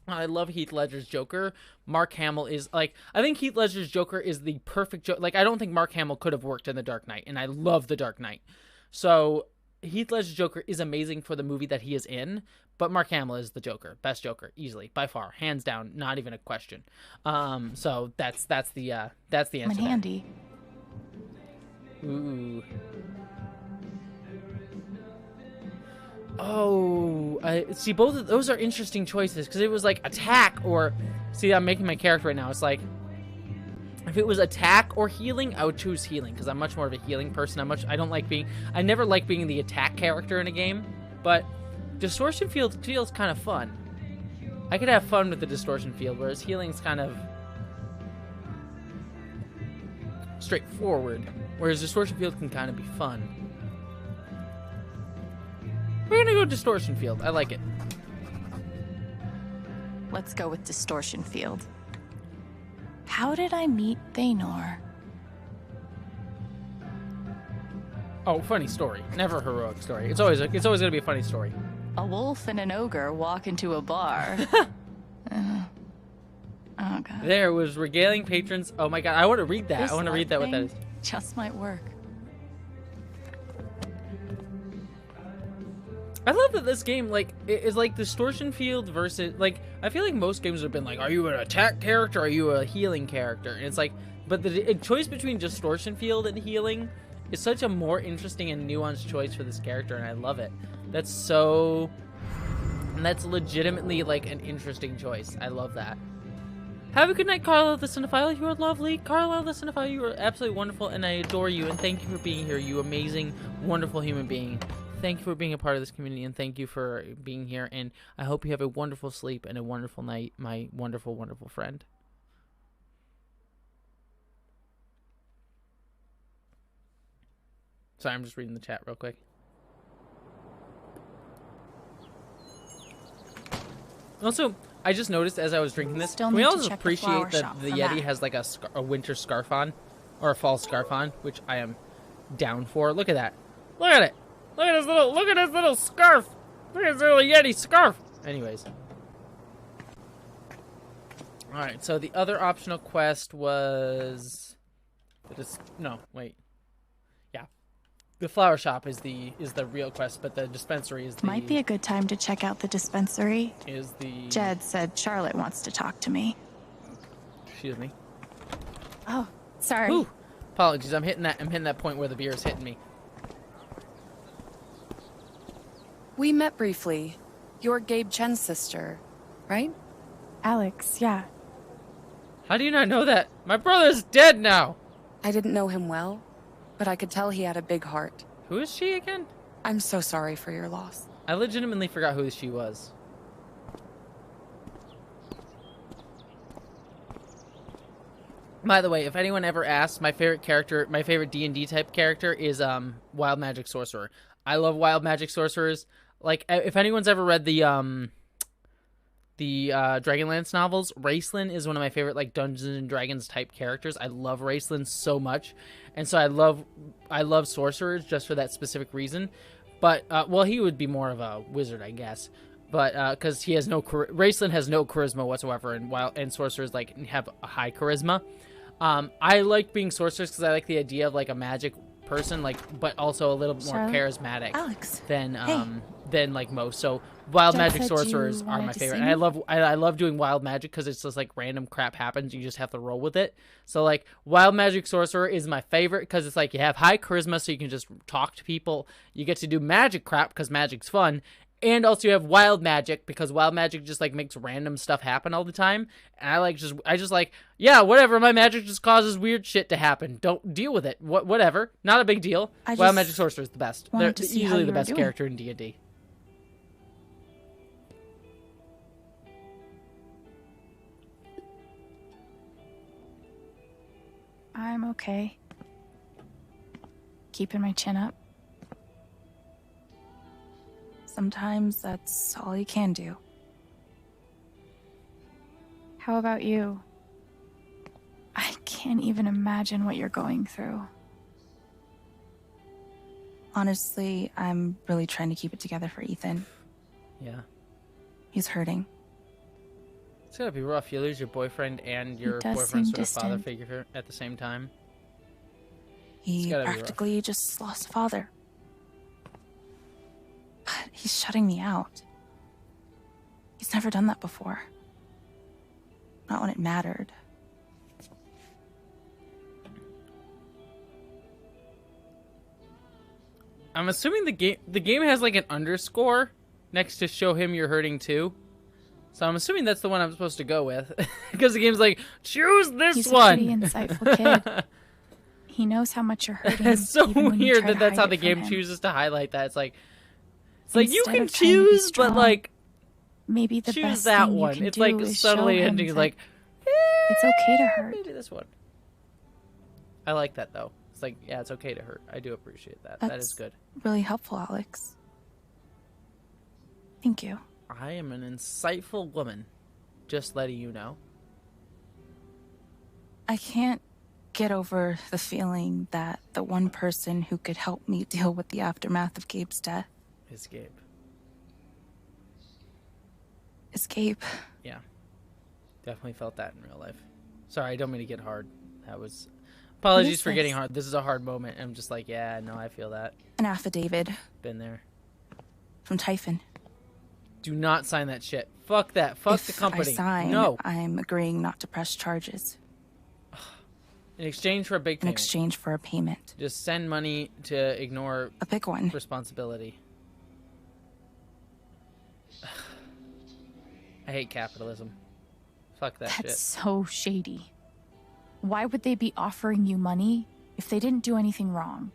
I love Heath Ledger's Joker. Mark Hamill is like, I think Heath Ledger's Joker is the perfect Joker. Like, I don't think Mark Hamill could have worked in The Dark Knight, and I love The Dark Knight. So Heath Ledger's Joker is amazing for the movie that he is in, but Mark Hamill is the Joker, best Joker, easily, by far, hands down, not even a question. So that's the answer. I'm handy. Ooh. Oh, I see. Both of those are interesting choices because it was like attack or, see, I'm making my character right now. It's like, if it was attack or healing, I would choose healing because I'm much more of a healing person. I never like being the attack character in a game, but distortion field feels kind of fun. I could have fun with the distortion field, whereas healing's kind of straightforward, whereas distortion field can kind of be fun. We're gonna go distortion field. I like it. Let's go with distortion field. How did I meet Thanor? Oh, funny story. Never a heroic story. It's always gonna be a funny story. A wolf and an ogre walk into a bar. Oh god. There was regaling patrons. Oh my god, I want to read that. This I want to read that. What that is. Just might work. I love that this game, like, is like distortion field versus, like, I feel like most games have been like, are you an attack character or are you a healing character? And it's like, but the choice between distortion field and healing is such a more interesting and nuanced choice for this character, and I love it. That's legitimately, like, an interesting choice. I love that. Have a good night, Carlisle the Cinephile. You are lovely. Carlisle the Cinephile, you are absolutely wonderful, and I adore you, and thank you for being here, you amazing, wonderful human being. Thank you for being a part of this community, and thank you for being here, and I hope you have a wonderful sleep and a wonderful night, my wonderful, wonderful friend. Sorry, I'm just reading the chat real quick. Also, I just noticed as I was drinking this, can we also appreciate that the Yeti has like a winter scarf on, or a fall scarf on, which I am down for. Look at that. Look at it. Look at his little scarf. Look at his little Yeti scarf. Anyways. Alright, so the other optional quest was no, wait. Yeah. The flower shop is the real quest, but the dispensary is the Might be a good time to check out the dispensary. Jed said Charlotte wants to talk to me. Excuse me. Oh, sorry. Ooh, apologies. I'm hitting that point where the beer is hitting me. We met briefly. You're Gabe Chen's sister, right? Alex, yeah. How do you not know that? My brother's dead now. I didn't know him well, but I could tell he had a big heart. Who is she again? I'm so sorry for your loss. I legitimately forgot who she was. By the way, if anyone ever asks, my favorite character, my favorite D&D type character is Wild Magic Sorcerer. I love Wild Magic Sorcerers. Like, if anyone's ever read the Dragonlance novels, Raistlin is one of my favorite, like, Dungeons and Dragons type characters. I love Raistlin so much, and so I love sorcerers just for that specific reason. But well, he would be more of a wizard, I guess. But because he has Raistlin has no charisma whatsoever, and sorcerers like have a high charisma. I like being sorcerers because I like the idea of like a magic person, like, but also a little more charismatic than like most. So wild magic sorcerers are my favorite, and I love doing wild magic because it's just like random crap happens, you just have to roll with it. So like wild magic sorcerer is my favorite because it's like you have high charisma, so you can just talk to people. You get to do magic crap because magic's fun. And also you have wild magic because wild magic just like makes random stuff happen all the time. And I just like, yeah, whatever. My magic just causes weird shit to happen. Don't deal with it. Whatever. Not a big deal. Wild magic sorcerer is the best. They're easily the best character in D&D. I'm okay. Keeping my chin up. Sometimes that's all you can do. How about you? I can't even imagine what you're going through. Honestly, I'm really trying to keep it together for Ethan. Yeah. He's hurting. It's gotta be rough. You lose your boyfriend and your does boyfriend's seem sort of father distant. figure at the same time. He gotta be rough. practically just lost a father. But he's shutting me out. He's never done that before. Not when it mattered. I'm assuming the game has like an underscore next to show him you're hurting too. So I'm assuming that's the one I'm supposed to go with. Because the game's like, choose this He's one. a pretty insightful kid. He knows how much you're hurting. It's so even when you weird try that to that's hide how the it from game him. chooses to highlight that. It's like you Instead can of trying to be choose, but strong, like maybe the choose best that thing you one. can It's do like is subtly show him ending that like it's okay to hurt. maybe this one. I like that though. It's like, yeah, it's okay to hurt. I do appreciate that. That is good. Really helpful, Alex. Thank you. I am an insightful woman. Just letting you know. I can't get over the feeling that the one person who could help me deal with the aftermath of Gabe's death Is Gabe. is Gabe. Yeah. Definitely felt that in real life. Sorry, I don't mean to get hard. That was... Apologies for getting hard. This is a hard moment. I'm just like, yeah, no, I feel that. An affidavit. Been there. From Typhon. Do not sign that shit. Fuck that. Fuck the company. I sign, No. I'm agreeing not to press charges. In exchange for a big In payment. exchange for a payment. Just send money to ignore a big one. Responsibility. I hate capitalism. Fuck that shit. That's so shady. Why would they be offering you money if they didn't do anything wrong?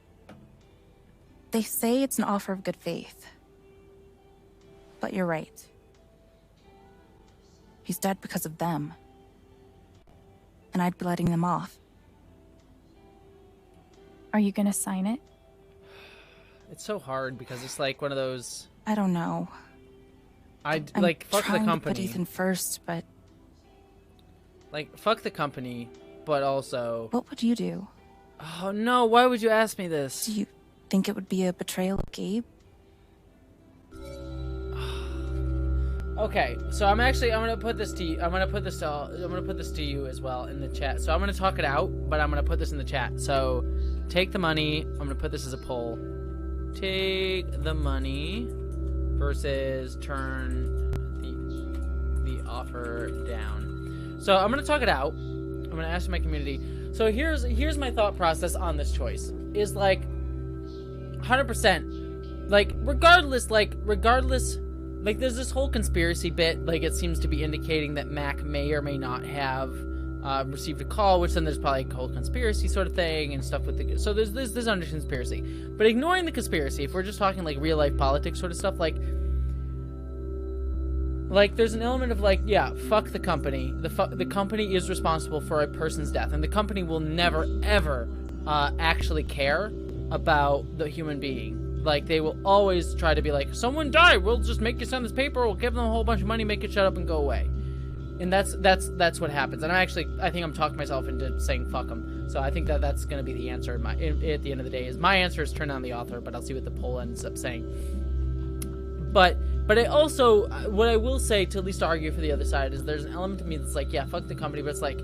They say it's an offer of good faith. But you're right. He's dead because of them. And I'd be letting them off. Are you gonna sign it? It's so hard because it's like one of those... I don't know. I'm I'm like, fuck the trying to company. put Ethan first, but Like, fuck the company, but also... what would you do? Oh, no, why would you ask me this? Do you think it would be a betrayal of Gabe? Okay, so I'm gonna put this to you. I'm gonna put this to you as well in the chat. So I'm gonna talk it out, but I'm gonna put this in the chat. So take the money. I'm gonna put this as a poll. Take the money versus turn the offer down. So I'm gonna talk it out. I'm gonna ask my community. So here's my thought process on this choice. Is like 100%. Like regardless. Like, there's this whole conspiracy bit, like, it seems to be indicating that Mac may or may not have received a call, which then there's probably a whole conspiracy sort of thing and stuff with the... So there's under conspiracy. But ignoring the conspiracy, if we're just talking, like, real-life politics sort of stuff, like, there's an element of, like, yeah, fuck the company. The company is responsible for a person's death, and the company will never, ever actually care about the human being. Like, they will always try to be like, someone died, we'll just make you sign this paper, we'll give them a whole bunch of money, make it shut up and go away. And that's what happens. And I think I'm talking myself into saying fuck them. So I think that's going to be the answer at the end of the day. Is my answer is turn down the author, but I'll see what the poll ends up saying. But I also, what I will say to at least argue for the other side is there's an element to me that's like, yeah, fuck the company, but it's like,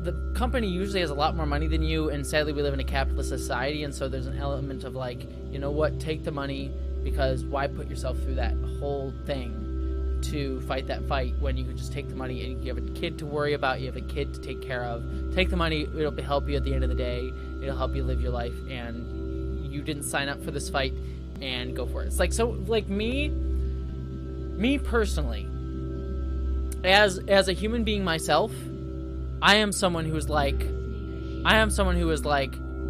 the company usually has a lot more money than you, and sadly we live in a capitalist society, and so there's an element of like, you know what, take the money, because why put yourself through that whole thing to fight that fight when you can just take the money and you have a kid to worry about, you have a kid to take care of. Take the money, it'll help you at the end of the day, it'll help you live your life, and you didn't sign up for this fight, and go for it. It's like, so, like, me personally, as a human being myself, I am someone who is like,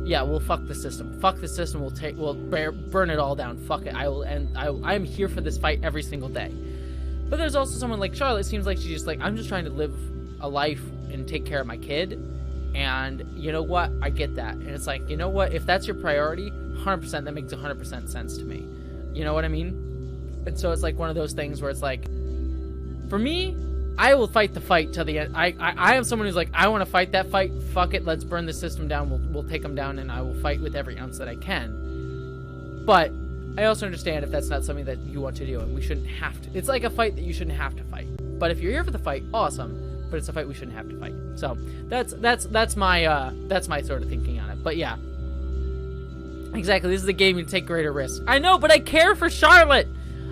yeah, we'll fuck the system. Fuck the system. We'll burn it all down. Fuck it. I'm here for this fight every single day. But there's also someone like Charlotte. It seems like she's just like, I'm just trying to live a life and take care of my kid. And you know what? I get that. And it's like, you know what? If that's your priority, 100%, that makes 100% sense to me. You know what I mean? And so it's like one of those things where it's like, for me, I will fight the fight till the end. I am someone who's like, I want to fight that fight. Fuck it, let's burn the system down. We'll take them down, and I will fight with every ounce that I can. But I also understand if that's not something that you want to do, and we shouldn't have to. It's like a fight that you shouldn't have to fight. But if you're here for the fight, awesome. But it's a fight we shouldn't have to fight. So that's my sort of thinking on it. But yeah, exactly. This is the game you take greater risks. I know, but I care for Charlotte.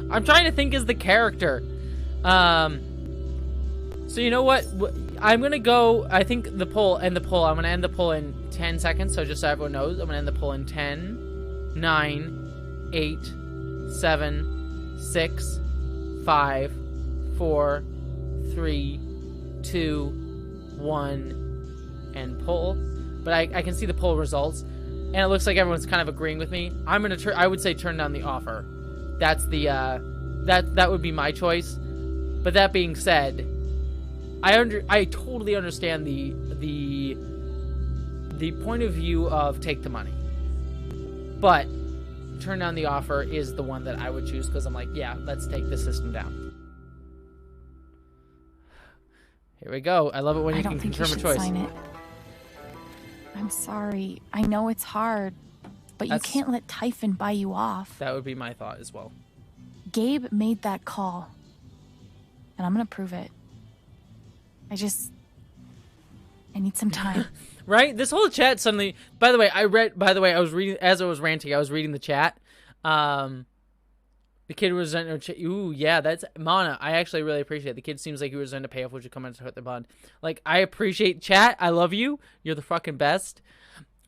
I'm trying to think as the character. So you know what? I'm gonna go. I think the poll. I'm gonna end the poll in 10 seconds. So just so everyone knows, I'm gonna end the poll in 10, 9, 8, 7, 6, 5, 4, 3, 2, 1, and poll. But I can see the poll results, and it looks like everyone's kind of agreeing with me. I'm gonna. I would say turn down the offer. That's the. That would be my choice. But that being said, I totally understand the point of view of take the money, but turn down the offer is the one that I would choose, because I'm like, yeah, let's take the system down. Here we go. I love it when you can confirm a choice. Sign it. I'm sorry. I know it's hard, but you can't let Typhon buy you off. That would be my thought as well. Gabe made that call, and I'm gonna prove it. I need some time. Right? This whole chat suddenly. By the way, I was reading as I was ranting. I was reading the chat. The kid was ooh, yeah, that's Mana. I actually really appreciate it. The kid seems like he was going to pay off, which would come out to hurt the bond. Like, I appreciate chat. I love you. You're the fucking best.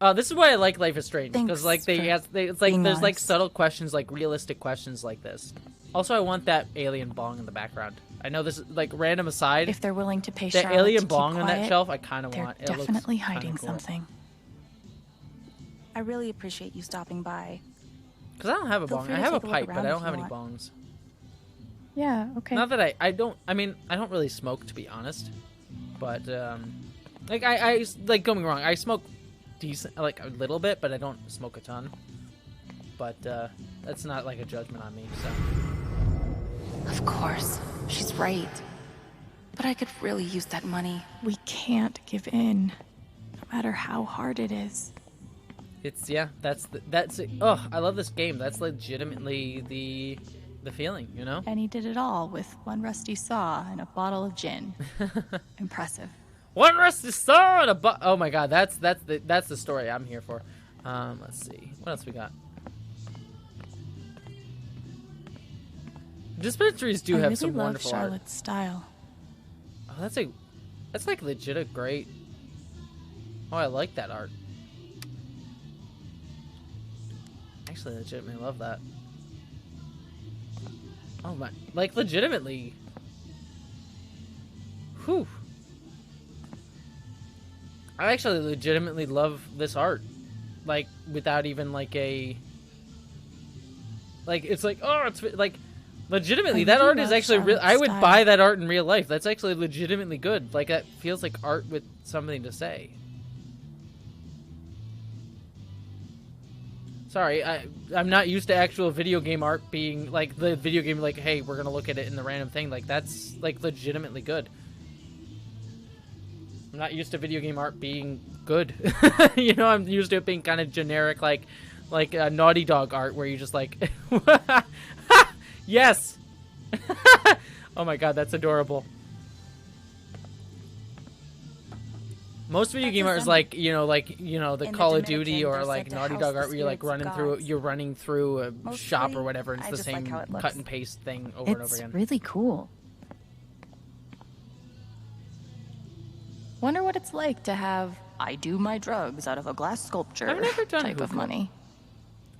This is why I like Life is Strange, because like it's like there's like subtle questions, like realistic questions like this. Also, I want that alien bong in the background. I know this is like random aside. If they're willing to pay that Charlotte alien to bong keep on quiet, that shelf, I kind of they're want. It definitely looks hiding cool. something. I really appreciate you stopping by. Because I don't have a bong. I have a pipe, but I don't have any want. bongs. Yeah, okay. Not that I don't really smoke, to be honest. But like I like, don't get me wrong, I smoke decent, like a little bit, but I don't smoke a ton. But that's not like a judgment on me, so. Of course, she's right. But I could really use that money. We can't give in, no matter how hard it is. It's that's it. Oh, I love this game. That's legitimately the feeling, you know? And he did it all with one rusty saw and a bottle of gin. Impressive. One rusty saw and a oh my god, that's the story I'm here for. Let's see. What else we got? Dispensaries do have some wonderful art. Charlotte's style. Oh, that's like legit a great. Oh, I like that art. Actually, legitimately love that. Oh my, like legitimately. Whew. I actually legitimately love this art. Like, without even like a. Like, it's like, oh, it's like. Legitimately, that art is actually real. I would buy that art in real life. That's actually legitimately good. Like, that feels like art with something to say. Sorry, I'm not used to actual video game art being like the video game. Like, hey, we're gonna look at it in the random thing. Like, that's like legitimately good. I'm not used to video game art being good. You know, I'm used to it being kind of generic, like Naughty Dog art, where you just like. Yes! Oh my god, that's adorable. Most video game art is like, the Call of Duty or like Naughty Dog art where you're like running through a shop or whatever, and it's the same cut and paste thing over and over again. It's really cool. Wonder what it's like to have I do my drugs out of a glass sculpture I've never done type hookah. of money.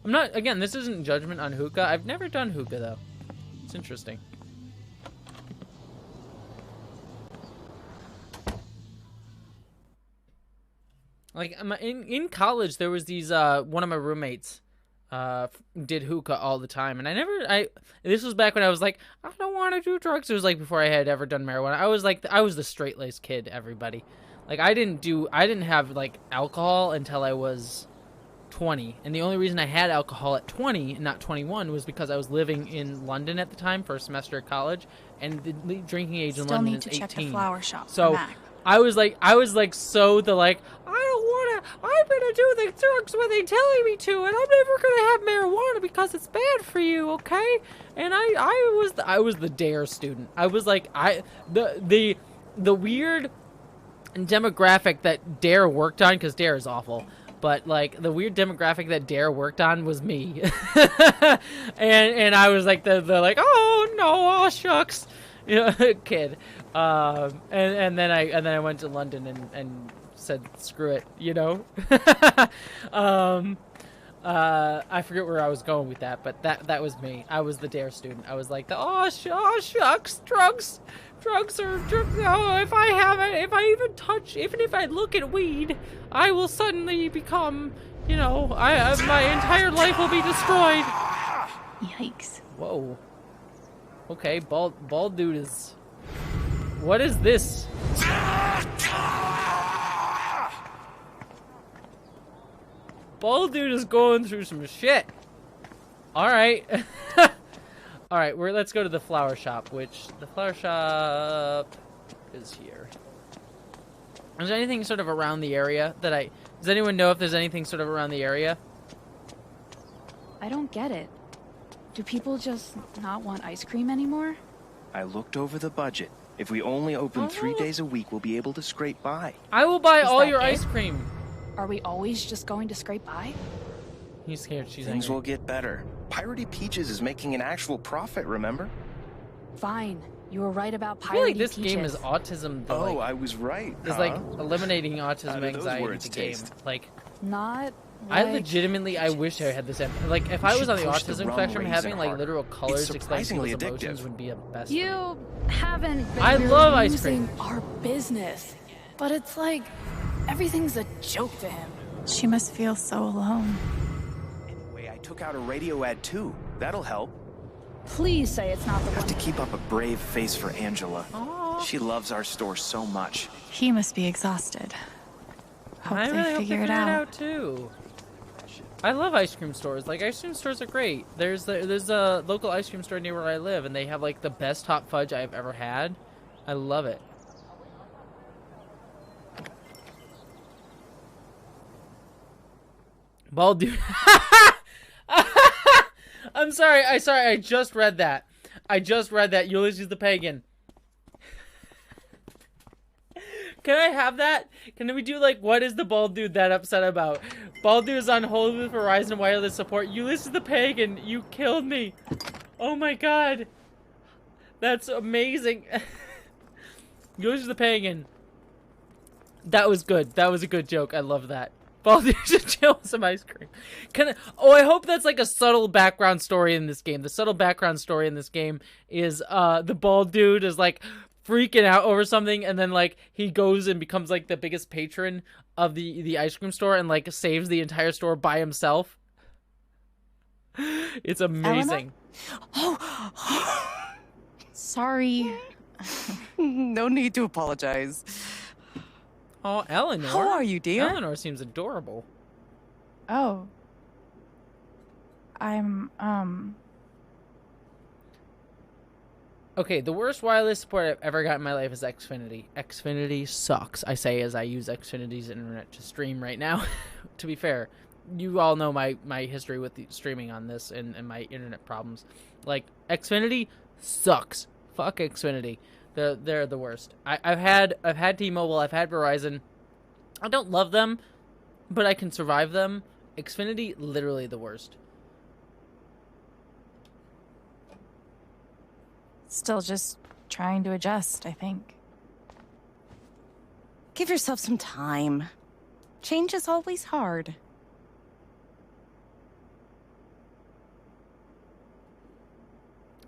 I'm not, again, this isn't judgment on hookah. I've never done hookah though. It's interesting. Like, in college, there was these, one of my roommates did hookah all the time. And this was back when I was like, I don't want to do drugs. It was like before I had ever done marijuana. I was the straight-laced kid, everybody. Like, I didn't have, like, alcohol until I was 20, and the only reason I had alcohol at 20 and not 21 was because I was living in London at the time for a semester of college, and the drinking age in Still London need is to 18. check the flower shop. So I was like so the like, I don't wanna, I'm gonna do the drugs when they telling me to, and I'm never gonna have marijuana because it's bad for you, okay? And I was the DARE student. I was like the weird demographic that DARE worked on, because DARE is awful. But like the weird demographic that DARE worked on was me, and I was like the like, oh no, oh shucks, you know, kid. And then I went to London and said screw it, you know. I forget where I was going with that, but that was me. I was the DARE student. I was like the shucks, drugs are oh, if I have it, if I even touch, even if I look at weed, I will suddenly become, you know, my entire life will be destroyed. Yikes. Whoa. Okay, bald dude is. What is this? Bald dude is going through some shit. All right. All right, let's go to the flower shop, which the flower shop is here. Is there anything sort of around the area that does anyone know if there's anything sort of around the area? I don't get it. Do people just not want ice cream anymore? I looked over the budget. If we only open 3 days a week, we'll be able to scrape by. I will buy all your that ice it? cream. Are we always just going to scrape by? He's scared. She's Things angry. will get better. Piratey Peaches is making an actual profit, remember? Fine. You were right about I feel like Piratey this Peaches. game is autism. Oh, I was right. It's like eliminating autism How do those anxiety words in the game. taste? Like, Not I like... legitimately, I wish I had this. Like, if I You was should on the push the autism rum spectrum, raisin having like harder. literal colors It's explaining surprisingly people's emotions addictive. would be a best. You haven't been I really love ice cream. using our business, but it's like everything's a joke to him. She must feel so alone. Anyway, I took out a radio ad too. That'll help. Please say it's not the Have one. to keep up a brave face for Angela. She loves our store so much. He must be exhausted. Hope I they really hope they figure figure it out. too. I love ice cream stores. Like, ice cream stores are great. There's a local ice cream store near where I live, and they have like the best hot fudge I've ever had. I love it. Bald dude. I'm sorry. I just read that. Ulysses the Pagan. Can I have that? Can we do like, what is the bald dude that upset about? Bald dude is on hold with Verizon wireless support. Ulysses the Pagan, you killed me. Oh my god. That's amazing. Ulysses the Pagan. That was good. That was a good joke. I love that. Bald dude should chill with some ice cream. I hope that's like a subtle background story in this game. The subtle background story in this game is the bald dude is like freaking out over something, and then like he goes and becomes like the biggest patron of the ice cream store and like saves the entire store by himself. It's amazing. Oh, sorry. No need to apologize. Oh, Eleanor. How are you, dear? Eleanor seems adorable. Oh. I'm, Okay, the worst wireless support I've ever got in my life is Xfinity. Xfinity sucks. I say as I use Xfinity's internet to stream right now. To be fair, you all know my history with the streaming on this and my internet problems. Like, Xfinity sucks. Fuck Xfinity. They're the worst. I've had T-Mobile, I've had Verizon. I don't love them, but I can survive them. Xfinity, literally the worst. still just trying to adjust, I think. Give yourself some time. Change is always hard.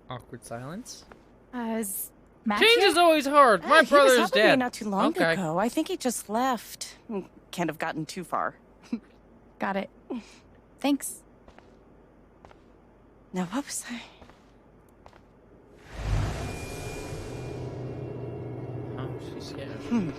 Awkward silence. Is Matt Change here? is always hard. My He brother was is helping me dead. not too long Okay. ago. I think he just left. Can't have gotten too far. Got it. Thanks. Now, what was I? Oh, she's scared. Hmm.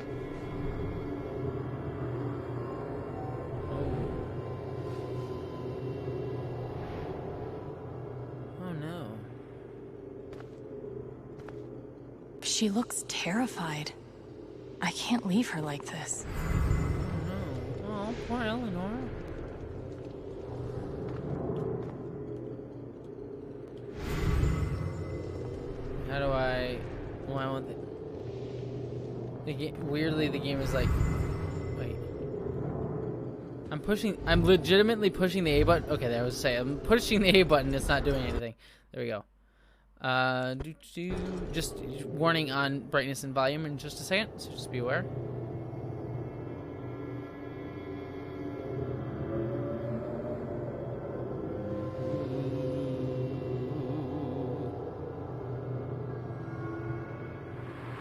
She looks terrified. I can't leave her like this. Oh, poor Eleanor. How do I... Well, I want weirdly, the game is like... Wait. I'm legitimately pushing the A button. Okay, there I was saying. I'm pushing the A button. It's not doing anything. There we go. Just warning on brightness and volume in just a second, so just be aware.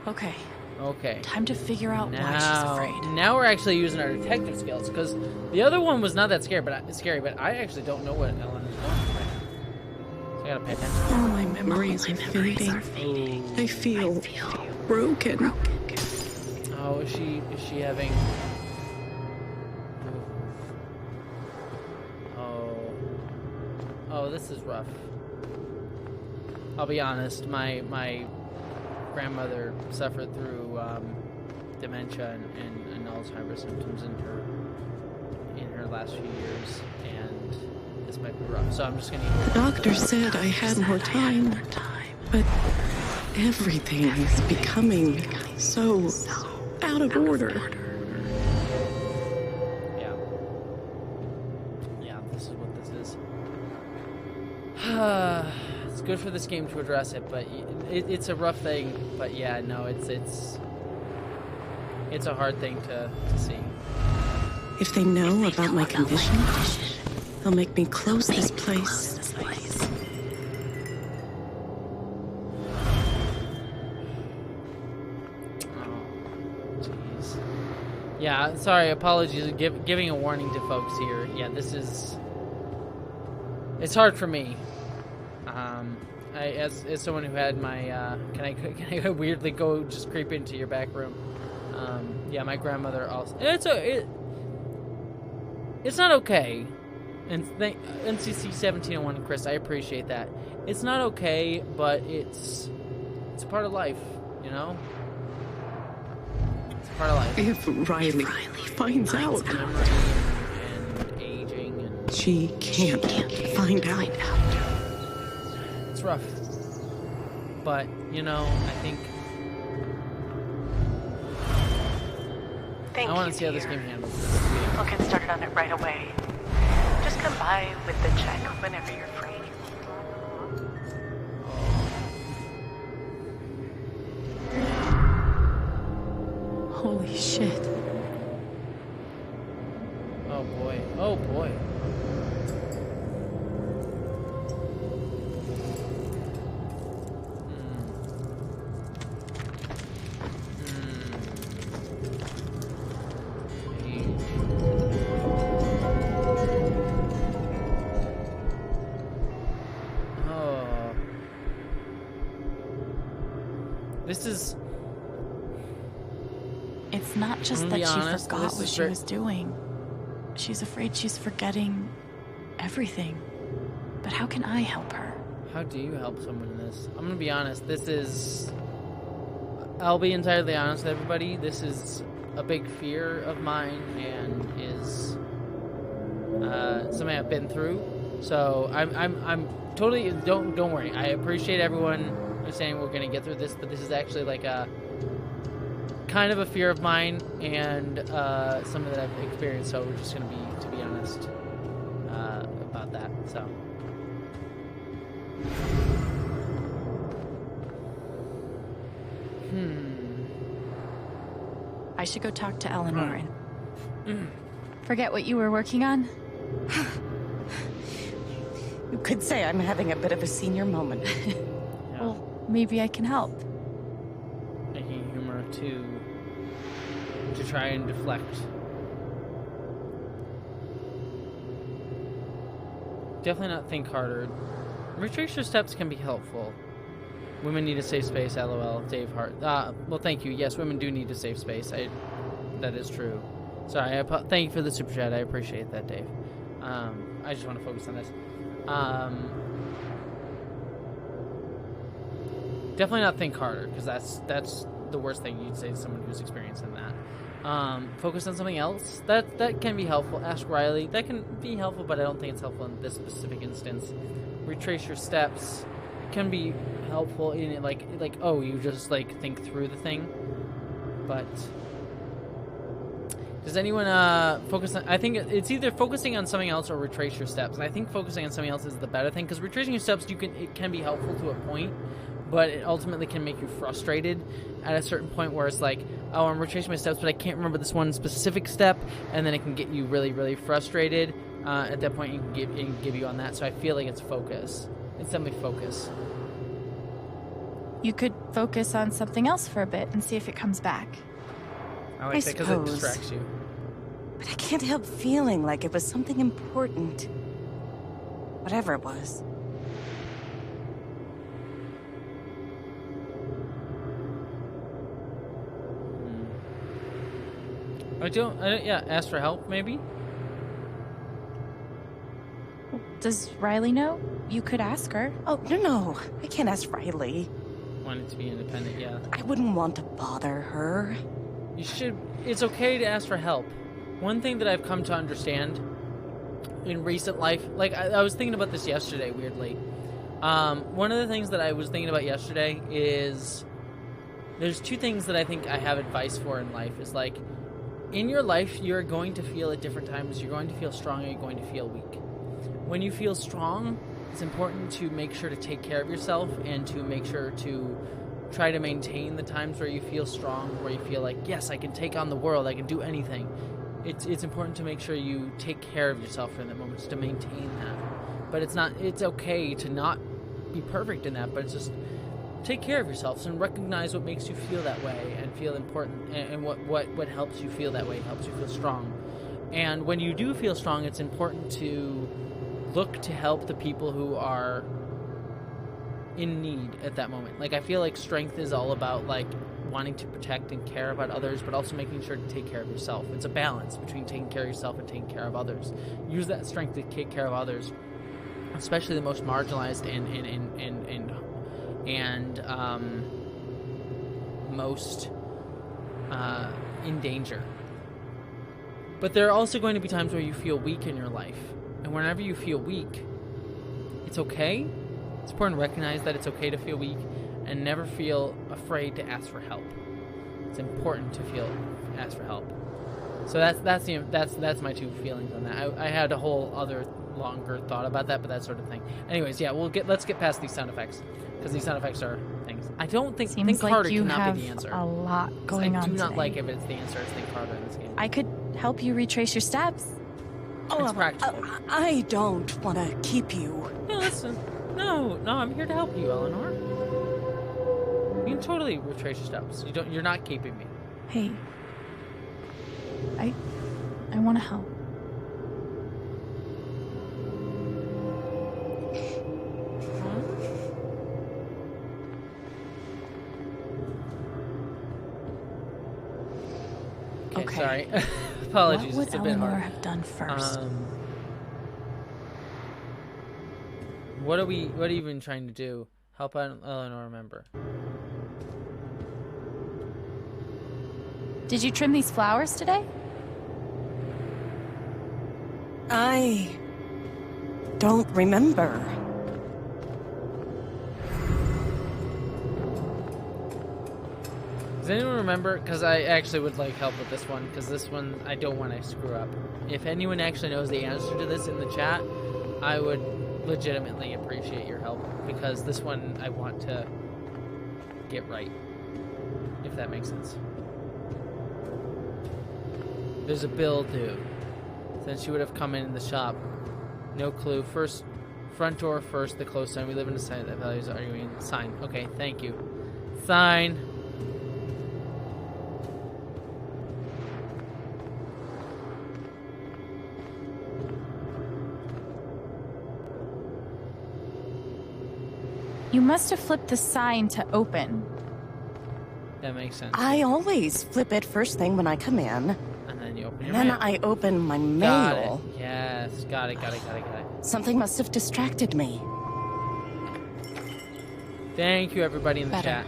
Okay. Okay. Time to figure out why she's afraid. Now we're actually using our detective skills, because the other one was not that scary, but I actually don't know what Ellen is doing. So I gotta pay attention. All my memories are fading. I feel broken. Oh, is she having... Oh, this is rough. I'll be honest, my grandmother suffered through dementia and Alzheimer's symptoms in her last few years, and this might be rough. So I'm just gonna... The doctor said I had more time, but everything is becoming so out of order. Yeah, this is what this is. It's good for this game to address it, but it's a rough thing. But yeah, no, it's a hard thing to see. If they know about my condition, they'll make me close this place. Yeah, sorry, apologies. Giving a warning to folks here. Yeah, this is... It's hard for me. As someone who had my... Can I weirdly go just creep into your back room? Yeah, my grandmother also... It's not okay. And NCC 1701, Chris, I appreciate that. It's not okay, but it's a part of life, you know? Part of life. If Riley finds out, and aging, and she can't find out. It's rough, but you know, I think I want to see how this game handles this. We'll get started on it right away. Just come by with the check whenever you're free. Holy shit. Oh boy. Oh boy. Oh. This is... It's not just that she forgot what she was doing. She's afraid she's forgetting everything. But how can I help her? How do you help someone in this? I'm gonna be honest, this is... I'll be entirely honest with everybody, this is a big fear of mine and is something I've been through. So I'm totally... Don't worry, I appreciate everyone saying we're gonna get through this, but this is actually like a... kind of a fear of mine and something that I've experienced, so we're just gonna be, to be honest, about that. So I should go talk to Eleanor and forget what you were working on. You could say I'm having a bit of a senior moment. Well, maybe I can help. Making humor to try and deflect. Definitely not think harder. Retrace your steps can be helpful. Women need a safe space, lol. Dave Hart. Well, thank you. Yes, women do need a safe space. That is true. Sorry, thank you for the super chat. I appreciate that, Dave. I just want to focus on this. Definitely not think harder, because that's the worst thing you'd say to someone who's experiencing that. Focus on something else. That can be helpful. Ask Riley. That can be helpful, but I don't think it's helpful in this specific instance. Retrace your steps. Can be helpful in it, like oh, you just like think through the thing. But does anyone focus on? I think it's either focusing on something else or retrace your steps. And I think focusing on something else is the better thing, because retracing your steps, it can be helpful to a point, but it ultimately can make you frustrated at a certain point where it's like, oh, I'm retracing my steps, but I can't remember this one specific step, and then it can get you really, really frustrated. At that point, it can give you on that. So I feel like it's focus. It's definitely focus. You could focus on something else for a bit and see if it comes back. I like that because it distracts you. But I can't help feeling like it was something important. Whatever it was. I don't, yeah, ask for help, maybe? Does Riley know? You could ask her. Oh, no. I can't ask Riley. Want it to be independent, yeah. I wouldn't want to bother her. You should, it's okay to ask for help. One thing that I've come to understand in recent life, like, I was thinking about this yesterday, weirdly. One of the things that I was thinking about yesterday is, there's two things that I think I have advice for in life, is like, in your life, you're going to feel at different times, you're going to feel strong, and you're going to feel weak. When you feel strong, it's important to make sure to take care of yourself and to make sure to try to maintain the times where you feel strong, where you feel like, yes, I can take on the world, I can do anything. It's important to make sure you take care of yourself in that moment, just to maintain that. But it's okay to not be perfect in that, but it's just take care of yourselves and recognize what makes you feel that way and feel important, and what helps you feel that way, helps you feel strong. And when you do feel strong, it's important to look to help the people who are in need at that moment. Like, I feel like strength is all about, like, wanting to protect and care about others, but also making sure to take care of yourself. It's a balance between taking care of yourself and taking care of others. Use that strength to take care of others, especially the most marginalized and most in danger. But there are also going to be times where you feel weak in your life. And whenever you feel weak, it's okay. It's important to recognize that it's okay to feel weak and never feel afraid to ask for help. It's important to ask for help. So that's my two feelings on that. I had a whole other longer thought about that, but that sort of thing. Anyways, yeah, let's get past these sound effects, because these sound effects are things. I don't think Seems think like harder you cannot have be the answer. A lot going on I do not today. like if it's the answer. It's think harder in this game. I could help you retrace your steps. It's practical. I don't want to keep you. No, listen. No, I'm here to help you, Eleanor. You can totally retrace your steps. You're not keeping me. Hey. I want to help. Okay. Sorry. Apologies. What It's a would bit Eleanor hard. have done first? What are you even trying to do? Help Eleanor remember. Did you trim these flowers today? I don't remember. Does anyone remember? Because I actually would like help with this one, because this one I don't want to screw up. If anyone actually knows the answer to this in the chat, I would legitimately appreciate your help, because this one I want to get right, if that makes sense. There's a bill due. Since you would have come in the shop. No clue. First, front door first, the close sign. We live in a sign that values arguing. Sign. Okay, thank you. Sign. You must have flipped the sign to open. That makes sense. I always flip it first thing when I come in. And then you open your And then mail. I open my Got mail. it. Yes, got it. Something must have distracted me. Thank you, everybody in the Better. chat.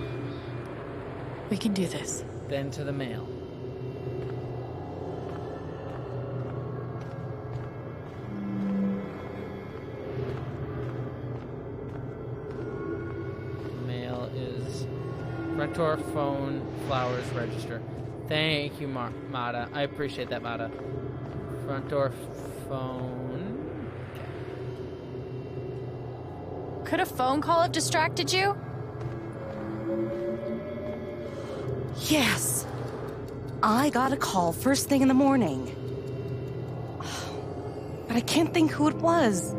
We can do this. Then to the mail. Mail is front door, phone, flowers, register. Thank you, Mata. I appreciate that, Mata. Front door, phone. Could a phone call have distracted you? Yes. I got a call first thing in the morning. But I can't think who it was.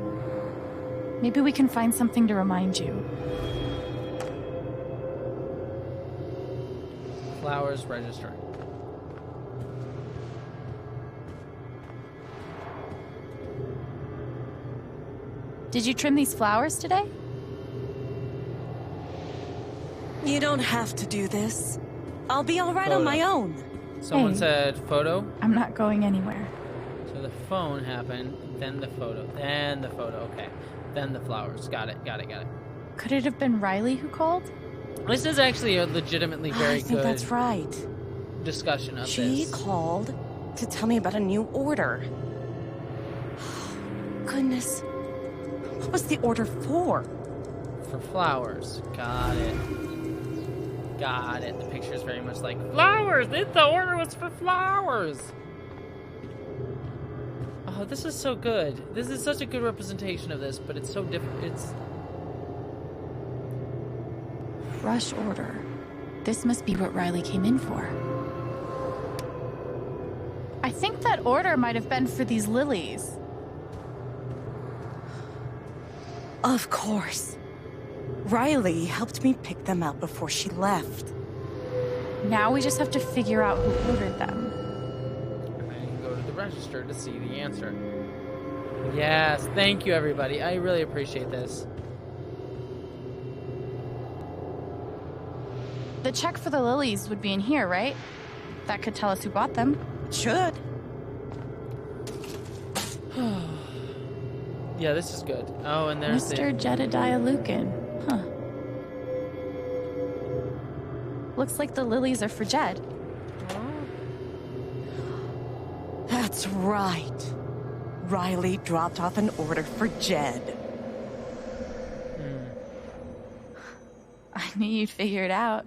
Maybe we can find something to remind you. Flowers, registering. Did you trim these flowers today? You don't have to do this. I'll be all right on my own. Someone Hey. said photo. I'm not going anywhere. So the phone happened, then the photo, then the photo. Okay, then the flowers. Got it. Could it have been Riley who called? This is actually a legitimately very I think good that's right. discussion of She this. called to tell me about a new order. Goodness. What was the order for? For flowers. Got it. The picture is very much like flowers. The order was for flowers. Oh, this is so good. This is such a good representation of this, but it's so different. It's Rush order. This must be what Riley came in for. I think that order might have been for these lilies. Of course. Riley helped me pick them out before she left. Now we just have to figure out who ordered them. I can go to the register to see the answer. Yes, thank you, everybody. I really appreciate this. The check for the lilies would be in here, right? That could tell us who bought them. Should. Yeah, this is good. Oh, and there's Mr. Jedediah Lucan. Huh. Looks like the lilies are for Jed. That's right. Riley dropped off an order for Jed. I knew you'd figure it out.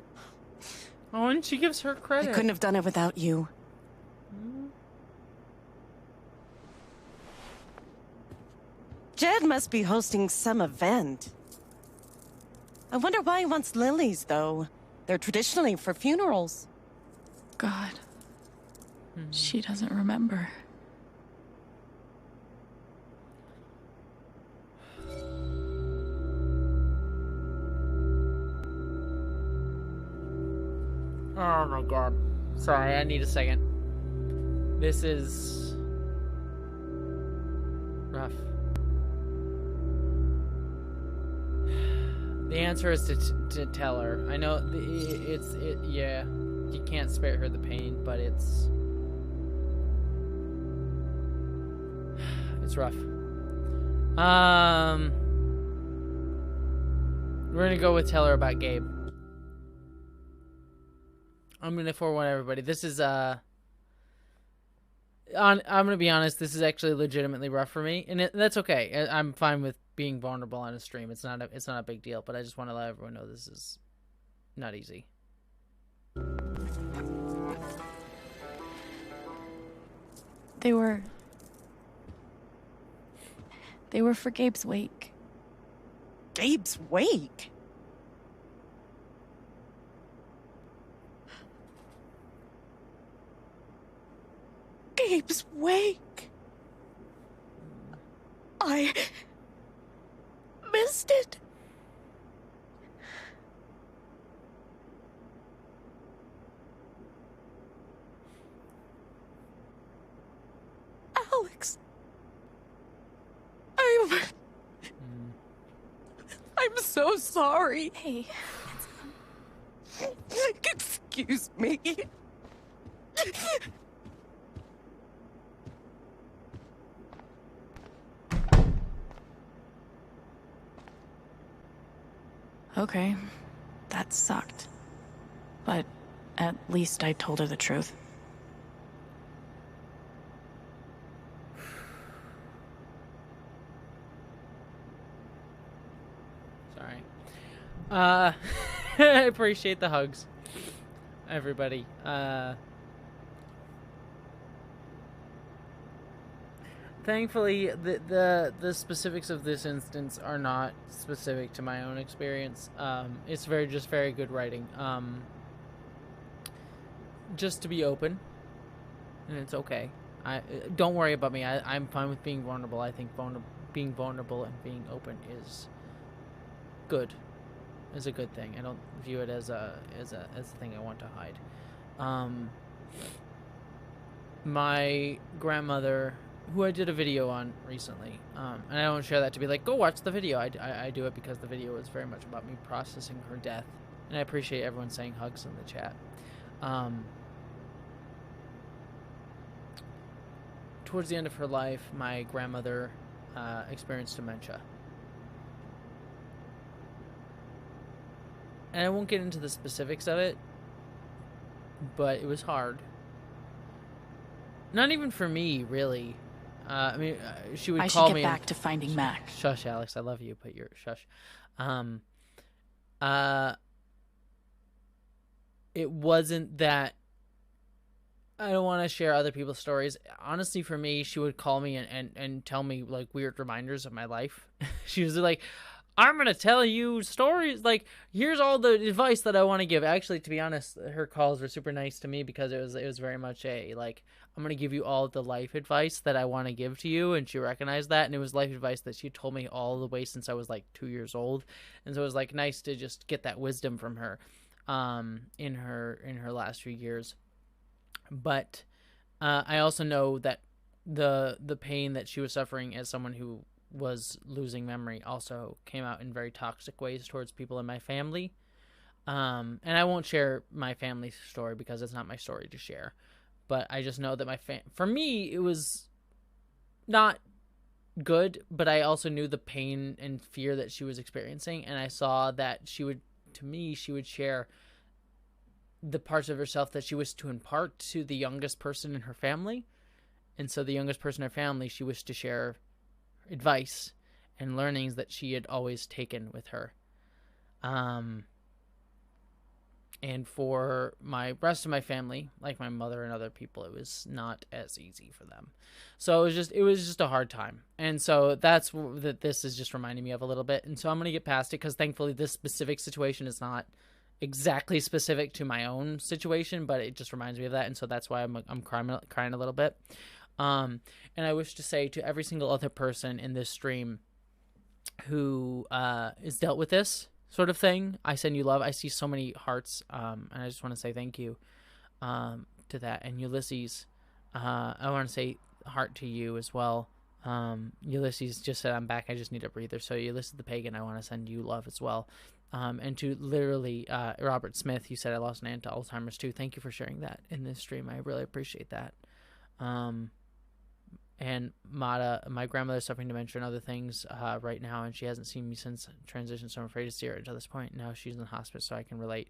Oh, and she gives her I credit. couldn't have done it without you. Jed must be hosting some event. I wonder why he wants lilies, though. They're traditionally for funerals. God. She doesn't remember. Oh my god. Sorry, I need a second. This is rough. The answer is to tell her. I know yeah. You can't spare her the pain, but it's rough. We're gonna go with tell her about Gabe. I'm gonna forewarn everybody. This is I'm gonna be honest. This is actually legitimately rough for me, and that's okay. I'm fine with being vulnerable on a stream. It's not a big deal. But I just want to let everyone know this is not easy. They were for Gabe's wake. Gabe's wake? Gabe's wake. I missed it. Alex. I'm so sorry. Hey. Excuse me. Okay, that sucked. But at least I told her the truth. Sorry. I appreciate the hugs, everybody. Thankfully, the specifics of this instance are not specific to my own experience. It's very good writing. Just to be open, and it's okay. Don't worry about me. I'm fine with being vulnerable. I think being vulnerable and being open is good. Is a good thing. I don't view it as a thing I want to hide. My grandmother, who I did a video on recently, and I don't share that to be like, go watch the video. I do it because the video is very much about me processing her death, and I appreciate everyone saying hugs in the chat. Towards the end of her life, my grandmother experienced dementia. And I won't get into the specifics of it, but it was hard. Not even for me, really. I mean, she would call me. I should get back to finding Mac. Shush, Alex. I love you, but you're shush. It wasn't that I don't want to share other people's stories. Honestly, for me, she would call me and tell me like weird reminders of my life. She was like, I'm going to tell you stories. Like, here's all the advice that I want to give. Actually, to be honest, her calls were super nice to me because it was very much a, like, I'm going to give you all the life advice that I want to give to you. And she recognized that. And it was life advice that she told me all the way since I was like 2 years old. And so it was like nice to just get that wisdom from her, in her last few years. But, I also know that the pain that she was suffering as someone who was losing memory also came out in very toxic ways towards people in my family. And I won't share my family's story because it's not my story to share. But I just know that for me, it was not good, but I also knew the pain and fear that she was experiencing. And I saw that she would share the parts of herself that she wished to impart to the youngest person in her family. And so the youngest person in her family, she wished to share advice and learnings that she had always taken with her. And for my rest of my family, like my mother and other people, it was not as easy for them. So it was just a hard time. And so that's that this is just reminding me of a little bit. And so I'm going to get past it because thankfully this specific situation is not exactly specific to my own situation, but it just reminds me of that. And so that's why I'm crying a little bit. And I wish to say to every single other person in this stream who is dealt with this sort of thing, I send you love. I see so many hearts, and I just want to say thank you to that. And Ulysses, I want to say heart to you as well. Ulysses just said, I'm back, I just need a breather. So Ulysses the Pagan, I want to send you love as well. And to literally Robert Smith, you said I lost an aunt to Alzheimer's too. Thank you for sharing that in this stream. I really appreciate that. And Mata, my grandmother's suffering dementia and other things right now, and she hasn't seen me since transition, so I'm afraid to see her until this point. Now she's in the hospice, so I can relate.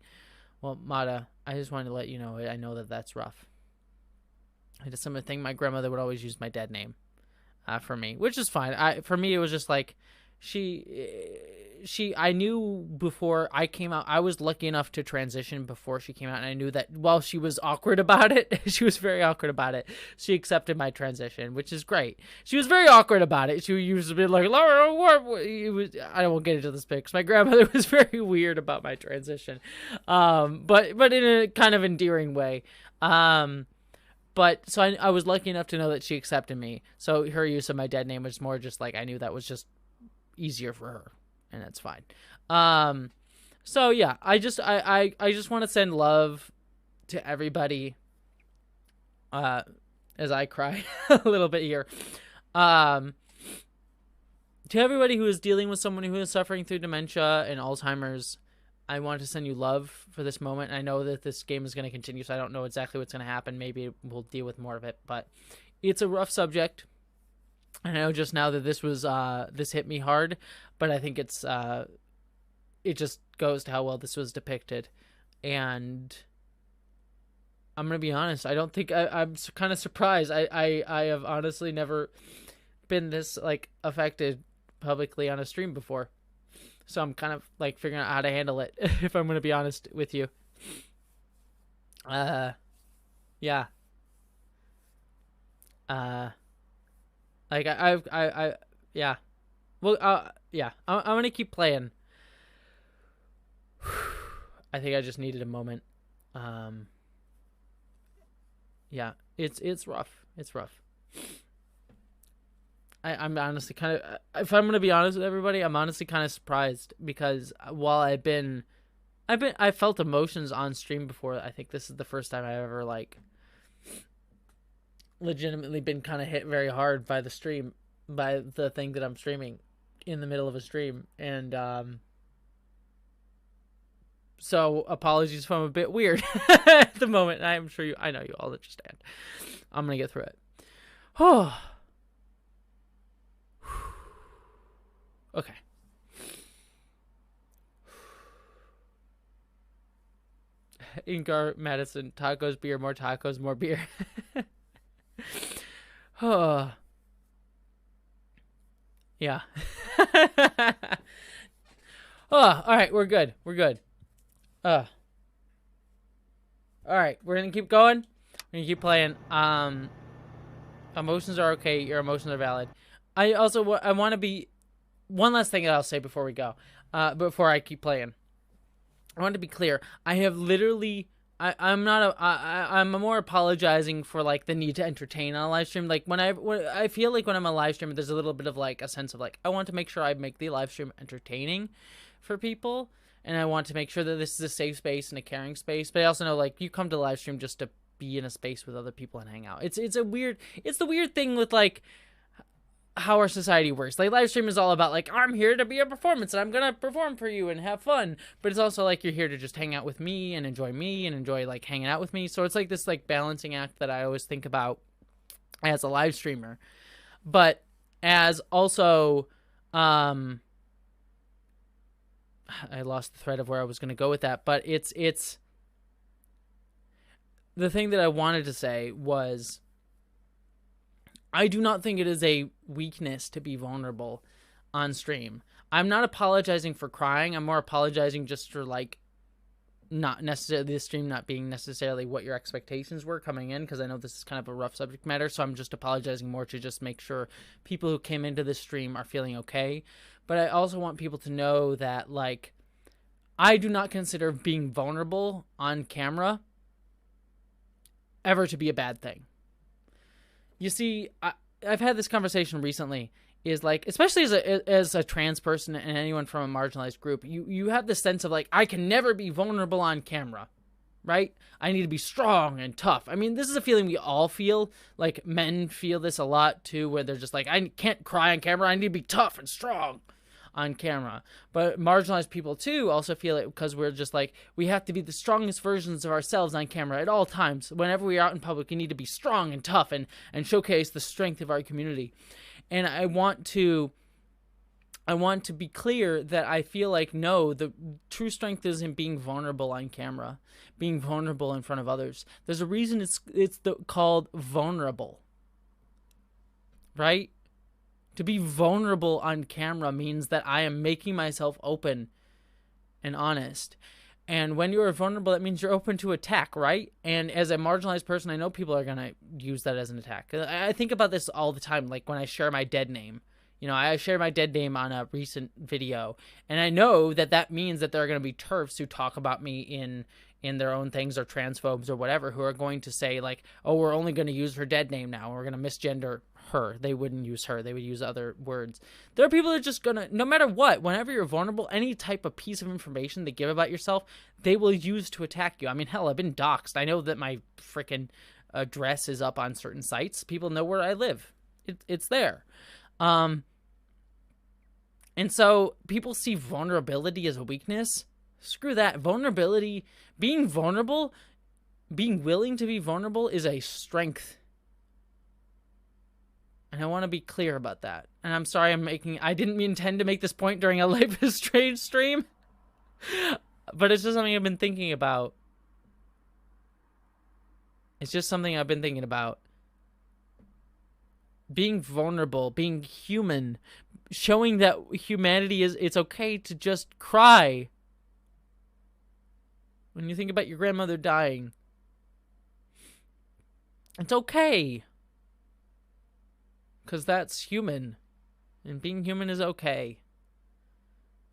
Well, Mata, I just wanted to let you know, I know that that's rough. I did similar thing. My grandmother would always use my dead name for me, which is fine. For me, it was just like, I knew before I came out, I was lucky enough to transition before she came out, and I knew that while she was awkward about it, she was very awkward about it, she accepted my transition, which is great. She was very awkward about it. She used to be like, Laura, I won't get into this because my grandmother was very weird about my transition, but in a kind of endearing way. But so I was lucky enough to know that she accepted me. So her use of my dead name was more just like, I knew that was just easier for her, and that's fine. So yeah, I just want to send love to everybody, as I cry a little bit here, to everybody who is dealing with someone who is suffering through dementia and Alzheimer's. I want to send you love for this moment. I know that this game is going to continue, so I don't know exactly what's going to happen. Maybe we'll deal with more of it, but it's a rough subject. I know just now that this was this hit me hard, but I think it's it just goes to how well this was depicted. And I'm gonna be honest, I don't think I'm kind of surprised. I have honestly never been this like affected publicly on a stream before, so I'm kind of like figuring out how to handle it. If I'm gonna be honest with you, yeah. Like yeah. Well, yeah. I'm gonna keep playing. I think I just needed a moment. Yeah, it's rough. It's rough. I'm honestly kind of, if I'm gonna be honest with everybody, I'm honestly kind of surprised, because while I felt emotions on stream before, I think this is the first time I've ever like legitimately been kind of hit very hard by the stream, by the thing that I'm streaming in the middle of a stream. And so apologies if I'm a bit weird at the moment. I'm sure I know you all understand. I'm gonna get through it. Oh. Okay. Ingar Madison, tacos, beer, more tacos, more beer. Oh. Yeah. Oh, all right, we're good. We're good. All right, we're gonna keep going. We're gonna keep playing. Emotions are okay. Your emotions are valid. I want to be, one last thing that I'll say before we go, before I keep playing. I want to be clear. I have literally, I'm more apologizing for like the need to entertain on a live stream. Like when I feel like when I'm a live streamer, there's a little bit of like a sense of like, I want to make sure I make the live stream entertaining for people. And I want to make sure that this is a safe space and a caring space. But I also know like you come to live stream just to be in a space with other people and hang out. It's the weird thing with like how our society works. Like live stream is all about like, I'm here to be a performance and I'm gonna perform for you and have fun, but it's also like you're here to just hang out with me and enjoy like hanging out with me. So it's like this like balancing act that I always think about as a live streamer, but as also I lost the thread of where I was going to go with that, but it's the thing that I wanted to say was, I do not think it is a weakness to be vulnerable on stream. I'm not apologizing for crying. I'm more apologizing just for like not necessarily the stream not being necessarily what your expectations were coming in, because I know this is kind of a rough subject matter, so I'm just apologizing more to just make sure people who came into this stream are feeling okay. But I also want people to know that like I do not consider being vulnerable on camera ever to be a bad thing. You see, I've had this conversation recently, is like, especially as a trans person and anyone from a marginalized group, you have this sense of like, I can never be vulnerable on camera, right? I need to be strong and tough. I mean, this is a feeling we all feel. Like men feel this a lot too, where they're just like, I can't cry on camera. I need to be tough and strong on camera. But marginalized people too also feel it, because we're just like, we have to be the strongest versions of ourselves on camera at all times. Whenever we're out in public, we need to be strong and tough and showcase the strength of our community. And I want to be clear that I feel like, no, the true strength is in being vulnerable on camera, being vulnerable in front of others. There's a reason it's called vulnerable, right? To be vulnerable on camera means that I am making myself open and honest. And when you are vulnerable, that means you're open to attack, right? And as a marginalized person, I know people are going to use that as an attack. I think about this all the time, like when I share my dead name. You know, I shared my dead name on a recent video, and I know that that means that there are going to be TERFs who talk about me in their own things, or transphobes or whatever, who are going to say like, oh, we're only going to use her dead name now, we're going to misgender her. They wouldn't use her, they would use other words. There are people that are just gonna, no matter what, whenever you're vulnerable, any type of piece of information they give about yourself, they will use to attack you. I mean, hell, I've been doxxed. I know that my freaking address is up on certain sites. People know where I live. It's there. And so people see vulnerability as a weakness. Screw that. Vulnerability, being vulnerable, being willing to be vulnerable is a strength. And I want to be clear about that. And I'm sorry I didn't intend to make this point during a Life is Strange stream. But it's just something I've been thinking about. It's just something I've been thinking about. Being vulnerable, being human, showing that humanity is, it's okay to just cry. When you think about your grandmother dying, it's okay. Because that's human. And being human is okay.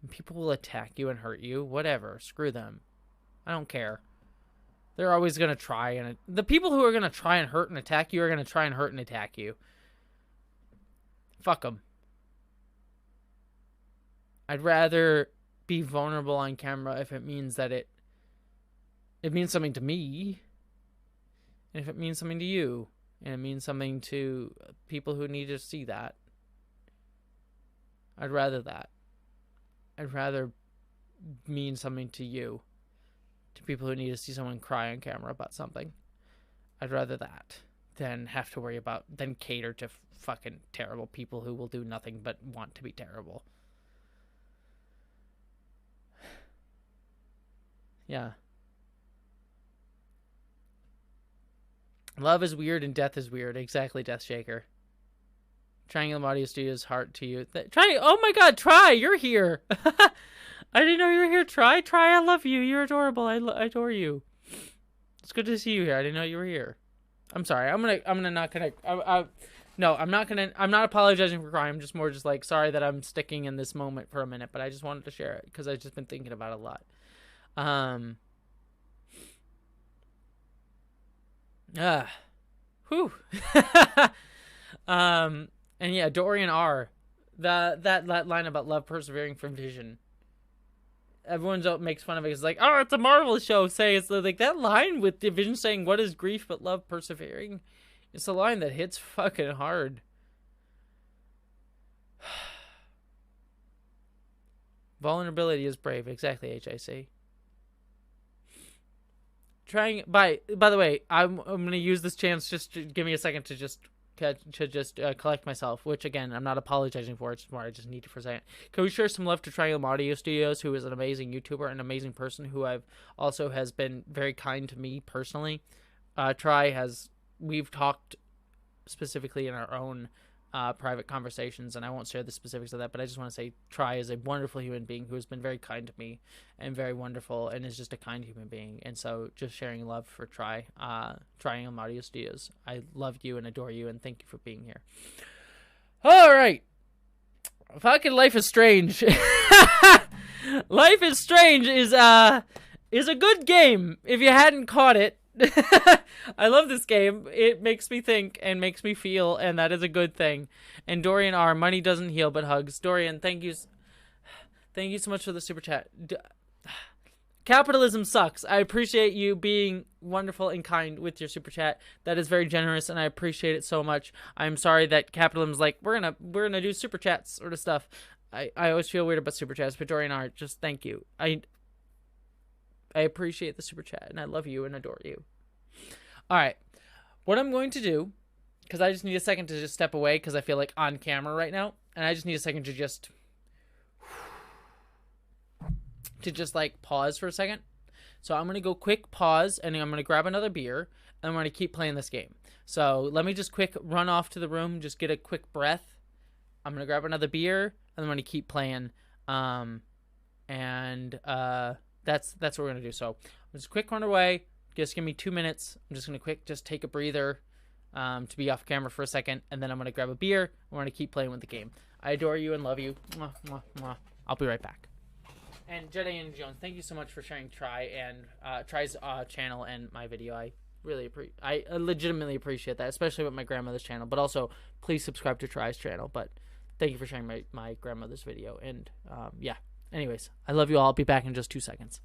And people will attack you and hurt you. Whatever. Screw them. I don't care. They're always going to try. And the people who are going to try and hurt and attack you are going to try and hurt and attack you. Fuck them. I'd rather be vulnerable on camera if it means that it means something to me. And if it means something to you. And it means something to people who need to see that. I'd rather that. I'd rather mean something to you. To people who need to see someone cry on camera about something. I'd rather that than have to worry about, than cater to fucking terrible people who will do nothing but want to be terrible. Yeah. Love is weird and death is weird. Exactly, Death Shaker. Triangle Audio Studios heart to you. Oh my god, Try, you're here. I didn't know you were here. Try, I love you. You're adorable. I adore you. It's good to see you here. I didn't know you were here. I'm sorry. I'm not apologizing for crying. I'm just more just like sorry that I'm sticking in this moment for a minute, but I just wanted to share it because I've just been thinking about it a lot. Whew. And yeah, Dorian R. That line about love persevering from vision. Everyone's makes fun of it. It's like, oh, it's a Marvel show. Say it's like that line with Division saying, "What is grief but love persevering?" It's a line that hits fucking hard. Vulnerability is brave. Exactly, HIC. By the way, I'm gonna use this chance just to give me a second to just collect myself, which again I'm not apologizing for. It's more I just need to present. Can we share some love to Triangle Audio Studios, who is an amazing YouTuber, an amazing person who has been very kind to me personally. We've talked specifically in our own private conversations, and I won't share the specifics of that, but I just want to say Try is a wonderful human being who has been very kind to me and very wonderful and is just a kind human being. And so just sharing love for Triangle Audio Studios. I love you and adore you and thank you for being here. All right. Fucking Life is Strange. Life is Strange is a good game if you hadn't caught it. I love this game. It makes me think and makes me feel, and that is a good thing. And Dorian R. Money doesn't heal but hugs. Dorian, thank you so much for the super chat. Capitalism sucks. I appreciate you being wonderful and kind with your super chat. That is very generous, and I appreciate it so much. I'm sorry that capitalism's like we're gonna do super chats sort of stuff. I always feel weird about super chats, but Dorian R. just thank you. I appreciate the super chat, and I love you and adore you. All right. What I'm going to do, because I just need a second to just step away, because I feel like on camera right now, and I just need a second to just like pause for a second. So I'm going to go quick pause, and I'm going to grab another beer, and I'm going to keep playing this game. So let me just quick run off to the room, just get a quick breath. I'm going to grab another beer, and I'm going to keep playing. That's what we're going to do. So just quick run away. Just give me 2 minutes. I'm just going to just take a breather to be off camera for a second. And then I'm going to grab a beer. I'm going to keep playing with the game. I adore you and love you. Mwah, mwah, mwah. I'll be right back. And Jedi and Jones, thank you so much for sharing Try's channel and my video. I really I legitimately appreciate that, especially with my grandmother's channel. But also, please subscribe to Try's channel. But thank you for sharing my grandmother's video. And yeah. Anyways, I love you all. I'll be back in just 2 seconds.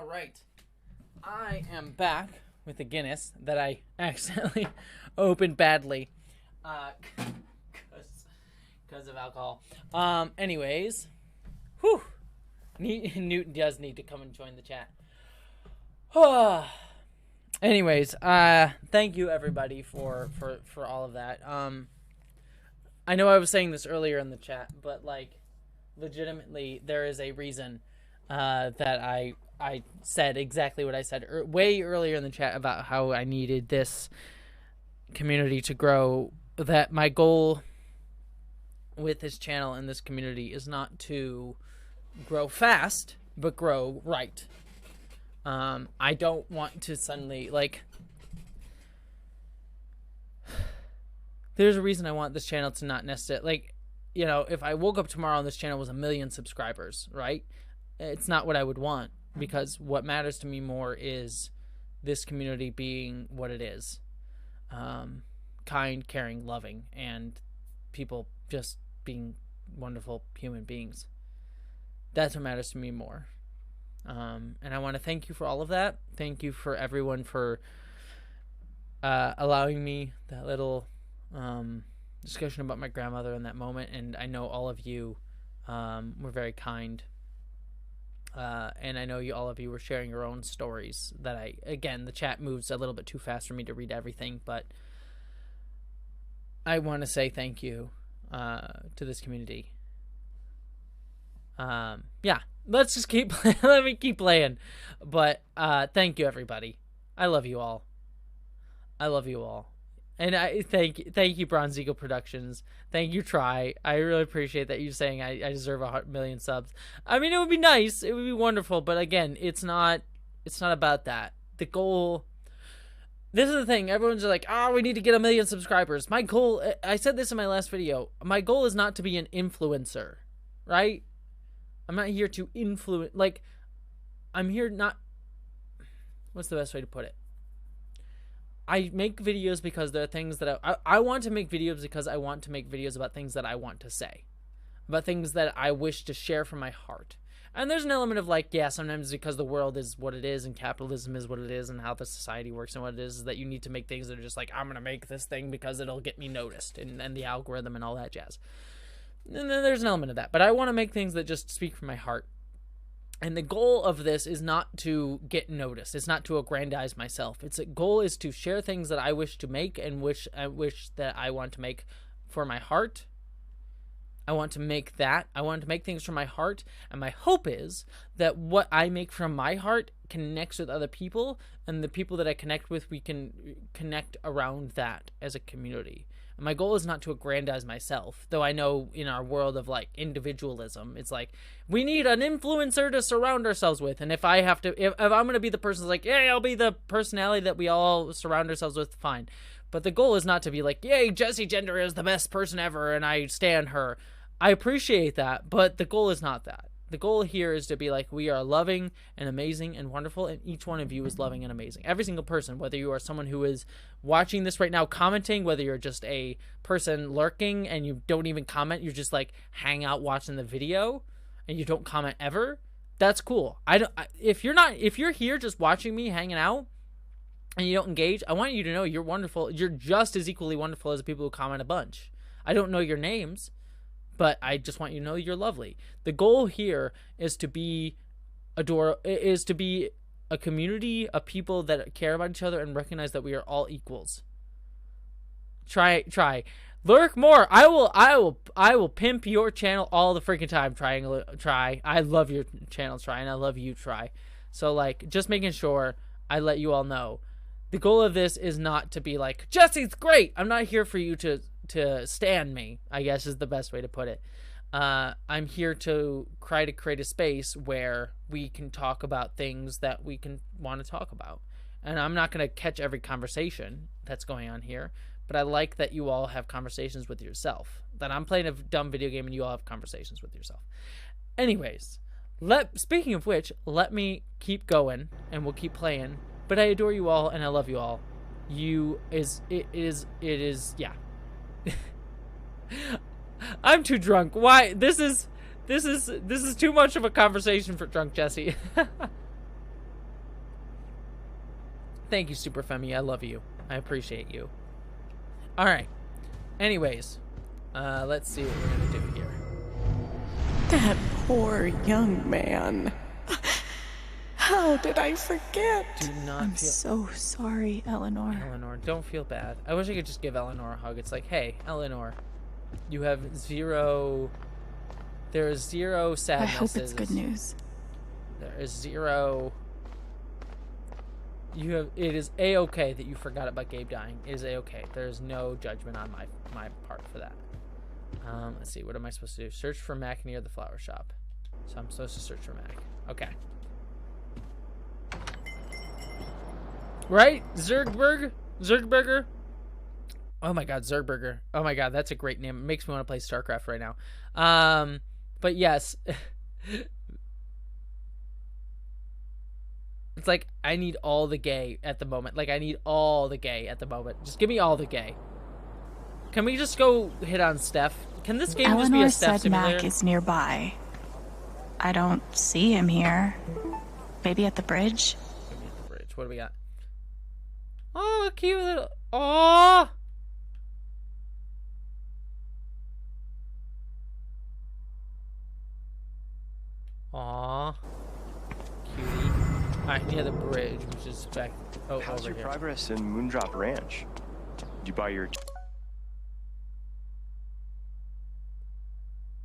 right. I am back with a Guinness that I accidentally opened badly. Because of alcohol. Anyways. Whew. Newton does need to come and join the chat. Anyways, thank you everybody for all of that. I know I was saying this earlier in the chat, but like legitimately there is a reason that I said exactly what I said way earlier in the chat about how I needed this community to grow. That my goal with this channel and this community is not to grow fast, but grow right. I don't want to suddenly, like, there's a reason I want this channel to not necessarily, like, you know, if I woke up tomorrow and this channel was 1 million subscribers, right? It's not what I would want, because what matters to me more is this community being what it is. Kind, caring, loving, and people just being wonderful human beings. That's what matters to me more. And I want to thank you for all of that. Thank you for everyone for allowing me that little discussion about my grandmother in that moment. And I know all of you were very kind. And I know all of you were sharing your own stories that again, the chat moves a little bit too fast for me to read everything, but I want to say thank you to this community. Yeah, let's just let me keep playing. But thank you everybody. I love you all. I love you all. And I thank you Bronze Eagle Productions. Thank you Try. I really appreciate that you saying I deserve 1 million subs. I mean, it would be nice. It would be wonderful, but again, it's not about that. The goal, this is the thing. Everyone's like, "Oh, we need to get 1 million subscribers." My goal, I said this in my last video. My goal is not to be an influencer, right? I'm not here to influence, like, I'm here not, what's the best way to put it? I make videos because there are things that I want to make videos because I want to make videos about things that I want to say. About things that I wish to share from my heart. And there's an element of like, yeah, sometimes because the world is what it is and capitalism is what it is and how the society works and what it is that you need to make things that are just like, I'm going to make this thing because it'll get me noticed and the algorithm and all that jazz. And then there's an element of that. But I want to make things that just speak from my heart. And the goal of this is not to get noticed. It's not to aggrandize myself. Its goal is to share things that I wish to make and I wish that I want to make for my heart. I want to make that. I want to make things from my heart. And my hope is that what I make from my heart connects with other people. And the people that I connect with, we can connect around that as a community. And my goal is not to aggrandize myself, though I know in our world of like individualism, it's like we need an influencer to surround ourselves with. And if I have to, if I'm going to be the person that's like, yeah, I'll be the personality that we all surround ourselves with, fine. But the goal is not to be like, yay, Jessie Gender is the best person ever and I stan her. I appreciate that, but the goal is not that. The goal here is to be like, we are loving and amazing and wonderful, and each one of you is loving and amazing. Every single person, whether you are someone who is watching this right now commenting, whether you're just a person lurking and you don't even comment, you just like hang out watching the video and you don't comment ever, that's cool. If you're here just watching me hanging out and you don't engage, I want you to know you're wonderful. You're just as equally wonderful as the people who comment a bunch. I don't know your names, but I just want you to know you're lovely. The goal here is to be a community of people that care about each other and recognize that we are all equals. Try. Lurk more. I will pimp your channel all the freaking time. Try. I love your channel, Try, and I love you, Try. So like, just making sure I let you all know. The goal of this is not to be like, Jessie's great. I'm not here for you to stand me, I guess is the best way to put it. I'm here to try to create a space where we can talk about things that we can want to talk about. And I'm not going to catch every conversation that's going on here, but I like that you all have conversations with yourself. That I'm playing a dumb video game and you all have conversations with yourself. Anyways, speaking of which, let me keep going and we'll keep playing. But I adore you all and I love you all. It is, yeah. I'm too drunk. Why? This is too much of a conversation for drunk Jessie. Thank you, Super Femi. I love you. I appreciate you. All right. Anyways, let's see what we're gonna do here. That poor young man. How did I forget? Do not I'm feel... so sorry, Eleanor. Eleanor, don't feel bad. I wish I could just give Eleanor a hug. It's like, hey, Eleanor, you have zero... There is zero sadness. I hope it's good news. There is zero... It is A-okay that you forgot about Gabe dying. It is A-okay. There is no judgment on my part for that. Let's see. What am I supposed to do? Search for Mac near the flower shop. So I'm supposed to search for Mac. Okay. Right? Zergberger? Oh my god, Zergberger. Oh my god, that's a great name. It makes me want to play StarCraft right now. But yes. It's like, I need all the gay at the moment. Like, I need all the gay at the moment. Just give me all the gay. Can we just go hit on Steph? Can this game just be a Steph simulator? Eleanor said Mac is nearby. I don't see him here. Maybe at the bridge? Maybe at the bridge. What do we got? Oh, cute little... Oh! Aw. Cutie. Alright, near the bridge, which is back... Oh, how's over your here. progress in Moondrop Ranch? Did you buy your...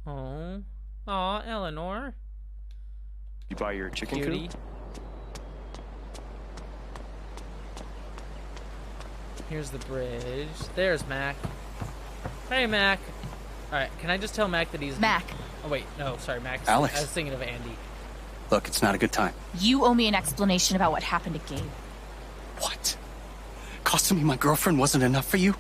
Oh. Aw, Eleanor. You buy your chicken Cutie. coop? Here's the bridge. There's Mac. Hey, Mac. Alright, can I just tell Mac that he's... Mac. Oh, wait. No, sorry, Mac. Alex. I was thinking of Andy. Look, it's not a good time. You owe me an explanation about what happened to Gabe. What? Costing me my girlfriend wasn't enough for you?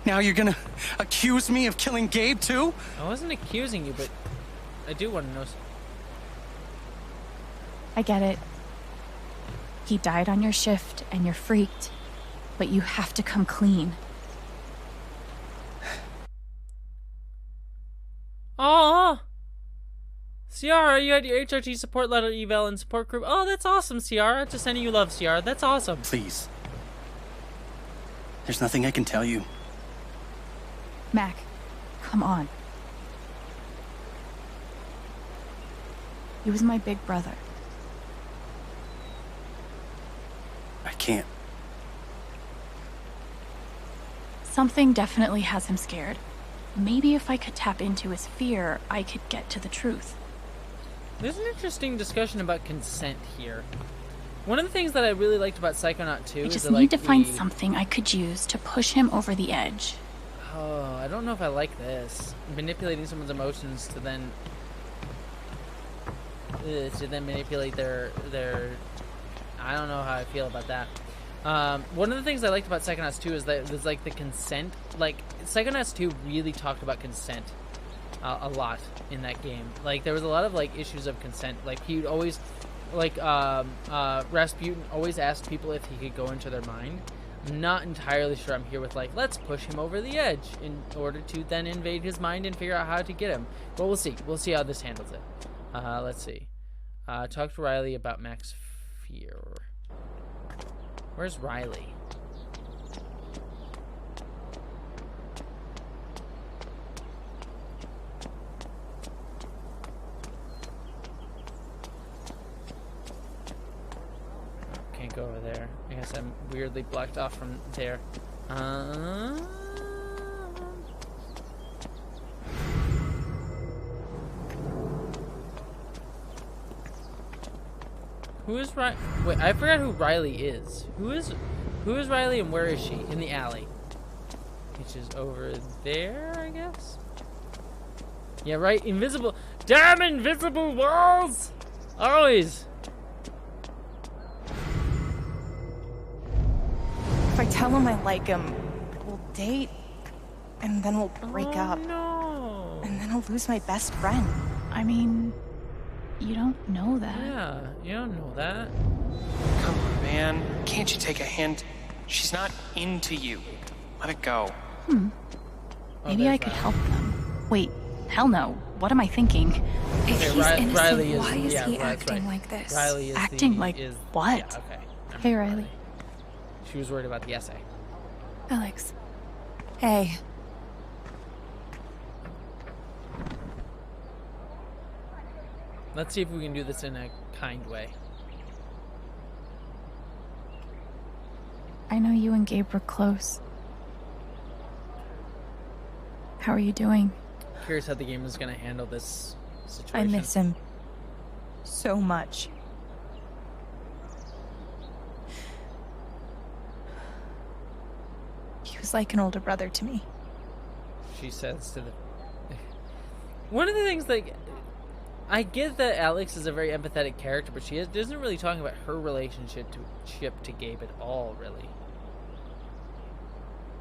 Now you're gonna accuse me of killing Gabe, too? I wasn't accusing you, but I do want to know... I get it. He died on your shift, and you're freaked. But you have to come clean. Aww! Ciara, you had your HRT support letter eval and support group. Oh, that's awesome, Ciara. Just sending you love, Ciara. That's awesome. Please. There's nothing I can tell you. Mac, come on. He was my big brother. I can't. Something definitely has him scared. Maybe if I could tap into his fear, I could get to the truth. There's an interesting discussion about consent here. One of the things that I really liked about Psychonaut 2 I is just that, need like, to find something I could use to push him over the edge. Oh, I don't know if I like this. Manipulating someone's emotions to then manipulate their I don't know how I feel about that. One of the things I liked about Psychonauts 2 is that there's like the consent. Like Psychonauts 2 really talked about consent a lot in that game. Like there was a lot of like issues of consent. Like he'd always, like Rasputin always asked people if he could go into their mind. I'm not entirely sure I'm here with like, let's push him over the edge in order to then invade his mind and figure out how to get him. But we'll see. We'll see how this handles it. Let's see. Talk to Riley about Mac's fear. Where's Riley? Can't go over there. I guess I'm weirdly blocked off from there. Who is Riley? Wait, I forgot who Riley is. Who is Riley and where is she? In the alley. Which is over there, I guess? Yeah, right? Invisible. Damn invisible walls! Always. If I tell him I like him, we'll date, and then we'll break up. No. And then I'll lose my best friend. I mean, you don't know that. Yeah, you don't know that. Come on, man. Can't you take a hint? She's not into you. Let it go. Maybe I could help them. Wait, hell no. What am I thinking? If he's innocent, Riley is, why is yeah, he that's acting right. like this? Riley is Acting the, like is, what? Yeah, okay. Hey, Riley. She was worried about the essay. Alex. Hey. Let's see if we can do this in a kind way. I know you and Gabe were close. How are you doing? Curious how the game is going to handle this situation. I miss him so much. He was like an older brother to me. She says to the... One of the things, like... I get that Alex is a very empathetic character, but she isn't really talking about her relationship to Gabe at all, really.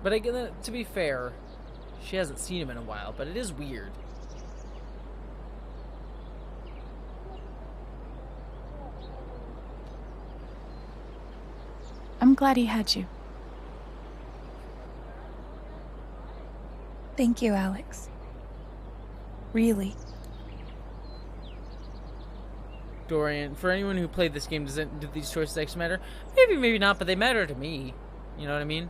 But again, to be fair, she hasn't seen him in a while, but it is weird. I'm glad he had you. Thank you, Alex. Really. Dorian, for anyone who played this game, do these choices actually matter? Maybe, maybe not, but they matter to me. You know what I mean?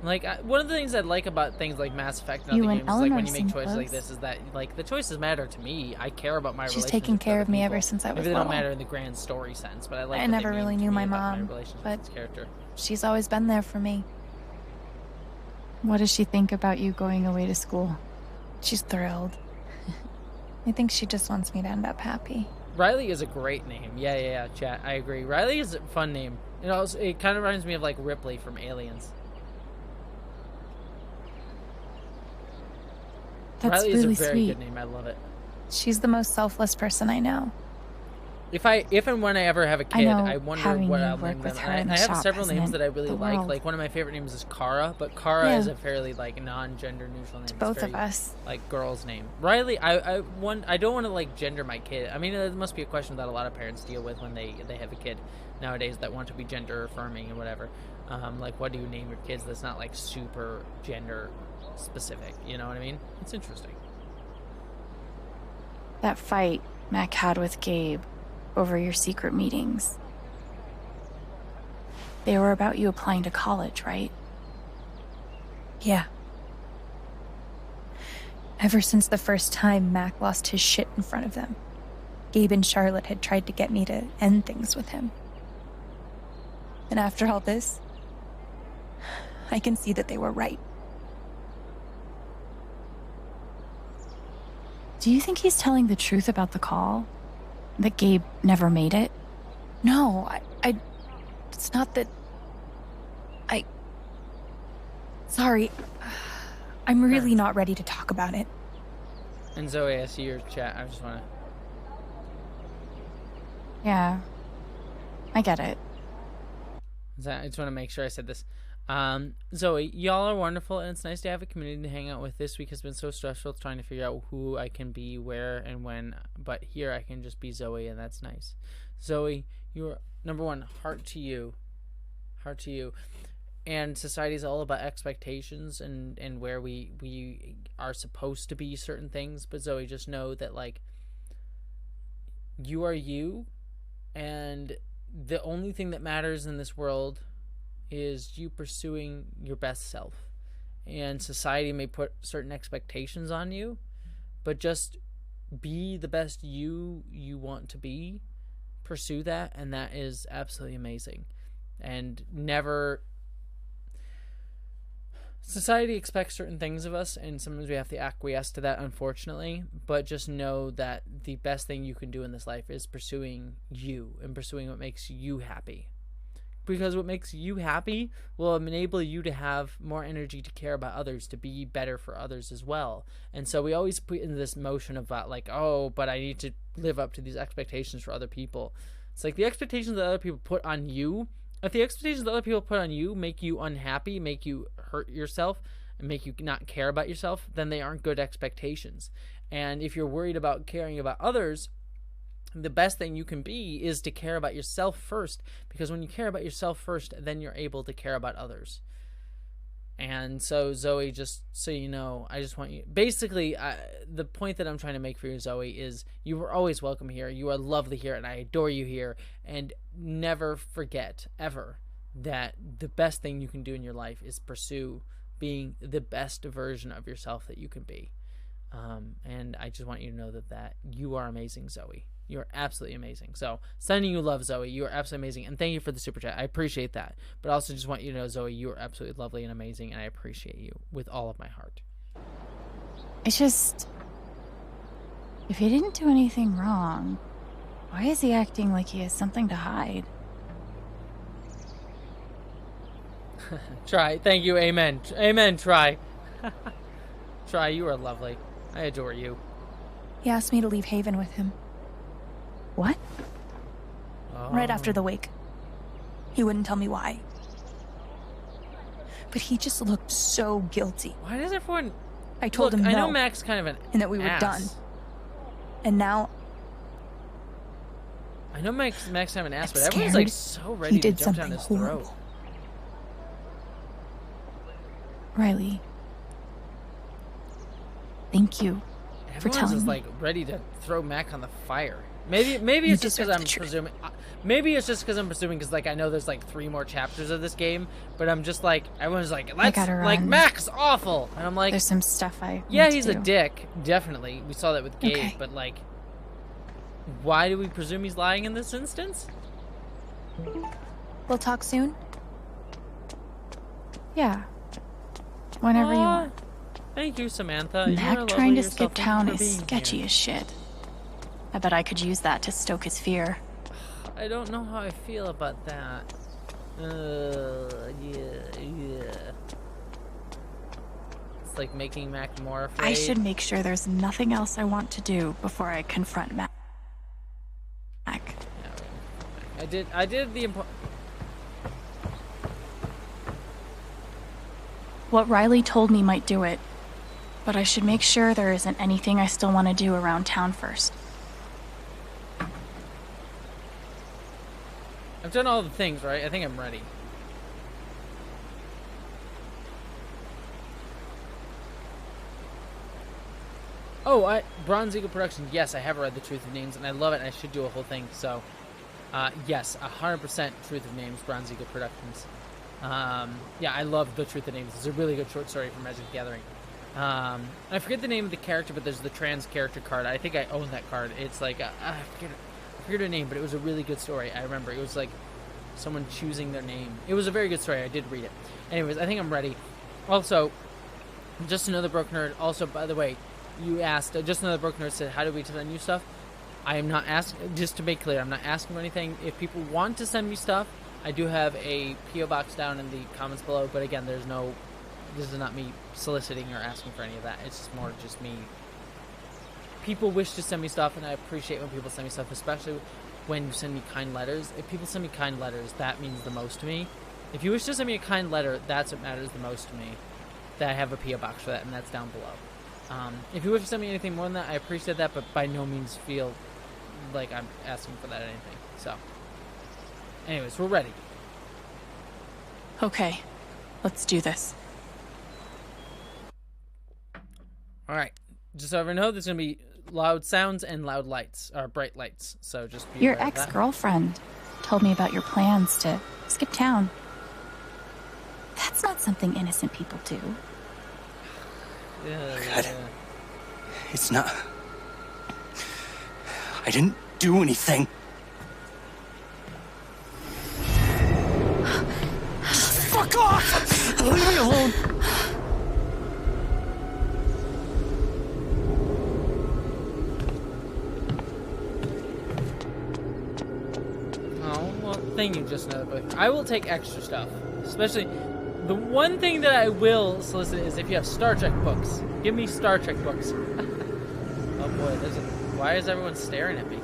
Like, one of the things I like about things like Mass Effect and other games is, like, when you make choices like this, is that, like, the choices matter to me. I care about my relationship. She's taken care of me ever since I was Maybe they little. don't matter in the grand story sense, but I like. I never really knew my mom, but she's always been there for me. What does she think about you going away to school? She's thrilled. I think she just wants me to end up happy. Riley is a great name. Yeah, chat. I agree. Riley is a fun name. It kind of reminds me of, like, Ripley from Aliens. That's Riley really is a very sweet. good name. I love it. She's the most selfless person I know. If and when I ever have a kid, I wonder what I'll name them. I have several names that I really like. Like, one of my favorite names is Kara, but Kara is a fairly, like, non-gender neutral name. Both of us. Like, girl's name. Riley, I don't want to, like, gender my kid. I mean, it must be a question that a lot of parents deal with when they have a kid nowadays that want to be gender affirming and whatever. Like, what do you name your kids that's not, like, super gender specific? You know what I mean? It's interesting. That fight Mac had with Gabe over your secret meetings. They were about you applying to college, right? Yeah. Ever since the first time Mac lost his shit in front of them, Gabe and Charlotte had tried to get me to end things with him. And after all this, I can see that they were right. Do you think he's telling the truth about the call? That Gabe never made it? No, it's not that... Sorry. I'm really not ready to talk about it. And Zoe, I see your chat. I just want to... Yeah. I get it. I just want to make sure I said this. Zoe, y'all are wonderful, and it's nice to have a community to hang out with. This week has been so stressful trying to figure out who I can be, where, and when. But here I can just be Zoe, and that's nice. Zoe, you're number one. Heart to you. Heart to you. And society is all about expectations and where we are supposed to be certain things. But Zoe, just know that, like, you are you, and the only thing that matters in this world is you pursuing your best self. And society may put certain expectations on you, but just be the best you want to be. Pursue that, and that is absolutely amazing. And never... Society expects certain things of us, and sometimes we have to acquiesce to that, unfortunately. But just know that the best thing you can do in this life is pursuing you and pursuing what makes you happy. Because what makes you happy will enable you to have more energy to care about others, to be better for others as well. And so we always put in this motion of like, oh, but I need to live up to these expectations for other people. It's like the expectations that other people put on you. If the expectations that other people put on you make you unhappy, make you hurt yourself, and make you not care about yourself, then they aren't good expectations. And if you're worried about caring about others, the best thing you can be is to care about yourself first, because when you care about yourself first, then you're able to care about others. And so Zoe, just so you know, I just want you, basically, the point that I'm trying to make for you, Zoe, is you were always welcome here. You are lovely here, and I adore you here. And never forget, ever, that the best thing you can do in your life is pursue being the best version of yourself that you can be. And I just want you to know that you are amazing, Zoe. You're absolutely amazing. So, sending you love, Zoe. You are absolutely amazing. And thank you for the super chat. I appreciate that. But I also just want you to know, Zoe, you are absolutely lovely and amazing, and I appreciate you with all of my heart. It's just... if he didn't do anything wrong, why is he acting like he has something to hide? Try. Thank you. Amen. Amen. Try. Try. You are lovely. I adore you. He asked me to leave Haven with him. What? Oh. Right after the wake. He wouldn't tell me why. But he just looked so guilty. Why does everyone... I told him no. I know Mac's kind of an and that we were ass. done. And now... I know Mac's kind of an ass, I'm but everyone's like scared so ready he to did jump down something his horrible. throat. Riley. Thank you for Everyone's telling just me. like ready to throw Mac on the fire. Maybe it's just because I'm presuming. Maybe it's just because I'm presuming because like I know there's like 3 more chapters of this game, but I'm just like everyone's like let's like Mac's awful, and I'm like there's some stuff I yeah he's a dick, definitely. We saw that with Gabe, but like why do we presume he's lying in this instance? We'll talk soon? Yeah. Whenever you want. Thank you, Samantha. You are Mac lovely trying to yourself. skip Thank you town for is being sketchy here. as shit. I bet I could use that to stoke his fear. I don't know how I feel about that. Yeah. It's like making Mac more afraid. I should make sure there's nothing else I want to do before I confront Mac. I did the important. What Riley told me might do it, but I should make sure there isn't anything I still want to do around town first. I've done all the things, right? I think I'm ready. Oh, Bronze Eagle Productions. Yes, I have read The Truth of Names, and I love it, and I should do a whole thing. So, yes, 100% Truth of Names, Bronze Eagle Productions. Yeah, I love The Truth of Names. It's a really good short story from Magic the Gathering. I forget the name of the character, but there's the trans character card. I think I own that card. It's like, I forget her name, but it was a really good story. I remember. It was like someone choosing their name. It was a very good story. I did read it. Anyways, I think I'm ready. Also, Just Another Broke Nerd. Also, by the way, you asked, Just Another Broke Nerd said, how do we send you stuff? I am not asking, just to make clear, I'm not asking for anything. If people want to send me stuff, I do have a P.O. box down in the comments below, but again, this is not me soliciting or asking for any of that. It's just more just me. People wish to send me stuff, and I appreciate when people send me stuff, especially when you send me kind letters. If people send me kind letters, that means the most to me. If you wish to send me a kind letter, that's what matters the most to me. That I have a P.O. box for that, and that's down below. If you wish to send me anything more than that, I appreciate that, but by no means feel like I'm asking for that or anything. So, anyways, we're ready. Okay, let's do this. Alright, just so everyone knows, there's going to be loud sounds and loud lights, or bright lights, so just be Your aware of that. ex-girlfriend told me about your plans to skip town. That's not something innocent people do. God. It's not... I didn't do anything. Fuck off! Leave me alone! Oh, well, thank you, Just Another Book. I will take extra stuff, especially... The one thing that I will solicit is if you have Star Trek books. Give me Star Trek books. Oh boy, why is everyone staring at me?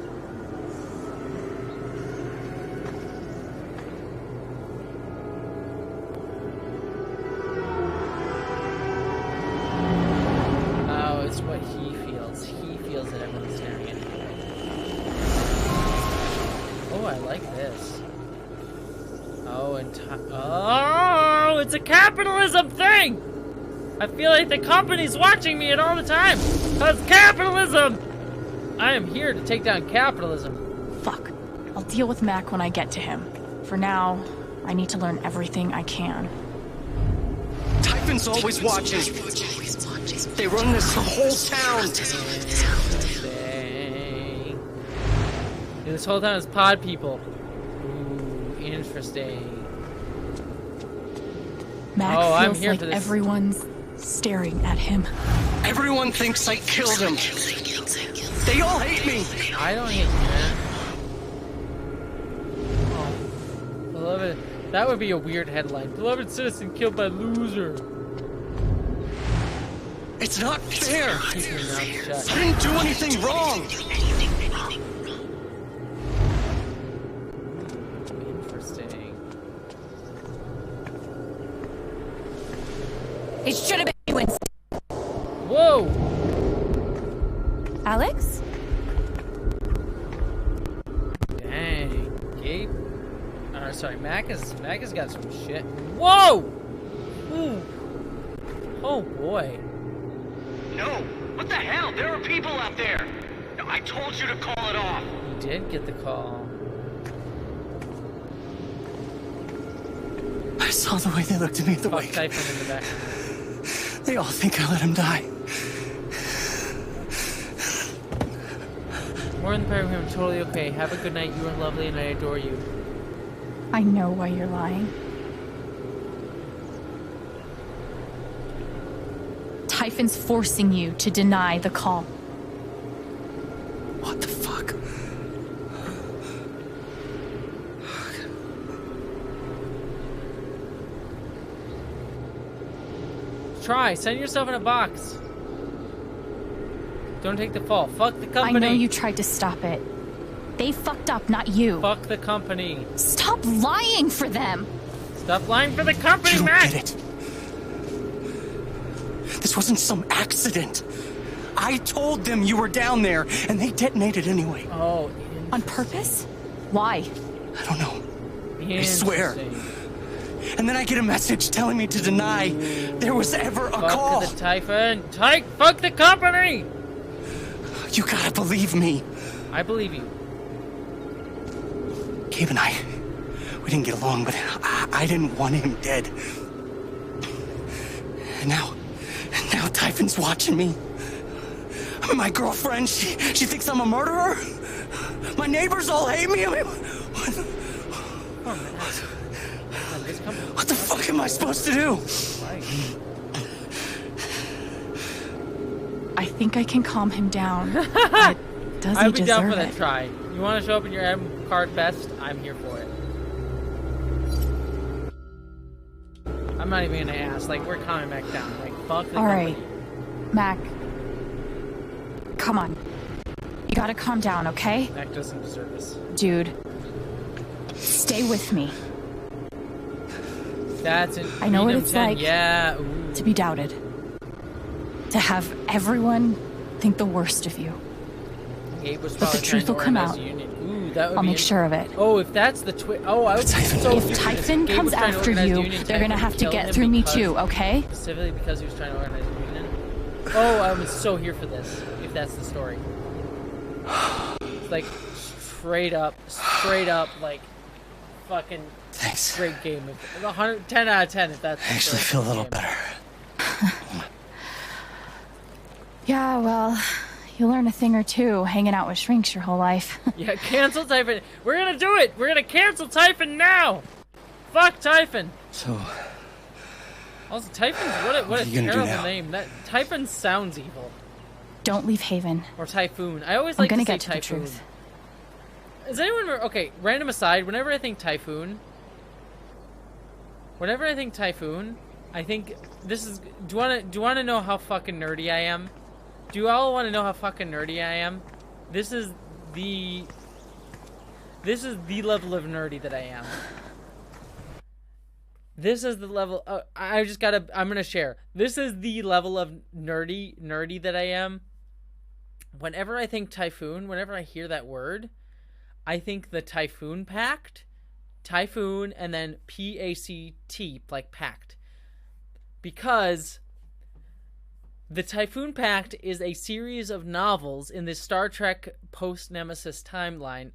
Oh, it's what he feels. He feels that everyone's staring at him. Oh, I like this. Oh, and oh, No, it's a capitalism thing! I feel like the company's watching me at all the time! Cause capitalism! I am here to take down capitalism. Fuck. I'll deal with Mac when I get to him. For now, I need to learn everything I can. Typhon's always watching. They run this whole town. This whole time is pod people. Ooh, interesting. Mac I'm feels here like for this. everyone's staring at him. Everyone thinks I killed him. They all hate me. I don't hate you, man. Oh, beloved, that would be a weird headline. Beloved citizen killed by loser. It's not fair. Keep your mouth shut. I didn't do anything wrong. Interesting. It should have been you instead. Whoa! Alex? Dang. Gabe? Sorry, Mac has got some shit. Whoa! Ooh. Oh boy. No. What the hell? There are people out there. I told you to call it off. You did get the call. I saw the way they looked at me at the wake. Typhon in the back. They all think I let him die. More than the pair of him, totally okay. Have a good night. You are lovely and I adore you. I know why you're lying. Typhon's forcing you to deny the call. What the fuck? Try. Send yourself in a box. Don't take the fall. Fuck the company. I know you tried to stop it. They fucked up, not you. Fuck the company. Stop lying for them. Stop lying for the company, You don't Mac. get it. This wasn't some accident. I told them you were down there, and they detonated anyway. Oh. On purpose? Why? I don't know. I swear. And then I get a message telling me to deny there was ever a call. Fuck the Typhon. Fuck the company. You gotta believe me. I believe you. Gabe and we didn't get along, but I didn't want him dead. And now Typhon's watching me. I mean, my girlfriend, she thinks I'm a murderer. My neighbors all hate me. I mean, what the fuck am I supposed to do? I think I can calm him down. But does he I'd be down for deserve that it? try. You want to show up in your M card best? I'm here for it. I'm not even gonna ask. Like, we're calming back down. Like, fuck the All company. right, Mac. Come on. You gotta calm down, okay? Mac doesn't deserve this. Dude. Stay with me. That's an I know what Freedom it's 10. like Yeah. Ooh. to be doubted. To have everyone think the worst of you. Gabe was But probably the truth trying to will come organize out. a union. Ooh, that would I'll be make sure of it. Oh, if that's the Oh, I would be so If Typhon comes after you, they're gonna have to get through me too, okay? Specifically because he was trying to organize a union. Oh, I was so here for this. If that's the story. It's like straight up, like fucking Thanks. great game. 10 out of 10 if that's the I actually story. feel a little better. Yeah, well, you learn a thing or two hanging out with shrinks your whole life. Yeah, cancel Typhon. We're gonna do it. We're gonna cancel Typhon now. Fuck Typhon. So. Also, Typhon's what a you gonna do terrible now? name. That Typhon sounds evil. Don't leave Haven. Or Typhoon. I always I'm like gonna to say get to the Typhoon. truth. Is anyone okay? Random aside. Whenever I think Typhoon, I think this is. Do you wanna know how fucking nerdy I am? Do you all want to know how fucking nerdy I am? This is the level of nerdy that I am. This is the level. I'm gonna share. This is the level of nerdy that I am. Whenever I think typhoon, whenever I hear that word, I think the Typhoon Pact Typhoon, and then P-A-C-T, like pact. Because the Typhoon Pact is a series of novels in the Star Trek post-Nemesis timeline.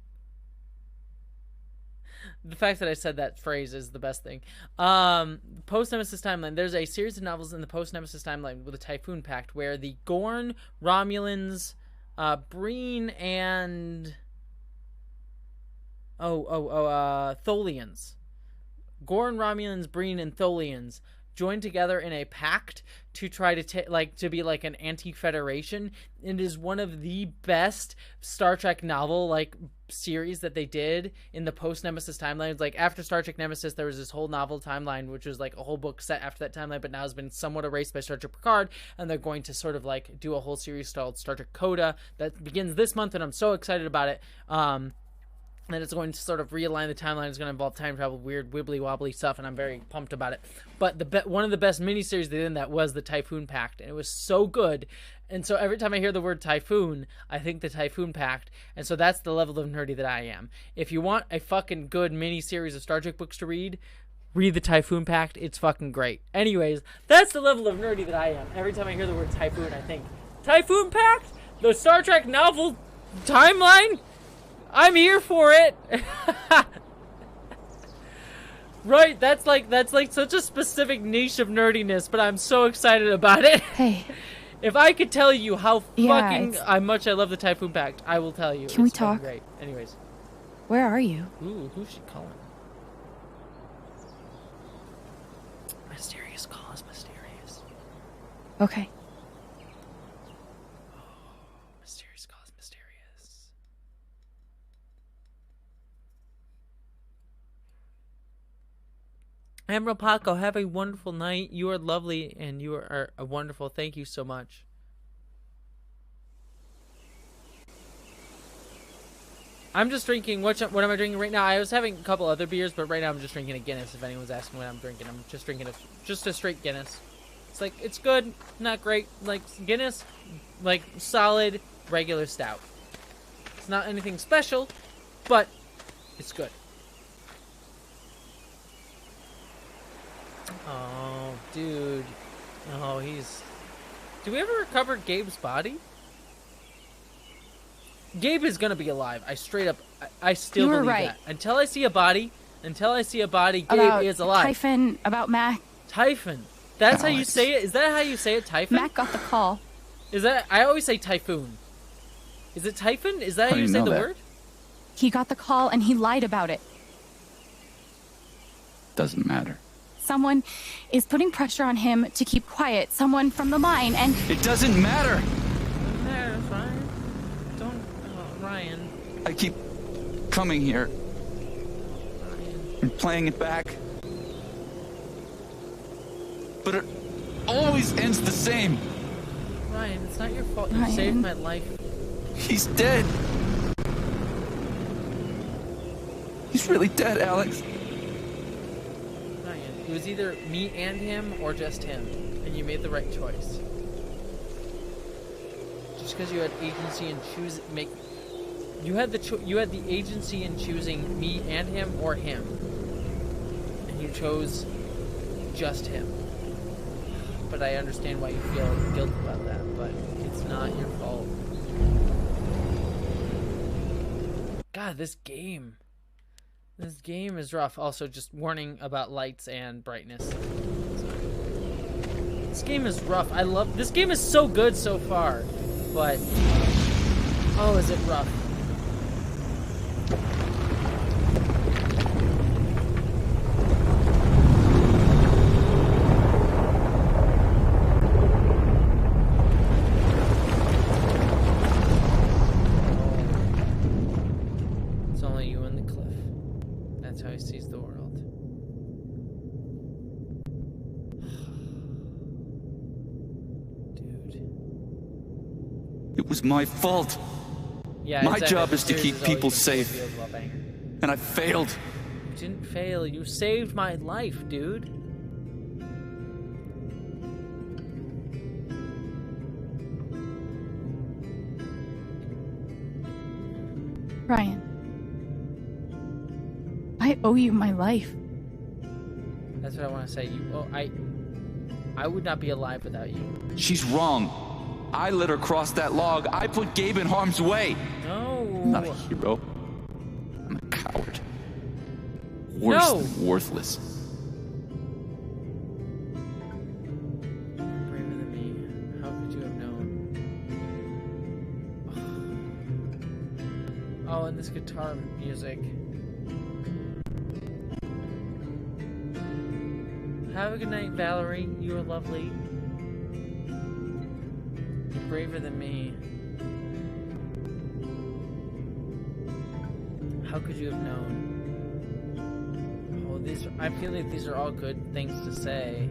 The fact that I said that phrase is the best thing. Post-Nemesis timeline. There's a series of novels in the post-Nemesis timeline with the Typhoon Pact where the Gorn, Romulans, Breen, and Tholians. Gorn, Romulans, Breen, and Tholians join together in a pact to try to to be like an anti-federation. It is one of the best Star Trek novel series that they did in the post-Nemesis timeline. Like after Star Trek Nemesis, there was this whole novel timeline, which was like a whole book set after that timeline, but now has been somewhat erased by Star Trek Picard, and they're going to sort of like do a whole series called Star Trek Coda that begins this month, and I'm so excited about it. And it's going to sort of realign the timeline. It's going to involve time travel, weird wibbly-wobbly stuff, and I'm very pumped about it. But one of the best miniseries they did in that was the Typhoon Pact, and it was so good. And so every time I hear the word Typhoon, I think the Typhoon Pact, and so that's the level of nerdy that I am. If you want a fucking good miniseries of Star Trek books to read the Typhoon Pact. It's fucking great. Anyways, that's the level of nerdy that I am. Every time I hear the word Typhoon, I think, Typhoon Pact? The Star Trek novel timeline? I'm here for it. Right, that's like such a specific niche of nerdiness, but I'm so excited about it. Hey. If I could tell you how much I love the Typhoon Pact, I will tell you. Can we talk? Great. Anyways. Where are you? Ooh, who's she calling? Mysterious call is mysterious. Okay. Mysterious call is mysterious. Emerald Paco, have a wonderful night. You are lovely and you are wonderful. Thank you so much. I'm just drinking. What am I drinking right now? I was having a couple other beers, but right now I'm just drinking a Guinness. If anyone's asking what I'm drinking, I'm just drinking just a straight Guinness. It's good, not great. Like Guinness, like solid regular stout. It's not anything special, but it's good. Oh, dude. Oh, do we ever recover Gabe's body? Gabe is gonna be alive. I still believe that. Until I see a body, Gabe is alive. Typhon, about Mac. Typhon. That's how you say it? Is that how you say it, Typhon? Mac got the call. I always say Typhoon. Is it Typhon? Is that how you say the word? He got the call and he lied about it. Doesn't matter. Someone is putting pressure on him to keep quiet. Someone from the line, and... It doesn't matter! Doesn't matter, Ryan. Don't... Ryan. I keep coming here. And playing it back. But it always ends the same. Ryan, it's not your fault. You saved my life. He's dead. He's really dead, Alex. Ryan, it was either me and him or just him, and you made the right choice. Just because you had agency in you had the agency in choosing me and him or him, and you chose just him. But I understand why you feel guilt about that, but it's not your fault. God, this game is rough. Also, just warning about lights and brightness. This game is rough. This game is so good so far, but oh, is it rough? It was my fault. Yeah, my job is to keep people safe. And I failed. You didn't fail. You saved my life, dude. Ryan. owe you my life. That's what I want to say. I would not be alive without you. She's wrong. I let her cross that log. I put Gabe in harm's way. No. I'm not a hero. I'm a coward. Worse than worthless. Braver than me. How could you have known? Oh, and this guitar music. Have a good night, Valerie. You are lovely. You're braver than me. How could you have known? Oh, I feel like these are all good things to say.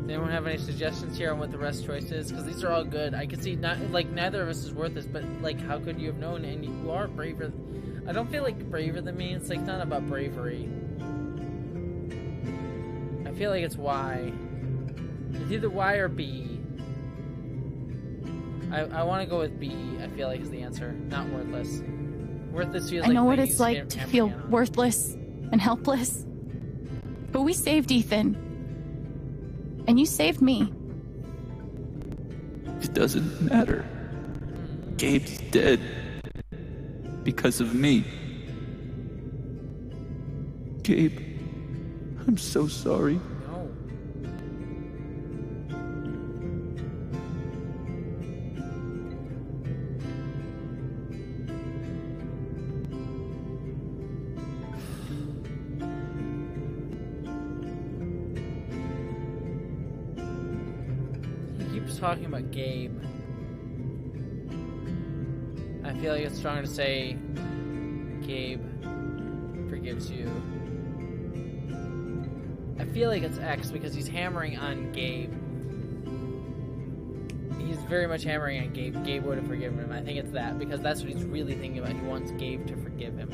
Does anyone have any suggestions here on what the rest choice is? Because these are all good. I can see neither of us is worth this, but like, how could you have known? And you are braver. I don't feel like braver than me. It's like not about bravery. I feel like it's Y. It's either Y or B. I want to go with B. I feel like is the answer, not worthless. Worthless feels like I know what it's like to feel worthless and helpless. But we saved Ethan. And you saved me. It doesn't matter. Gabe's dead. Because of me. Gabe, I'm so sorry. No. He keeps talking about Gabe. I feel like it's stronger to say Gabe forgives you. I feel like it's X because he's hammering on Gabe. He's very much hammering on Gabe. Gabe would have forgiven him. I think it's that because that's what he's really thinking about. He wants Gabe to forgive him.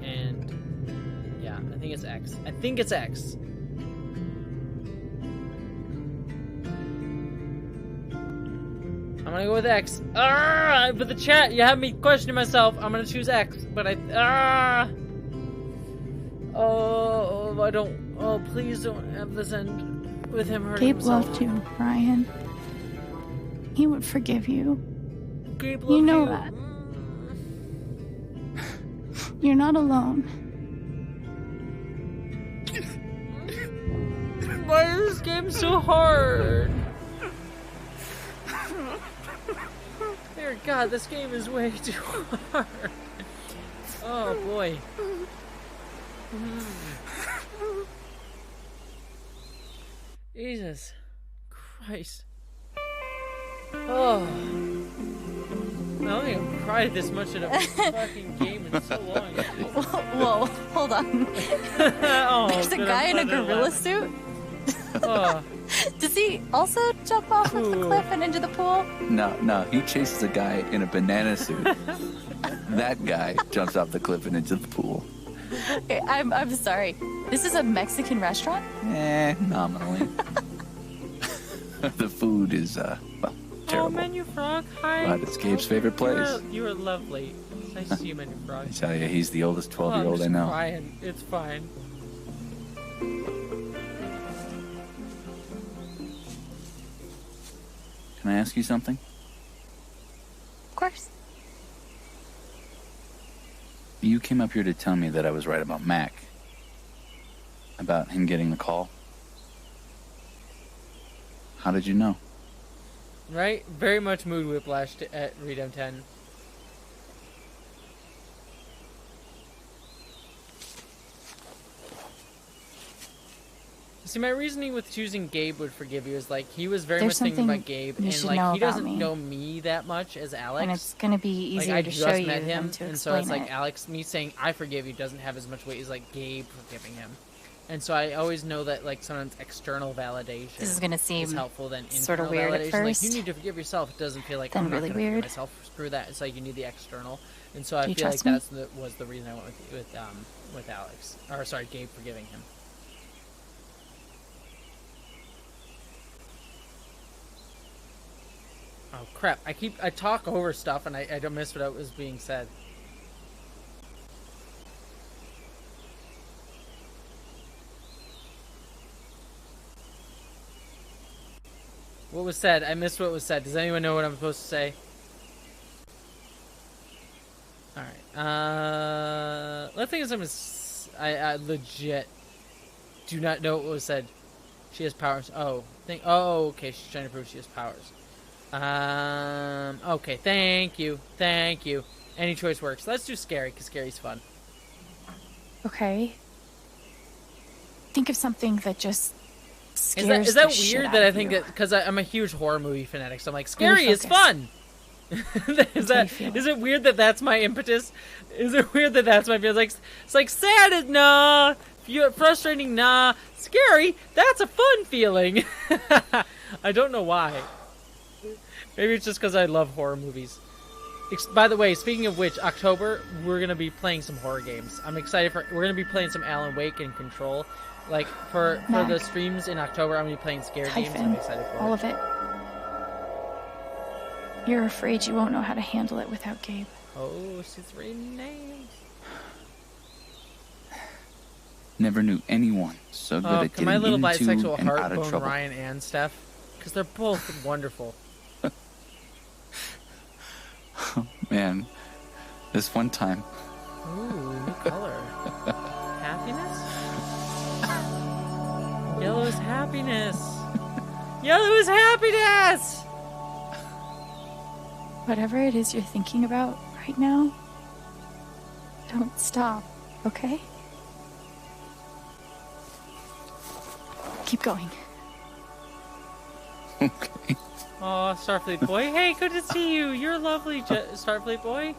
And yeah, I think it's X. I think it's X. I'm gonna go with X. But the chat, you have me questioning myself. I'm gonna choose X, but oh, I don't. Oh, please don't have this end with him hurting Gabe himself. loved you, Ryan. He would forgive you. Gabe loved you know you. that. You're not alone. Why is this game so hard? Dear God, this game is way too hard. Oh boy. Jesus Christ. Oh. I don't think I've cried this much in a fucking game in so long. Whoa, hold on. Oh, there's a guy in a gorilla suit? Oh. Does he also jump off of the cliff and into the pool? No, he chases a guy in a banana suit. That guy jumps off the cliff and into the pool. Okay, I'm sorry. This is a Mexican restaurant? Nominally. The food is, well, terrible. Oh, Menu Frog, hi. But it's Gabe's favorite place. You are lovely. It's nice to see you, Menu Frog. I tell you, he's the oldest 12-year-old I know. Crying. It's fine. Can I ask you something? Of course. You came up here to tell me that I was right about Mac. About him getting the call. How did you know? Right? Very much mood whiplash at Redem 10. See, my reasoning with choosing Gabe would forgive you is like he was very much thinking about Gabe, and like he doesn't know me that much as Alex. And it's gonna be easier like, to show you met him, than to and so it's explain like it. Alex, me saying I forgive you doesn't have as much weight as like Gabe forgiving him. And so I always know that like sometimes external validation This is gonna seem helpful than internal sort of weird validation. at first. Like you need to forgive yourself. It doesn't feel like Then I'm not really gonna forgive weird. myself. Screw that. It's like you need the external. And so I Do you feel like trust me? was the reason I went with Alex, or sorry, Gabe forgiving him. Oh crap! I talk over stuff and I don't miss what was being said. What was said? I missed what was said. Does anyone know what I'm supposed to say? Alright. The thing is, I legit do not know what was said. She has powers. Oh, okay. She's trying to prove she has powers. Okay. Thank you. Any choice works. Let's do scary, because scary's fun. Okay. Think of something that just scares Is that the shit weird out that I of think you. that, because I'm a huge horror movie fanatic, so I'm like, scary is fun! Is it weird that that's my impetus? Is it weird that that's my feel? It's like sad is nah, frustrating nah, scary, that's a fun feeling. I don't know why. Maybe it's just because I love horror movies. By the way, speaking of which, October, we're going to be playing some horror games. I'm excited for... We're going to be playing some Alan Wake and Control. Like, for the streams in October, I'm going to be playing scare games. I'm excited for all of it. You're afraid you won't know how to handle it without Gabe. Oh, she's reading names. Never knew anyone so good at getting my little into bisexual and heart out of bone trouble. Ryan and Steph? Because they're both wonderful. Man, this one time. Ooh, new color. Happiness? Yellow is happiness. Yellow is happiness! Whatever it is you're thinking about right now, don't stop, okay? Keep going. Okay. Oh, Starfleet boy. Hey, good to see you. You're lovely, Starfleet boy.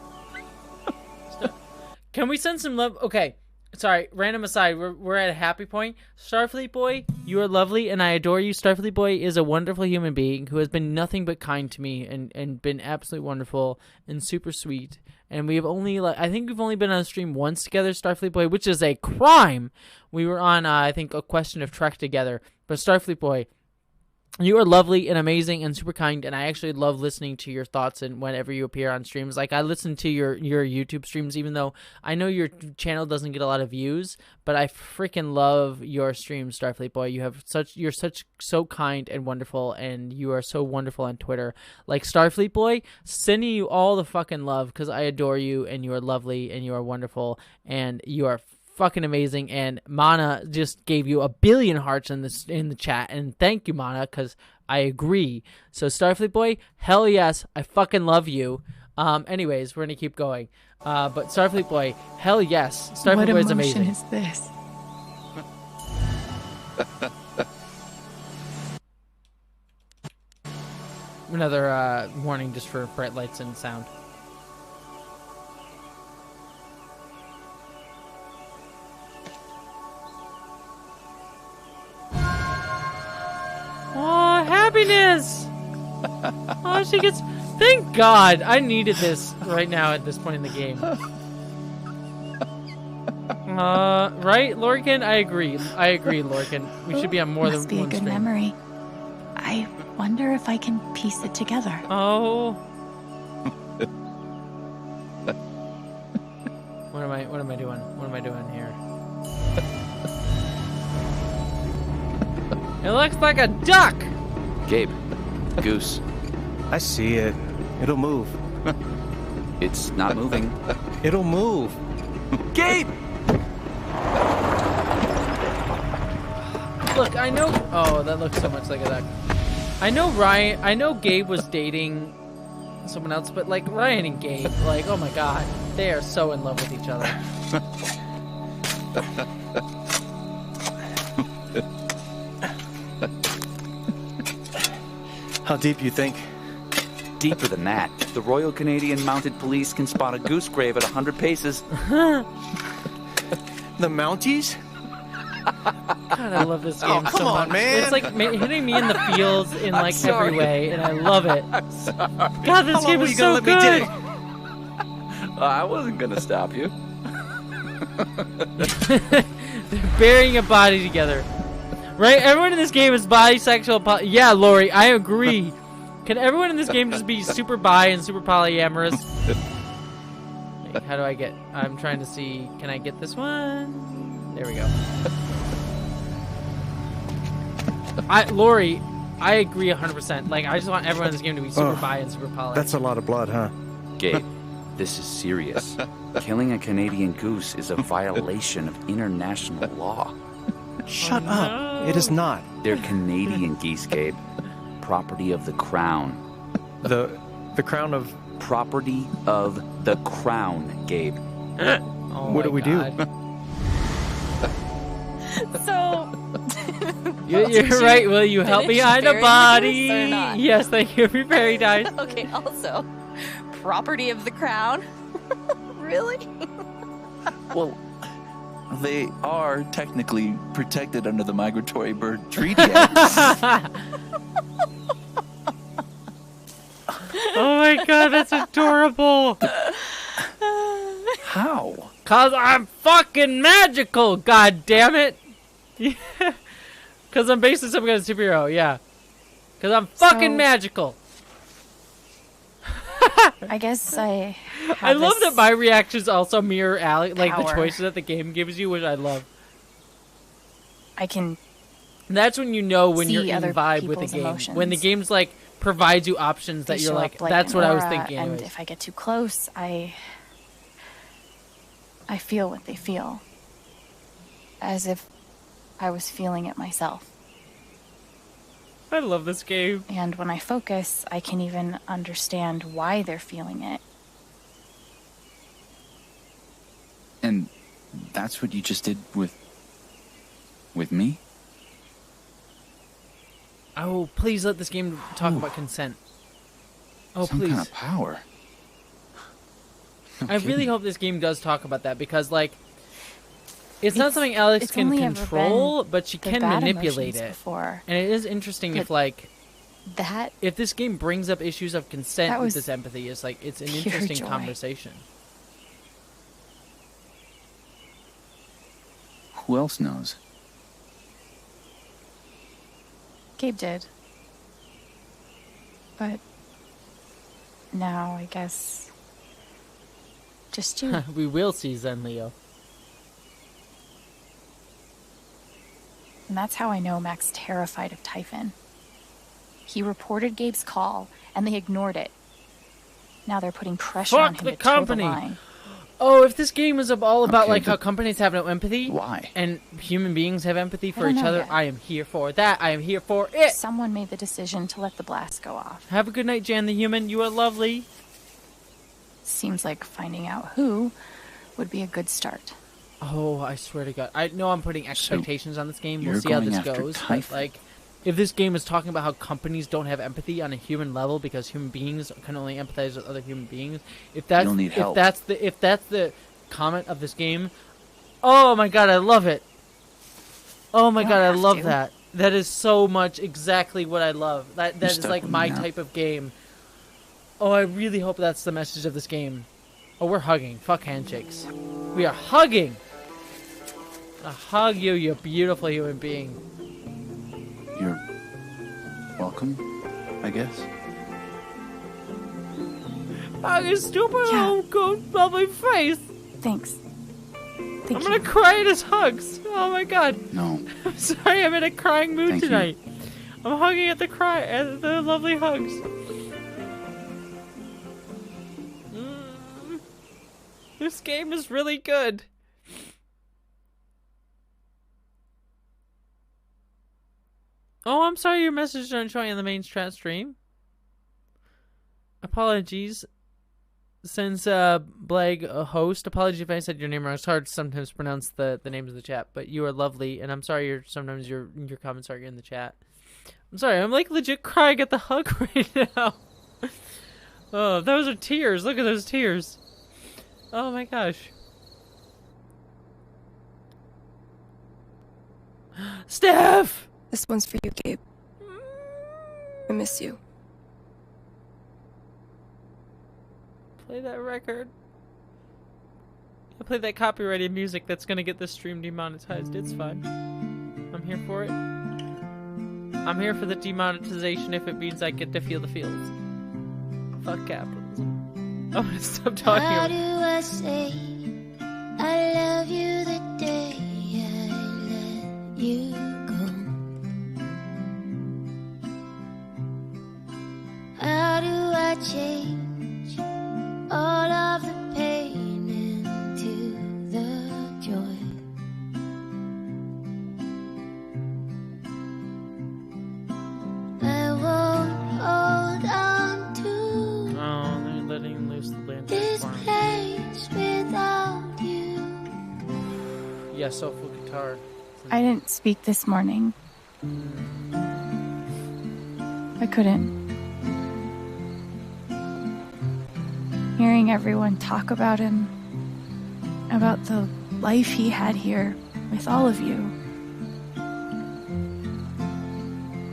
Can we send some love? Okay. Sorry, random aside. We're at a happy point. Starfleet boy, you are lovely and I adore you. Starfleet boy is a wonderful human being who has been nothing but kind to me and been absolutely wonderful and super sweet. And we have only, I think we've only been on a stream once together, Starfleet boy, which is a crime. We were on, I think, A Question of Trek together. But Starfleet boy, you are lovely and amazing and super kind, and I actually love listening to your thoughts and whenever you appear on streams. Like, I listen to your YouTube streams, even though I know your channel doesn't get a lot of views, but I freaking love your streams, Starfleet boy. You're so kind and wonderful, and you are so wonderful on Twitter. Like, Starfleet boy, sending you all the fucking love because I adore you, and you are lovely, and you are wonderful, and you are fucking amazing. And Mana just gave you 1 billion hearts in the chat, and thank you, Mana, because I agree. So Starfleet boy, hell yes, I fucking love you. Anyways, we're gonna keep going. But Starfleet boy, hell yes, Starfleet boy is amazing. What emotion is this? Another warning just for bright lights and sound. Oh, happiness! Oh, she gets... Thank God! I needed this right now at this point in the game. Right, Lorcan? I agree, Lorcan. We should be on more than one Must be a good stream. memory. I wonder if I can piece it together. Oh. What am I doing? What am I doing here? It looks like a duck! Gabe, goose. I see it. It'll move. It's not moving. It'll move. Gabe! Look, I know... Oh, that looks so much like a duck. I know Gabe was dating someone else, but like Ryan and Gabe, like, oh my God, they are so in love with each other. How deep you think? Deeper than that. The Royal Canadian Mounted Police can spot a goose grave at 100 paces. The Mounties? God, I love this game come so on, much. man. It's like hitting me in the feels in like sorry. every way, and I love it. I'm sorry. God, this game is so good. I wasn't gonna stop you. They're burying a body together. Right? Everyone in this game is bisexual. Yeah, Lori, I agree. Can everyone in this game just be super bi and super polyamorous? Like, how do I get... I'm trying to see... Can I get this one? There we go. Lori, I agree 100%. Like, I just want everyone in this game to be super bi and super poly. That's a lot of blood, huh? Gabe, this is serious. Killing a Canadian goose is a violation of international law. Shut up. It is not. They're Canadian geese, Gabe. Property of the crown. The crown of... Property of the crown, Gabe. What do we do? So... You're right. Will you help me hide a burying body? the goose or not? Yes, thank you. Be very nice. Okay, also, property of the crown? Really? Well, they are technically protected under the Migratory Bird Treaty Act. Oh my god, that's adorable. How? 'Cause I'm fucking magical, god damn it. Because I'm basically some kind of superhero, yeah. Because I'm fucking magical. I guess I I love that my reactions also mirror like the power. choices that the game gives you, which I love. I can... That's when you know when you're see in other vibe with the people's game. emotions. When the game's like provides you options They that you're show like, up that's an what I was aura, thinking And anyways. if I get too close, I feel what they feel. As if I was feeling it myself. I love this game. And when I focus, I can even understand why they're feeling it. And that's what you just did with me? Oh, please let this game talk about consent. Oh, Some please. kind of power. I really hope this game does talk about that because, like, it's not something Alex it's can only ever control, been but she the can bad manipulate emotions it. before. And it is interesting if, But like, that if this game brings up issues of consent That with was this empathy, it's like it's an pure interesting joy. conversation. Who else knows? Gabe did. But now I guess just you. We will see Zen Leo. And that's how I know Mac's terrified of Typhon. He reported Gabe's call, and they ignored it. Now they're putting pressure on Fuck him the to toe the company. line. Oh, if this game is all about Okay, like how but companies have no empathy, why? And human beings have empathy for don't each know other, yet. I am here for that. I am here for it. Someone made the decision to let the blast go off. Have a good night, Jan the Human. You are lovely. Seems like finding out who would be a good start. Oh, I swear to God. I know I'm putting expectations on this game. We'll you're see how going this after goes. But, Typhon. like, if this game is talking about how companies don't have empathy on a human level because human beings can only empathize with other human beings, if that's You'll need help. if that's the comment of this game, oh my God, I love it. Oh my You God, don't I have love to. that. That is so much exactly what I love. That You're is stuck like with my me now. type of game. Oh, I really hope that's the message of this game. Oh, we're hugging. Fuck handshakes. We are hugging. I hug you, you beautiful human being. You're welcome, I guess. Hug his stupid little good lovely face. Thanks. I'm gonna cry at his hugs. Oh my God. No. I'm sorry, I'm in a crying mood Thank you. tonight. I'm hugging at the lovely hugs. This game is really good. Oh, I'm sorry your messages aren't showing on the main chat stream. Apologies. Since Blag a host, apologies if I said your name wrong. It's hard to sometimes pronounce the names of the chat, but you are lovely, and I'm sorry sometimes your comments aren't in the chat. I'm sorry, I'm like legit crying at the hug right now. Oh, those are tears. Look at those tears. Oh my gosh. Steph! This one's for you, Gabe. I miss you. Play that record. I play that copyrighted music that's gonna get this stream demonetized. It's fine. I'm here for it. I'm here for the demonetization if it means I get to feel the feels. Fuck capitalism. I'm gonna stop talking How about do I say I love you the day I let you go? How do I change all of the pain into the joy? I won't hold on to Oh, they're letting loose the lantern this farm. place without you. Yeah, soulful guitar. I didn't speak this morning. I couldn't. Hearing everyone talk about him, about the life he had here with all of you,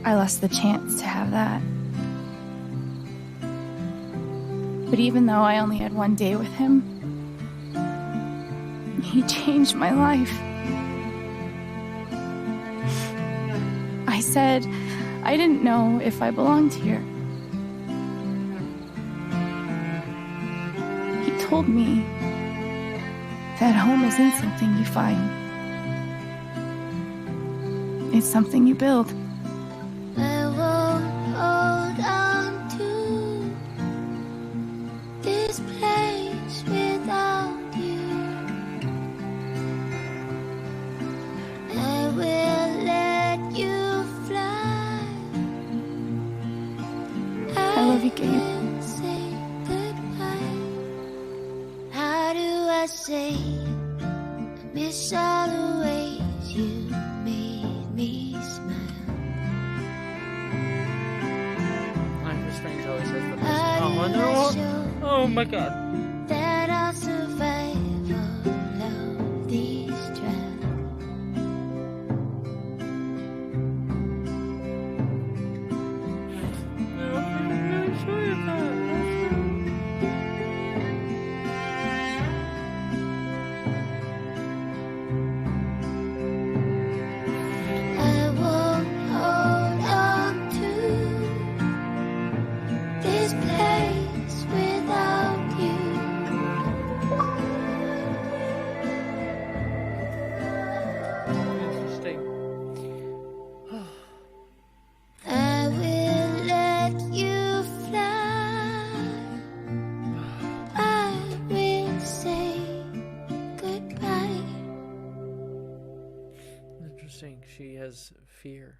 I lost the chance to have that. But even though I only had one day with him, he changed my life. I said I didn't know if I belonged here. He told me that home isn't something you find. It's something you build. I won't hold on to this place without you. I will let you fly. I love you, Gabe. will say goodbye. How do I say I miss all the ways you made me smile? Life is Strange always says the best. How Oh, do and they're I all- show oh my god. that I'll survive all of these trials? I won't hold on to this place without you. Interesting. I will let you fly. I will say goodbye. Interesting. She has fear.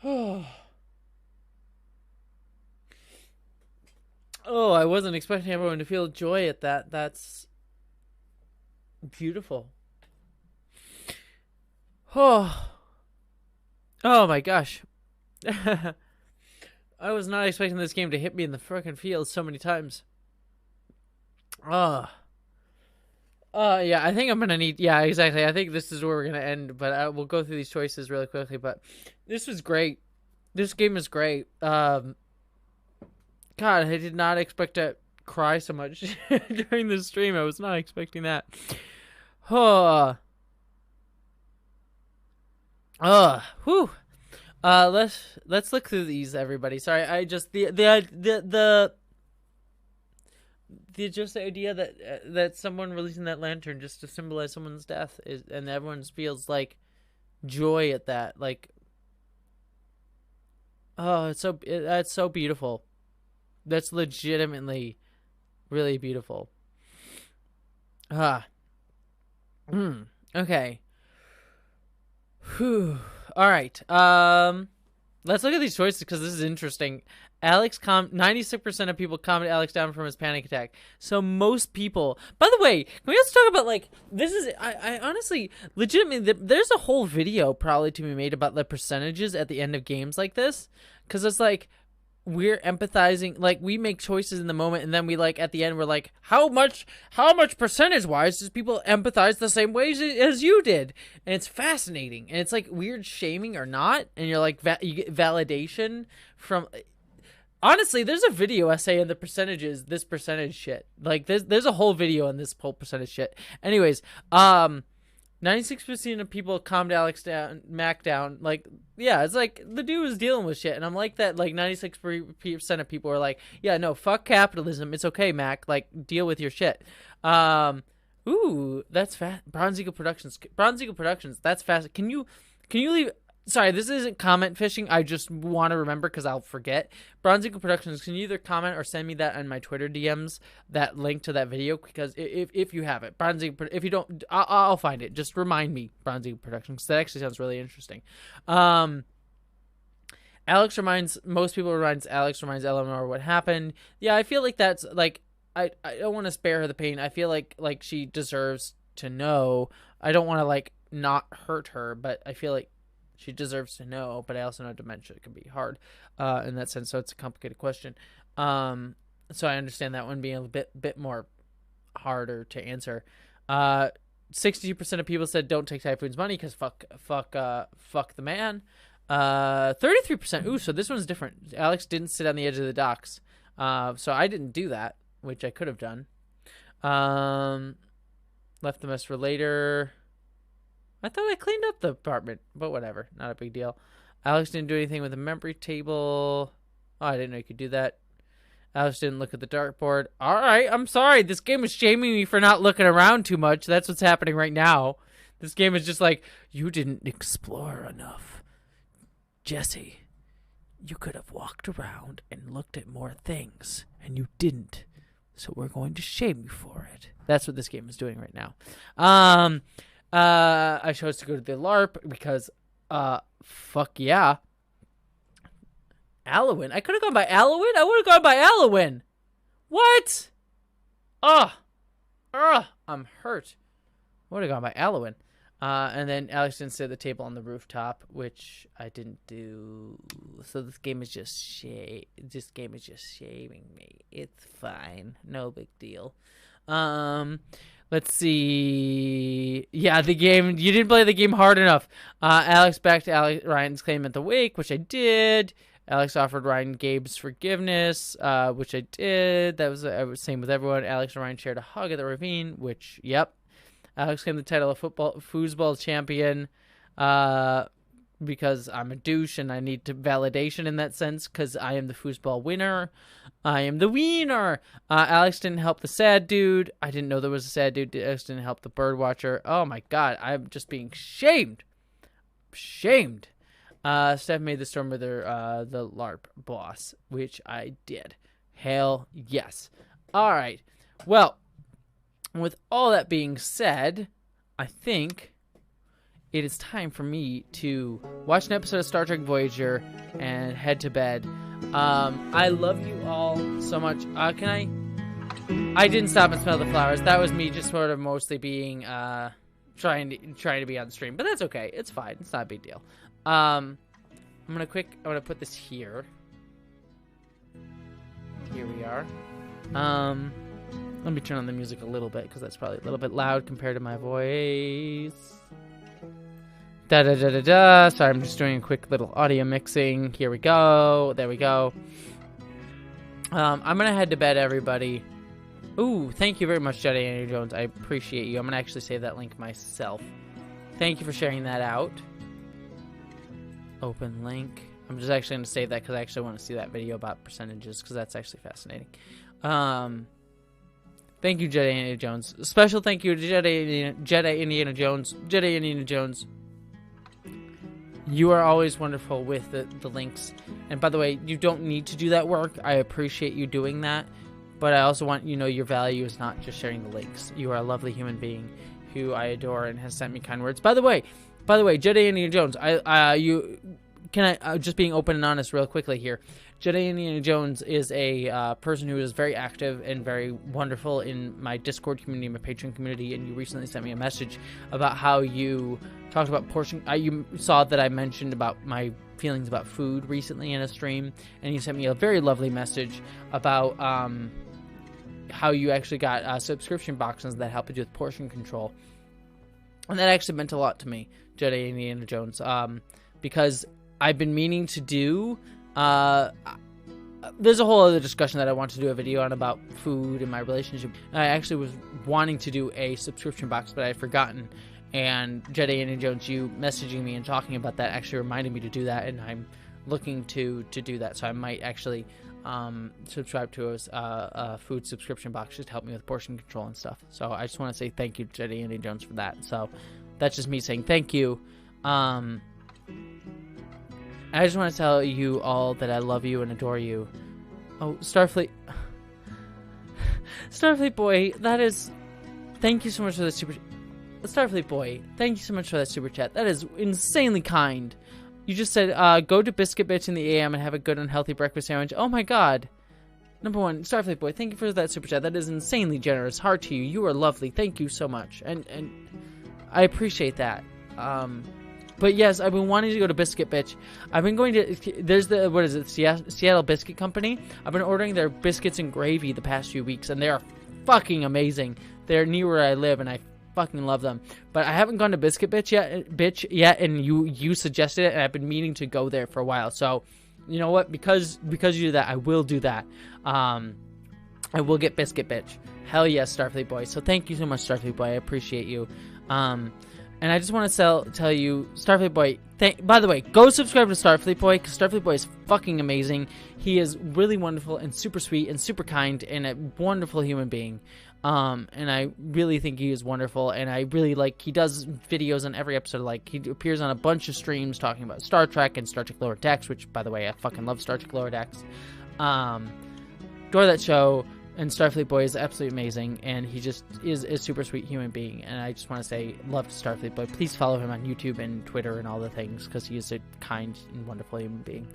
Oh. Oh, I wasn't expecting everyone to feel joy at that. That's beautiful. Oh. Oh my gosh. I was not expecting this game to hit me in the frickin' field so many times. Yeah, I think I'm gonna need. Yeah, exactly. I think this is where we're gonna end. But we'll go through these choices really quickly. But this was great. This game is great. God, I did not expect to cry so much during the stream. I was not expecting that. Oh. Whew. Let's look through these, everybody. Sorry, I just the just the idea that someone releasing that lantern just to symbolize someone's death is, and everyone feels like joy at that. Like, oh, that's so beautiful. That's legitimately really beautiful. Okay. Whew. All right. Let's look at these choices because this is interesting. 96% of people comment Alex down from his panic attack. So most people. By the way, can we also talk about like this is? I honestly, legitimately, there's a whole video probably to be made about the percentages at the end of games like this, because it's like we're empathizing, like we make choices in the moment, and then we like at the end we're like, how much percentage wise does people empathize the same ways as you did? And it's fascinating, and it's like weird shaming or not, and you're like you get validation from. Honestly, there's a video essay in the percentages, this percentage shit. Like there's a whole video on this whole percentage shit. Anyways, 96% of people calmed Mac down. Like, yeah, it's like the dude was dealing with shit. And I'm like that, like 96% of people are like, yeah, no, fuck capitalism. It's okay, Mac. Like, deal with your shit. Ooh, that's fast. Bronze Eagle Productions. That's fast. Can you leave? Sorry, this isn't comment fishing. I just want to remember because I'll forget. Bronze Eagle Productions, can you either comment or send me that on my Twitter DMs, that link to that video? Because if you have it, Bronze Eagle, if you don't, I'll find it. Just remind me, Bronze Eagle Productions. That actually sounds really interesting. Alex reminds Eleanor what happened. Yeah, I feel like that's like, I don't want to spare her the pain. I feel like she deserves to know. I don't want to like not hurt her, but I feel like she deserves to know, but I also know dementia can be hard in that sense, so it's a complicated question. So I understand that one being a bit more harder to answer. 62% of people said don't take Typhoon's money because fuck the man. 33%. Ooh, so this one's different. Alex didn't sit on the edge of the docks, so I didn't do that, which I could have done. Left the mess for later. I thought I cleaned up the apartment, but whatever. Not a big deal. Alex didn't do anything with the memory table. Oh, I didn't know you could do that. Alex didn't look at the dartboard. All right, I'm sorry. This game is shaming me for not looking around too much. That's what's happening right now. This game is just like, you didn't explore enough. Jessie, you could have walked around and looked at more things, and you didn't. So we're going to shame you for it. That's what this game is doing right now. I chose to go to the LARP because, fuck yeah. Alowin? I could have gone by Alowin? I would have gone by Alowin. What? I'm hurt. Would have gone by Alowin. And then Alex didn't sit at the table on the rooftop, which I didn't do. So this game is just shaming me. It's fine. No big deal. Let's see. Yeah, the game. You didn't play the game hard enough. Alex backed Ryan's claim at the wake, which I did. Alex offered Ryan Gabe's forgiveness, which I did. That was I was same with everyone. Alex and Ryan shared a hug at the ravine, which, yep. Alex claimed the title of foosball champion because I'm a douche and I need validation in that sense because I am the foosball winner. I am the wiener. Alex didn't help the sad dude. I didn't know there was a sad dude. Alex didn't help the bird watcher. Oh my god, I'm just being shamed. Shamed. Steph made the Storm Wither the LARP boss, which I did. Hell yes. All right. Well, with all that being said, I think it is time for me to watch an episode of Star Trek Voyager and head to bed. I love you all so much. I didn't stop and smell the flowers. That was me just sort of mostly being trying to be on stream, but that's okay. It's fine. It's not a big deal. I'm gonna put this here. Here we are. Let me turn on the music a little bit because that's probably a little bit loud compared to my voice. Da-da-da-da-da. Sorry, I'm just doing a quick little audio mixing. Here we go. There we go. I'm going to head to bed, everybody. Ooh, thank you very much, Jedi Andrew Jones. I appreciate you. I'm going to actually save that link myself. Thank you for sharing that out. Open link. I'm just actually going to save that because I actually want to see that video about percentages because that's actually fascinating. Thank you, Jedi Indiana Jones. Special thank you to Jedi Indiana Jones. Jedi Indiana Jones. You are always wonderful with the links. And by the way, you don't need to do that work. I appreciate you doing that. But I also want you to know your value is not just sharing the links. You are a lovely human being who I adore and has sent me kind words. By the way, Jedi Indiana Jones, just being open and honest real quickly here. Jedi Indiana Jones is a person who is very active and very wonderful in my Discord community, my Patreon community, and you recently sent me a message about how you talked about portion. You saw that I mentioned about my feelings about food recently in a stream, and you sent me a very lovely message about how you actually got subscription boxes that help you with portion control. And that actually meant a lot to me, Jedi Indiana Jones, because I've been meaning to do... there's a whole other discussion that I want to do a video on about food and my relationship. I actually was wanting to do a subscription box, but I had forgotten. And Jedi Indiana Jones, you messaging me and talking about that actually reminded me to do that, and I'm looking to do that. So I might actually subscribe to a food subscription box just to help me with portion control and stuff. So I just want to say thank you to Jedi Indiana Jones for that. So that's just me saying thank you. I just want to tell you all that I love you and adore you. Oh, Starfleet boy, that is, thank you so much for the super. Starfleet boy, thank you so much for that super chat. That is insanely kind. You just said, go to Biscuit Bitch in the AM and have a good unhealthy breakfast sandwich. Oh my god. Number one, Starfleet boy, thank you for that super chat. That is insanely generous. Heart to you. You are lovely. Thank you so much. And I appreciate that. But yes, I've been wanting to go to Biscuit Bitch. I've been going to, there's the, what is it, Seattle Biscuit Company. I've been ordering their biscuits and gravy the past few weeks, and they are fucking amazing. They're near where I live, and I fucking love them. But I haven't gone to Biscuit Bitch yet, and you suggested it, and I've been meaning to go there for a while. So, you know what? Because you do that, I will do that. I will get Biscuit Bitch. Hell yes, Starfleet boy. So thank you so much, Starfleet boy. I appreciate you. And I just want to tell you, Starfleet boy, by the way, go subscribe to Starfleet boy, because Starfleet boy is fucking amazing. He is really wonderful and super sweet and super kind and a wonderful human being. And I really think he is wonderful, and I really like, he does videos on every episode. Like, he appears on a bunch of streams talking about Star Trek and Star Trek Lower Decks, which, by the way, I fucking love Star Trek Lower Decks. Adore that show. And Starfleet boy is absolutely amazing, and he just is a super sweet human being. And I just want to say, love to Starfleet boy. Please follow him on YouTube and Twitter and all the things, because he is a kind and wonderful human being.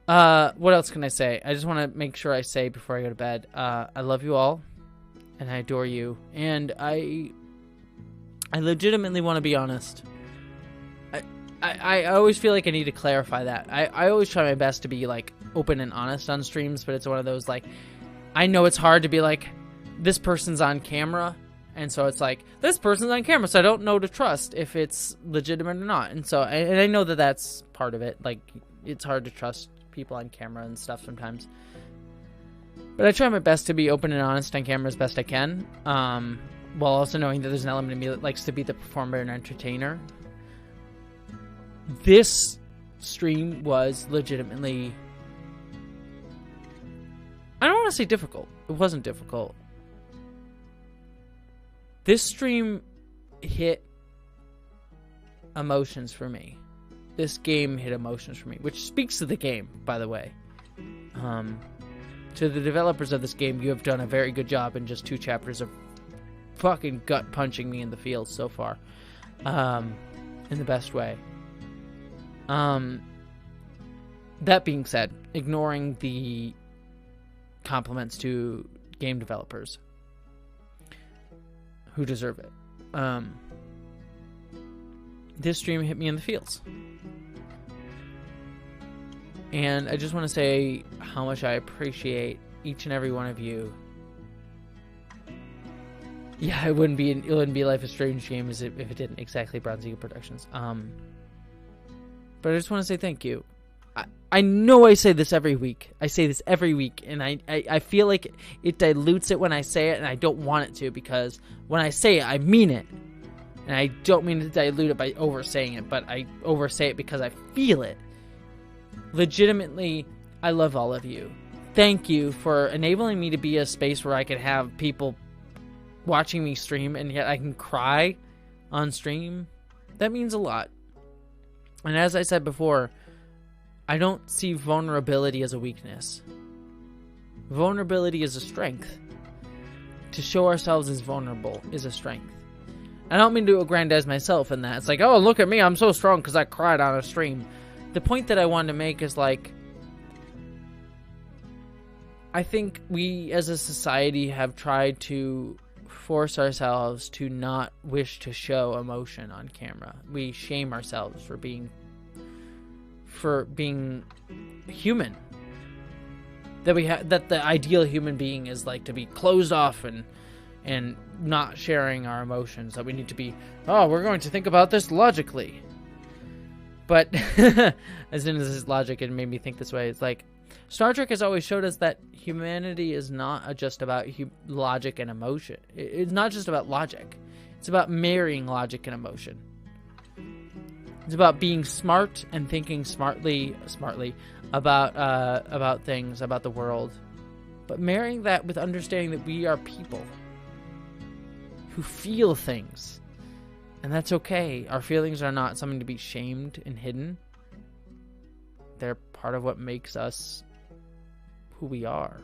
What else can I say? I just want to make sure I say before I go to bed, I love you all, and I adore you, and I legitimately want to be honest. I always feel like I need to clarify that. I always try my best to be, like, open and honest on streams, but it's one of those, like, I know it's hard to be like, this person's on camera, and so it's like, this person's on camera, so I don't know to trust if it's legitimate or not. And so, and I know that that's part of it. Like, it's hard to trust people on camera and stuff sometimes. But I try my best to be open and honest on camera as best I can, while also knowing that there's an element of me that likes to be the performer and entertainer. This stream was legitimately, I don't want to say difficult. It wasn't difficult. This stream hit emotions for me. This game hit emotions for me, which speaks to the game, by the way. To the developers of this game, you have done a very good job in just 2 chapters of fucking gut punching me in the feels so far, in the best way. That being said, ignoring the compliments to game developers who deserve it, this stream hit me in the feels. And I just want to say how much I appreciate each and every one of you. Yeah, it wouldn't be Life is Strange game if it didn't exactly Bronze Eagle Productions. But I just want to say thank you. I know I say this every week. I say this every week, and I feel like it dilutes it when I say it, and I don't want it to, because when I say it, I mean it. And I don't mean to dilute it by oversaying it, but I oversay it because I feel it. Legitimately, I love all of you. Thank you for enabling me to be a space where I can have people watching me stream, and yet I can cry on stream. That means a lot. And as I said before, I don't see vulnerability as a weakness. Vulnerability is a strength. To show ourselves as vulnerable is a strength. I don't mean to aggrandize myself in that. It's like, oh, look at me, I'm so strong because I cried on a stream. The point that I wanted to make is, like, I think we as a society have tried to force ourselves to not wish to show emotion on camera. We shame ourselves for being human. That the ideal human being is like to be closed off and not sharing our emotions. That we need to be, oh, we're going to think about this logically. But as soon as this is logic, it made me think this way. It's like, Star Trek has always showed us that humanity is not just about logic and emotion. It's not just about logic. It's about marrying logic and emotion. It's about being smart and thinking smartly about things, about the world, but marrying that with understanding that we are people who feel things, and that's okay. Our feelings are not something to be shamed and hidden. They're part of what makes us who we are.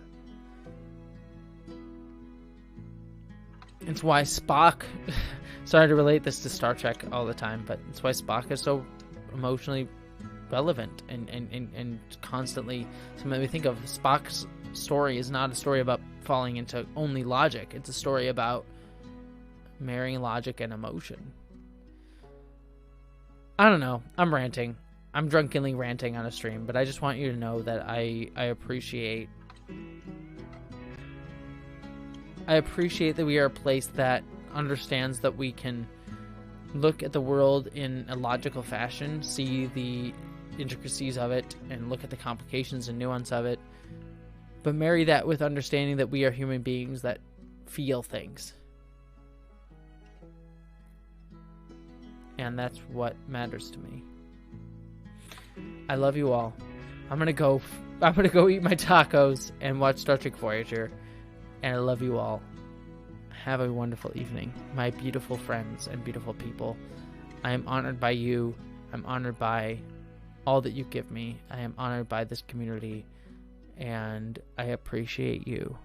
It's why Spock, sorry to relate this to Star Trek all the time, but it's why Spock is so emotionally relevant and constantly something that we think of. Spock's story is not a story about falling into only logic. It's a story about marrying logic and emotion. I don't know. I'm ranting. I'm drunkenly ranting on a stream, but I just want you to know that I appreciate that we are a place that understands that we can look at the world in a logical fashion, see the intricacies of it, and look at the complications and nuance of it, but marry that with understanding that we are human beings that feel things. And that's what matters to me. I love you all. I'm gonna go eat my tacos and watch Star Trek Voyager. And I love you all. Have a wonderful evening, my beautiful friends and beautiful people. I am honored by you. I'm honored by all that you give me. I am honored by this community, and I appreciate you.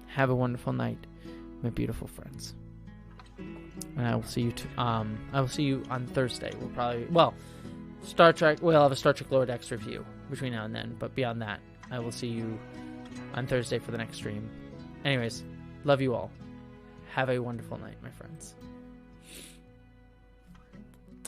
Have a wonderful night, my beautiful friends. And I will see you. I will see you on Thursday. We'll probably Star Trek. We'll have a Star Trek Lower Decks review between now and then. But beyond that, I will see you on Thursday for the next stream. Anyways, love you all. Have a wonderful night, my friends.